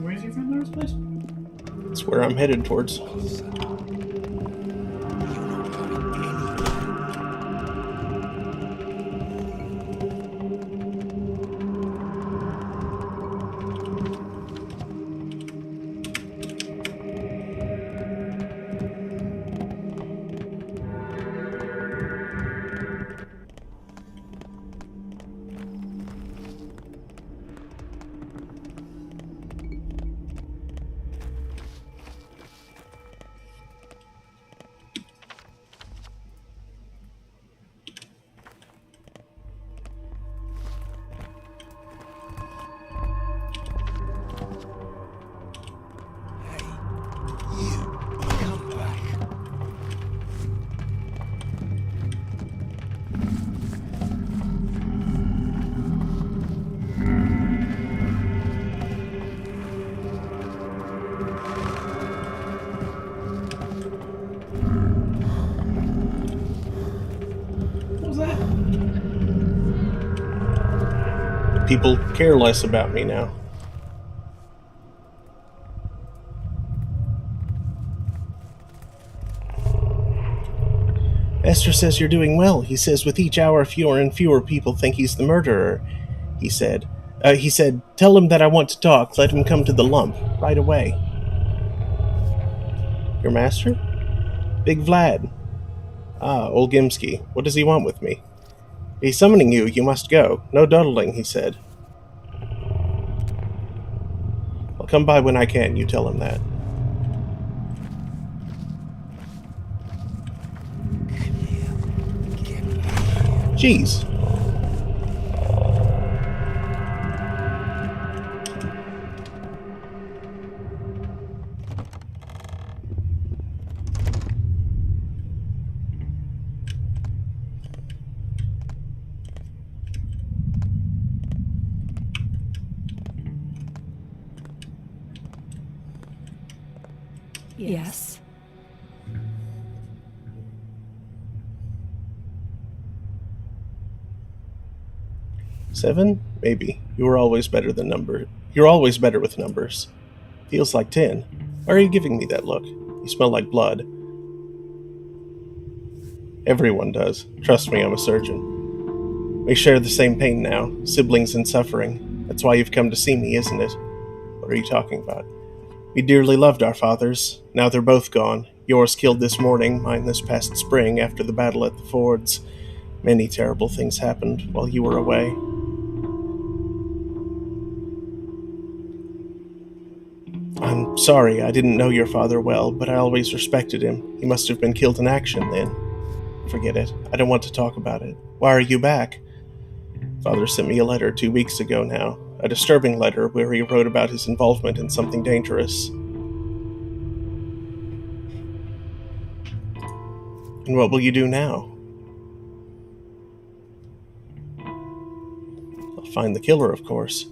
Where's your friend Laura's place? That's where I'm headed towards. People care less about me now. Esther says you're doing well. He says with each hour fewer and fewer people think he's the murderer. He said, tell him that I want to talk. Let him come to the lump right away. Your master? Big Vlad. Ah, Olgimsky. What does he want with me? He's summoning you. You must go. No dawdling, he said. I'll come by when I can. You tell him that. Jeez. Yes. 7? Maybe. You're always better with numbers. Feels like 10. Why are you giving me that look? You smell like blood. Everyone does. Trust me, I'm a surgeon. We share the same pain now, siblings in suffering. That's why you've come to see me, isn't it? What are you talking about? We dearly loved our fathers. Now they're both gone. Yours killed this morning, mine this past spring after the battle at the fords. Many terrible things happened while you were away. I'm sorry, I didn't know your father well, but I always respected him. He must have been killed in action then. Forget it. I don't want to talk about it. Why are you back? Father sent me a letter 2 weeks ago now. A disturbing letter where he wrote about his involvement in something dangerous. And what will you do now? I'll find the killer, of course.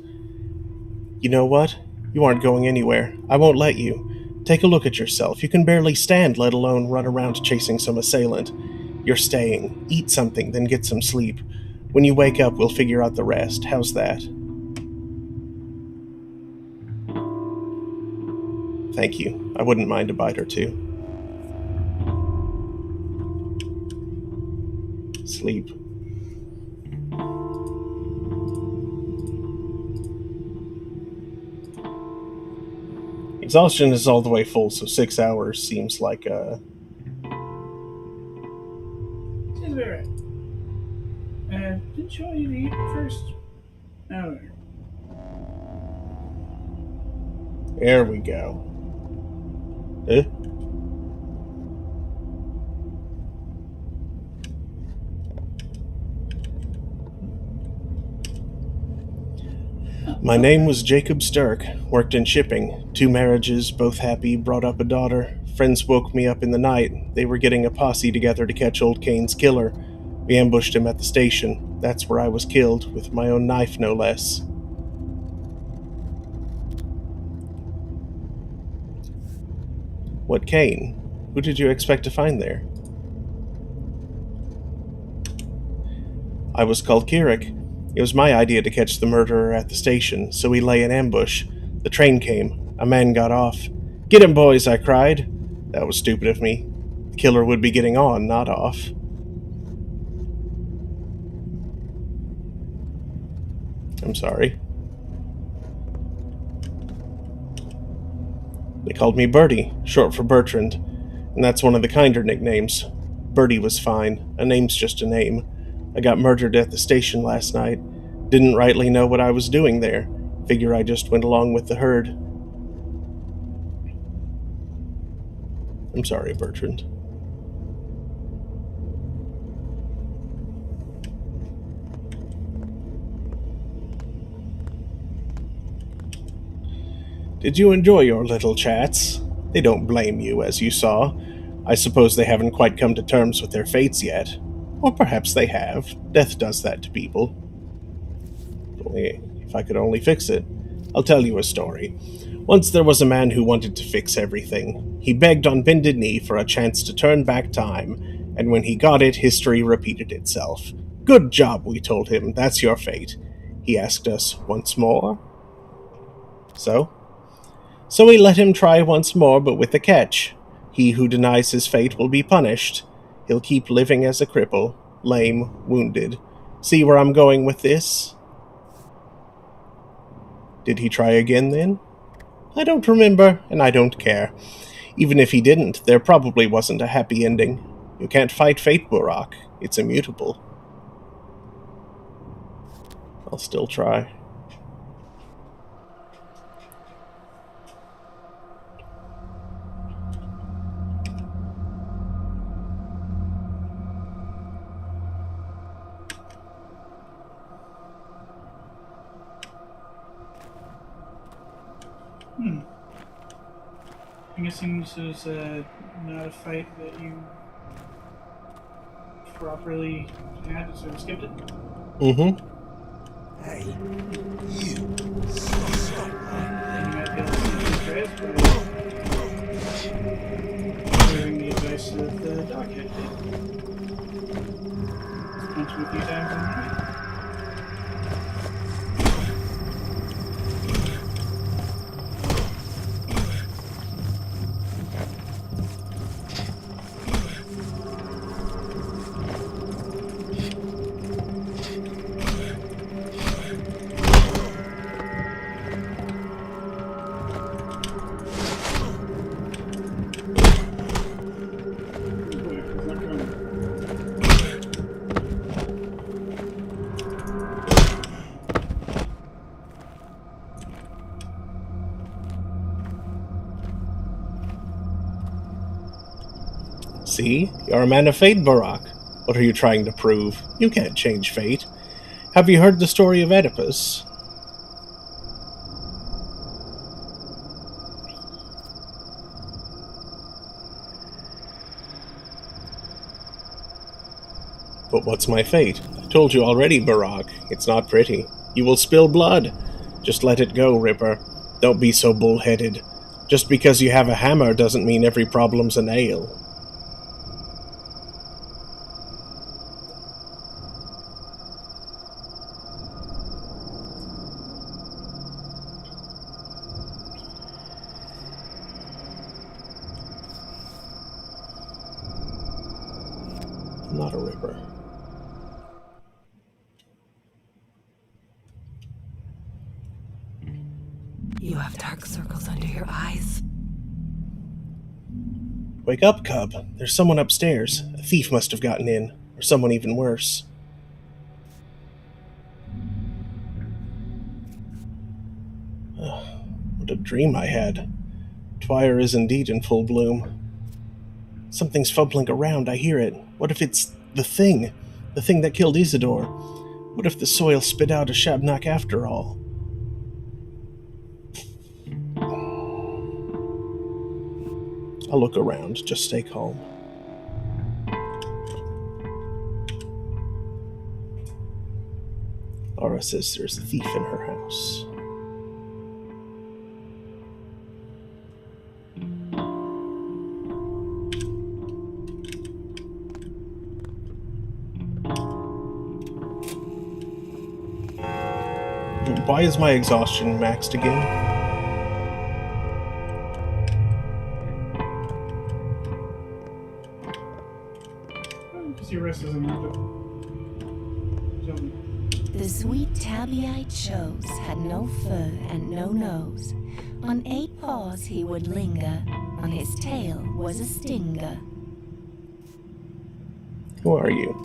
You know what? You aren't going anywhere. I won't let you. Take a look at yourself. You can barely stand, let alone run around chasing some assailant. You're staying. Eat something, then get some sleep. When you wake up, we'll figure out the rest. How's that? Thank you. I wouldn't mind a bite or two. Sleep. Exhaustion is all the way full, so 6 hours seems like Seems about right. Didn't you want you to eat first? No. There we go. Eh? My name was Jacob Sturck, worked in shipping. 2 marriages, both happy, brought up a daughter. Friends woke me up in the night. They were getting a posse together to catch old Kane's killer. We ambushed him at the station. That's where I was killed, with my own knife no less. What Kane? Who did you expect to find there? I was called Kirik. It was my idea to catch the murderer at the station, so we lay in ambush. The train came. A man got off. "Get him, boys," I cried. That was stupid of me. The killer would be getting on, not off. I'm sorry. They called me Bertie, short for Bertrand, and that's one of the kinder nicknames. Bertie was fine. A name's just a name. I got murdered at the station last night. Didn't rightly know what I was doing there. Figure I just went along with the herd. I'm sorry, Bertrand. Did you enjoy your little chats? They don't blame you, as you saw. I suppose they haven't quite come to terms with their fates yet. Or perhaps they have. Death does that to people. If I could only fix it. I'll tell you a story. Once there was a man who wanted to fix everything. He begged on bended knee for a chance to turn back time, and when he got it, history repeated itself. Good job, we told him. That's your fate. He asked us once more. So we let him try once more, but with a catch. He who denies his fate will be punished. He'll keep living as a cripple, lame, wounded. See where I'm going with this? Did he try again, then? I don't remember, and I don't care. Even if he didn't, there probably wasn't a happy ending. You can't fight fate, Burak. It's immutable. I'll still try. I'm guessing this is not a fight that you properly had, so skipped it? Mm-hmm. Hey, you. You might be able to try it, but rest of the doghead bit. Punch him a few times and right. See? You're a man of fate, Barak. What are you trying to prove? You can't change fate. Have you heard the story of Oedipus? But what's my fate? I told you already, Barak. It's not pretty. You will spill blood. Just let it go, Ripper. Don't be so bullheaded. Just because you have a hammer doesn't mean every problem's a nail. I'm not a Ripper. You have dark circles under your eyes. Wake up, Cub. There's someone upstairs. A thief must have gotten in. Or someone even worse. What a dream I had. Dwyer is indeed in full bloom. Something's fumbling around, I hear it. What if it's the thing? The thing that killed Isidore? What if the soil spit out a Shabnak after all? I'll look around, just stay calm. Aura says there's a thief in her house. Why is my exhaustion maxed again? Because your rest isn't enough. The sweet tabby-eyed chose had no fur and no nose. On 8 paws he would linger, on his tail was a stinger. Who are you?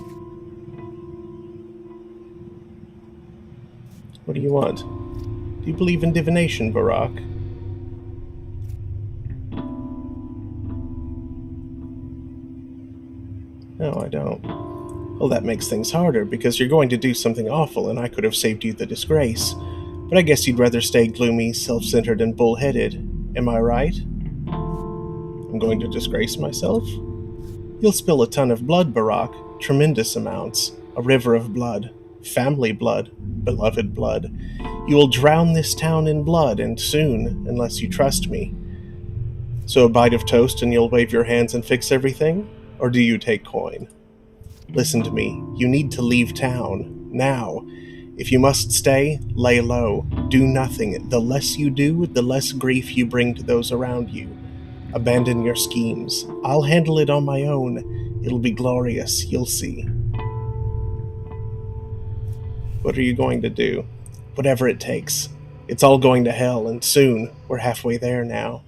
What do you want? Do you believe in divination, Barak? No, I don't. Well, that makes things harder, because you're going to do something awful, and I could have saved you the disgrace. But I guess you'd rather stay gloomy, self-centered, and bullheaded. Am I right? I'm going to disgrace myself? You'll spill a ton of blood, Barak. Tremendous amounts. A river of blood. Family blood. Beloved blood. You will drown this town in blood, and soon, unless you trust me. So a bite of toast and you'll wave your hands and fix everything? Or do you take coin? Listen to me. You need to leave town. Now. If you must stay, lay low. Do nothing. The less you do, the less grief you bring to those around you. Abandon your schemes. I'll handle it on my own. It'll be glorious. You'll see. What are you going to do? Whatever it takes. It's all going to hell, and soon. We're halfway there now.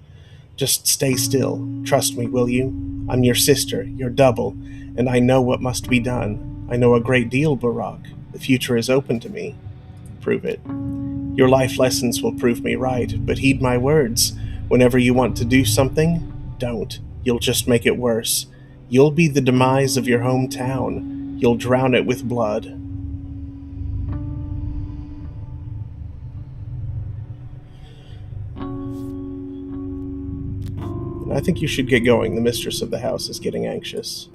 Just stay still. Trust me, will you? I'm your sister, your double, and I know what must be done. I know a great deal, Barak. The future is open to me. Prove it. Your life lessons will prove me right, but heed my words. Whenever you want to do something, don't. You'll just make it worse. You'll be the demise of your hometown. You'll drown it with blood. I think you should get going. The mistress of the house is getting anxious.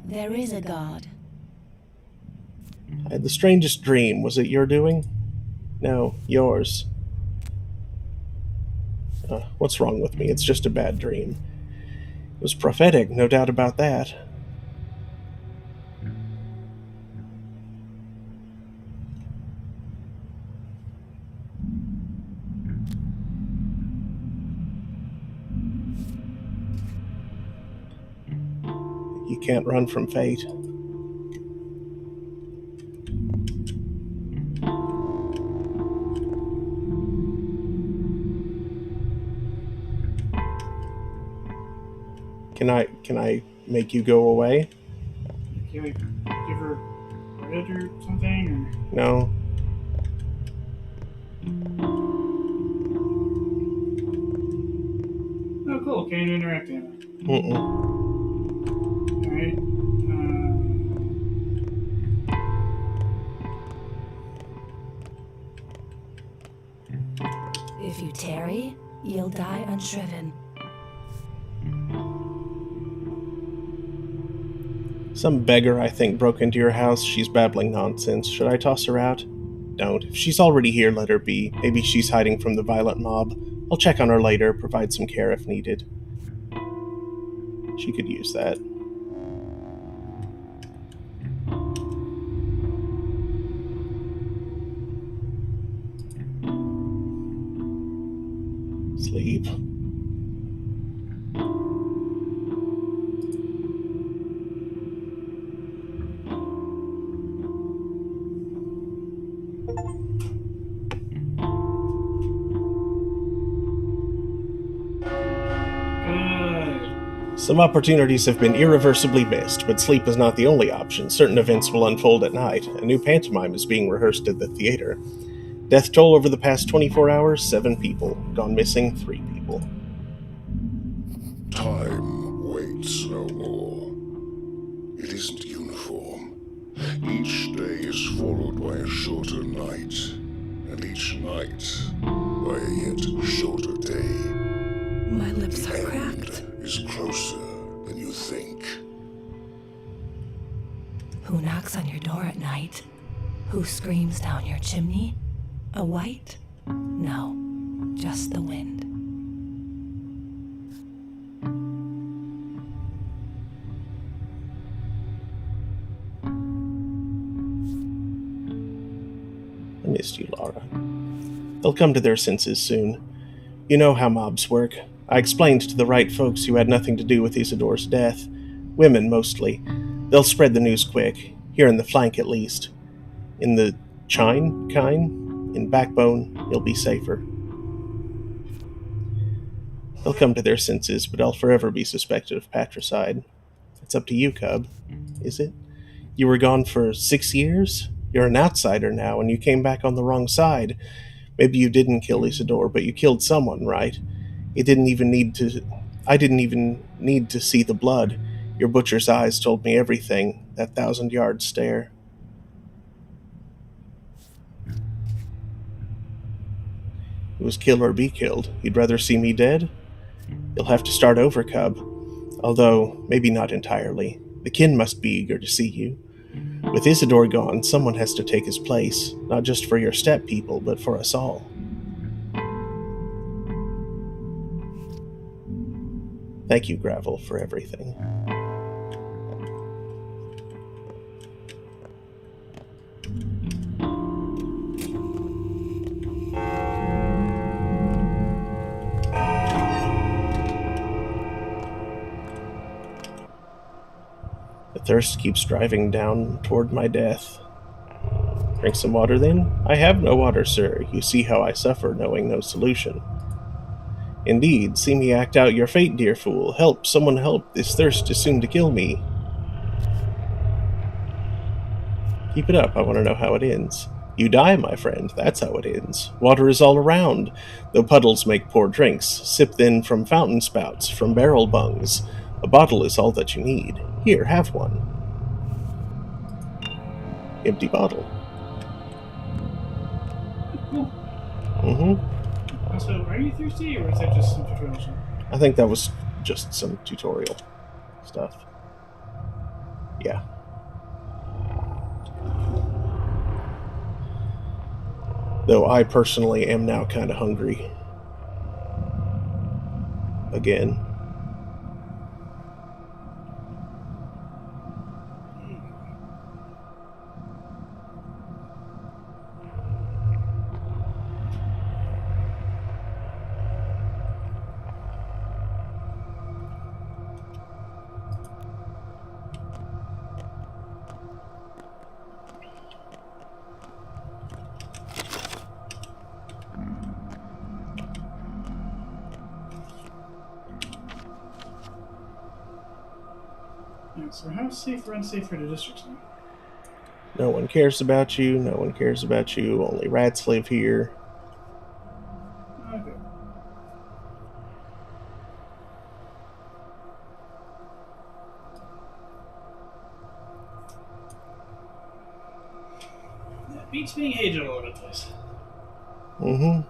There is a God. I had the strangest dream. Was it your doing? No, yours. What's wrong with me? It's just a bad dream. It was prophetic, no doubt about that. You can't run from fate. Can I make you go away? Can we give her bread or something? No. Oh, cool. Can't interact with him. Mm-mm. Alright. If you tarry, you'll die unshriven. Some beggar, I think, broke into your house. She's babbling nonsense. Should I toss her out? Don't. If she's already here, let her be. Maybe she's hiding from the violent mob. I'll check on her later, provide some care if needed. She could use that. Sleep. Some opportunities have been irreversibly missed, but sleep is not the only option. Certain events will unfold at night. A new pantomime is being rehearsed at the theater. Death toll over the past 24 hours, 7 people. Gone missing, 3 people. Time waits no more. It isn't uniform. Each day is followed by a shorter night, and each night by a yet shorter day. My lips The are end cracked. is closer than you think. Who knocks on your door at night? Who screams down your chimney? A white? No, just the wind. I missed you, Laura. They'll come to their senses soon. You know how mobs work. I explained to the right folks who had nothing to do with Isidore's death. Women, mostly. They'll spread the news quick. Here in the flank, at least. In the chine, in Backbone, you'll be safer. They'll come to their senses, but I'll forever be suspected of patricide. It's up to you, Cub. Is it? You were gone for 6 years? You're an outsider now, and you came back on the wrong side. Maybe you didn't kill Isidore, but you killed someone, right? I didn't even need to see the blood. Your butcher's eyes told me everything. That 1,000-yard stare. It was kill or be killed. You'd rather see me dead? You'll have to start over, Cub. Although, maybe not entirely. The kin must be eager to see you. With Isidore gone, someone has to take his place, not just for your step people, but for us all. Thank you, Gravel, for everything. The thirst keeps driving down toward my death. Drink some water, then? I have no water, sir. You see how I suffer, knowing no solution. Indeed, see me act out your fate, dear fool. Help, someone help. This thirst is soon to kill me. Keep it up, I want to know how it ends. You die, my friend, that's how it ends. Water is all around, though puddles make poor drinks. Sip then from fountain spouts, from barrel bungs. A bottle is all that you need. Here, have one. Empty bottle. Cool. Mm-hmm. So, are you thirsty, or is that just some tutorial stuff? I think that was just some tutorial stuff. Yeah. Though I personally am now kind of hungry. Again. Alright, so how safe or unsafe are the districts now? No one cares about you. No one cares about you. Only rats live here. Okay. That beats being aged all over the place. Mm-hmm.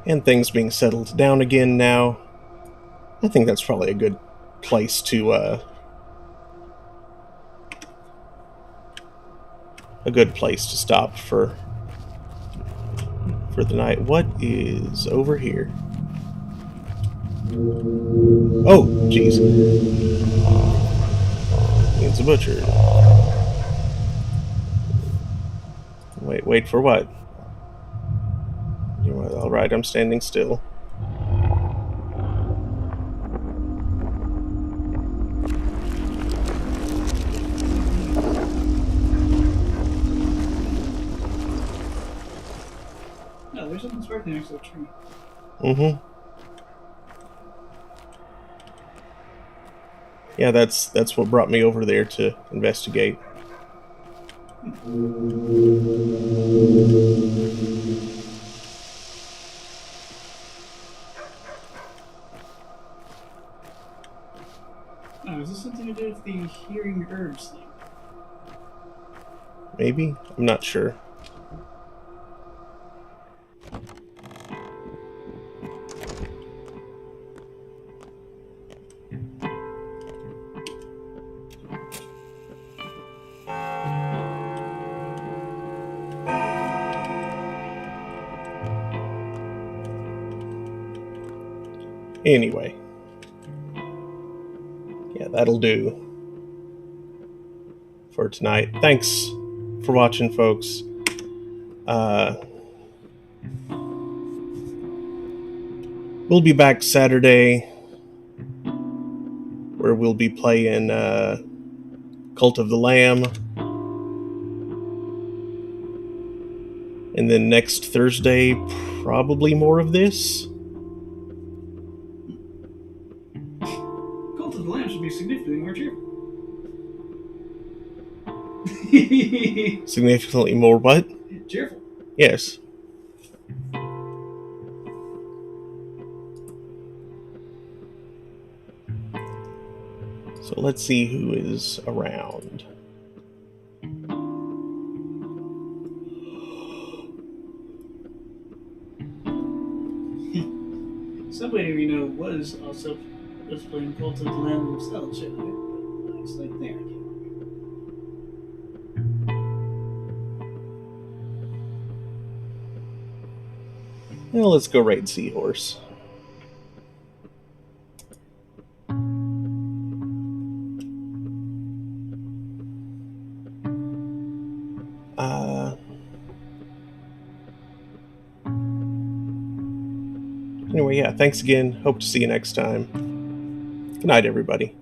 And things being settled down again now. I think that's probably a good place to, stop for the night. What is over here? Oh, jeez. It's a butcher. Wait for what? Alright, I'm standing still. No, there's something sparkling next to the tree. Mm-hmm. Yeah, that's what brought me over there to investigate. Oh, is this something to do with the hearing herbs thing? Maybe? I'm not sure. Anyway. Yeah, that'll do for tonight. Thanks for watching, folks. We'll be back Saturday, where we'll be playing Cult of the Lamb. And then next Thursday, probably more of this. Cult of the Lamb should be significantly more cheerful. Significantly more what? Cheerful. Yes. So let's see who is around. Somebody we know was playing Cult of the Lamb themselves, shouldn't it? But it's like there. Well, let's go raid Seahorse. Anyway, yeah, thanks again. Hope to see you next time. Good night, everybody.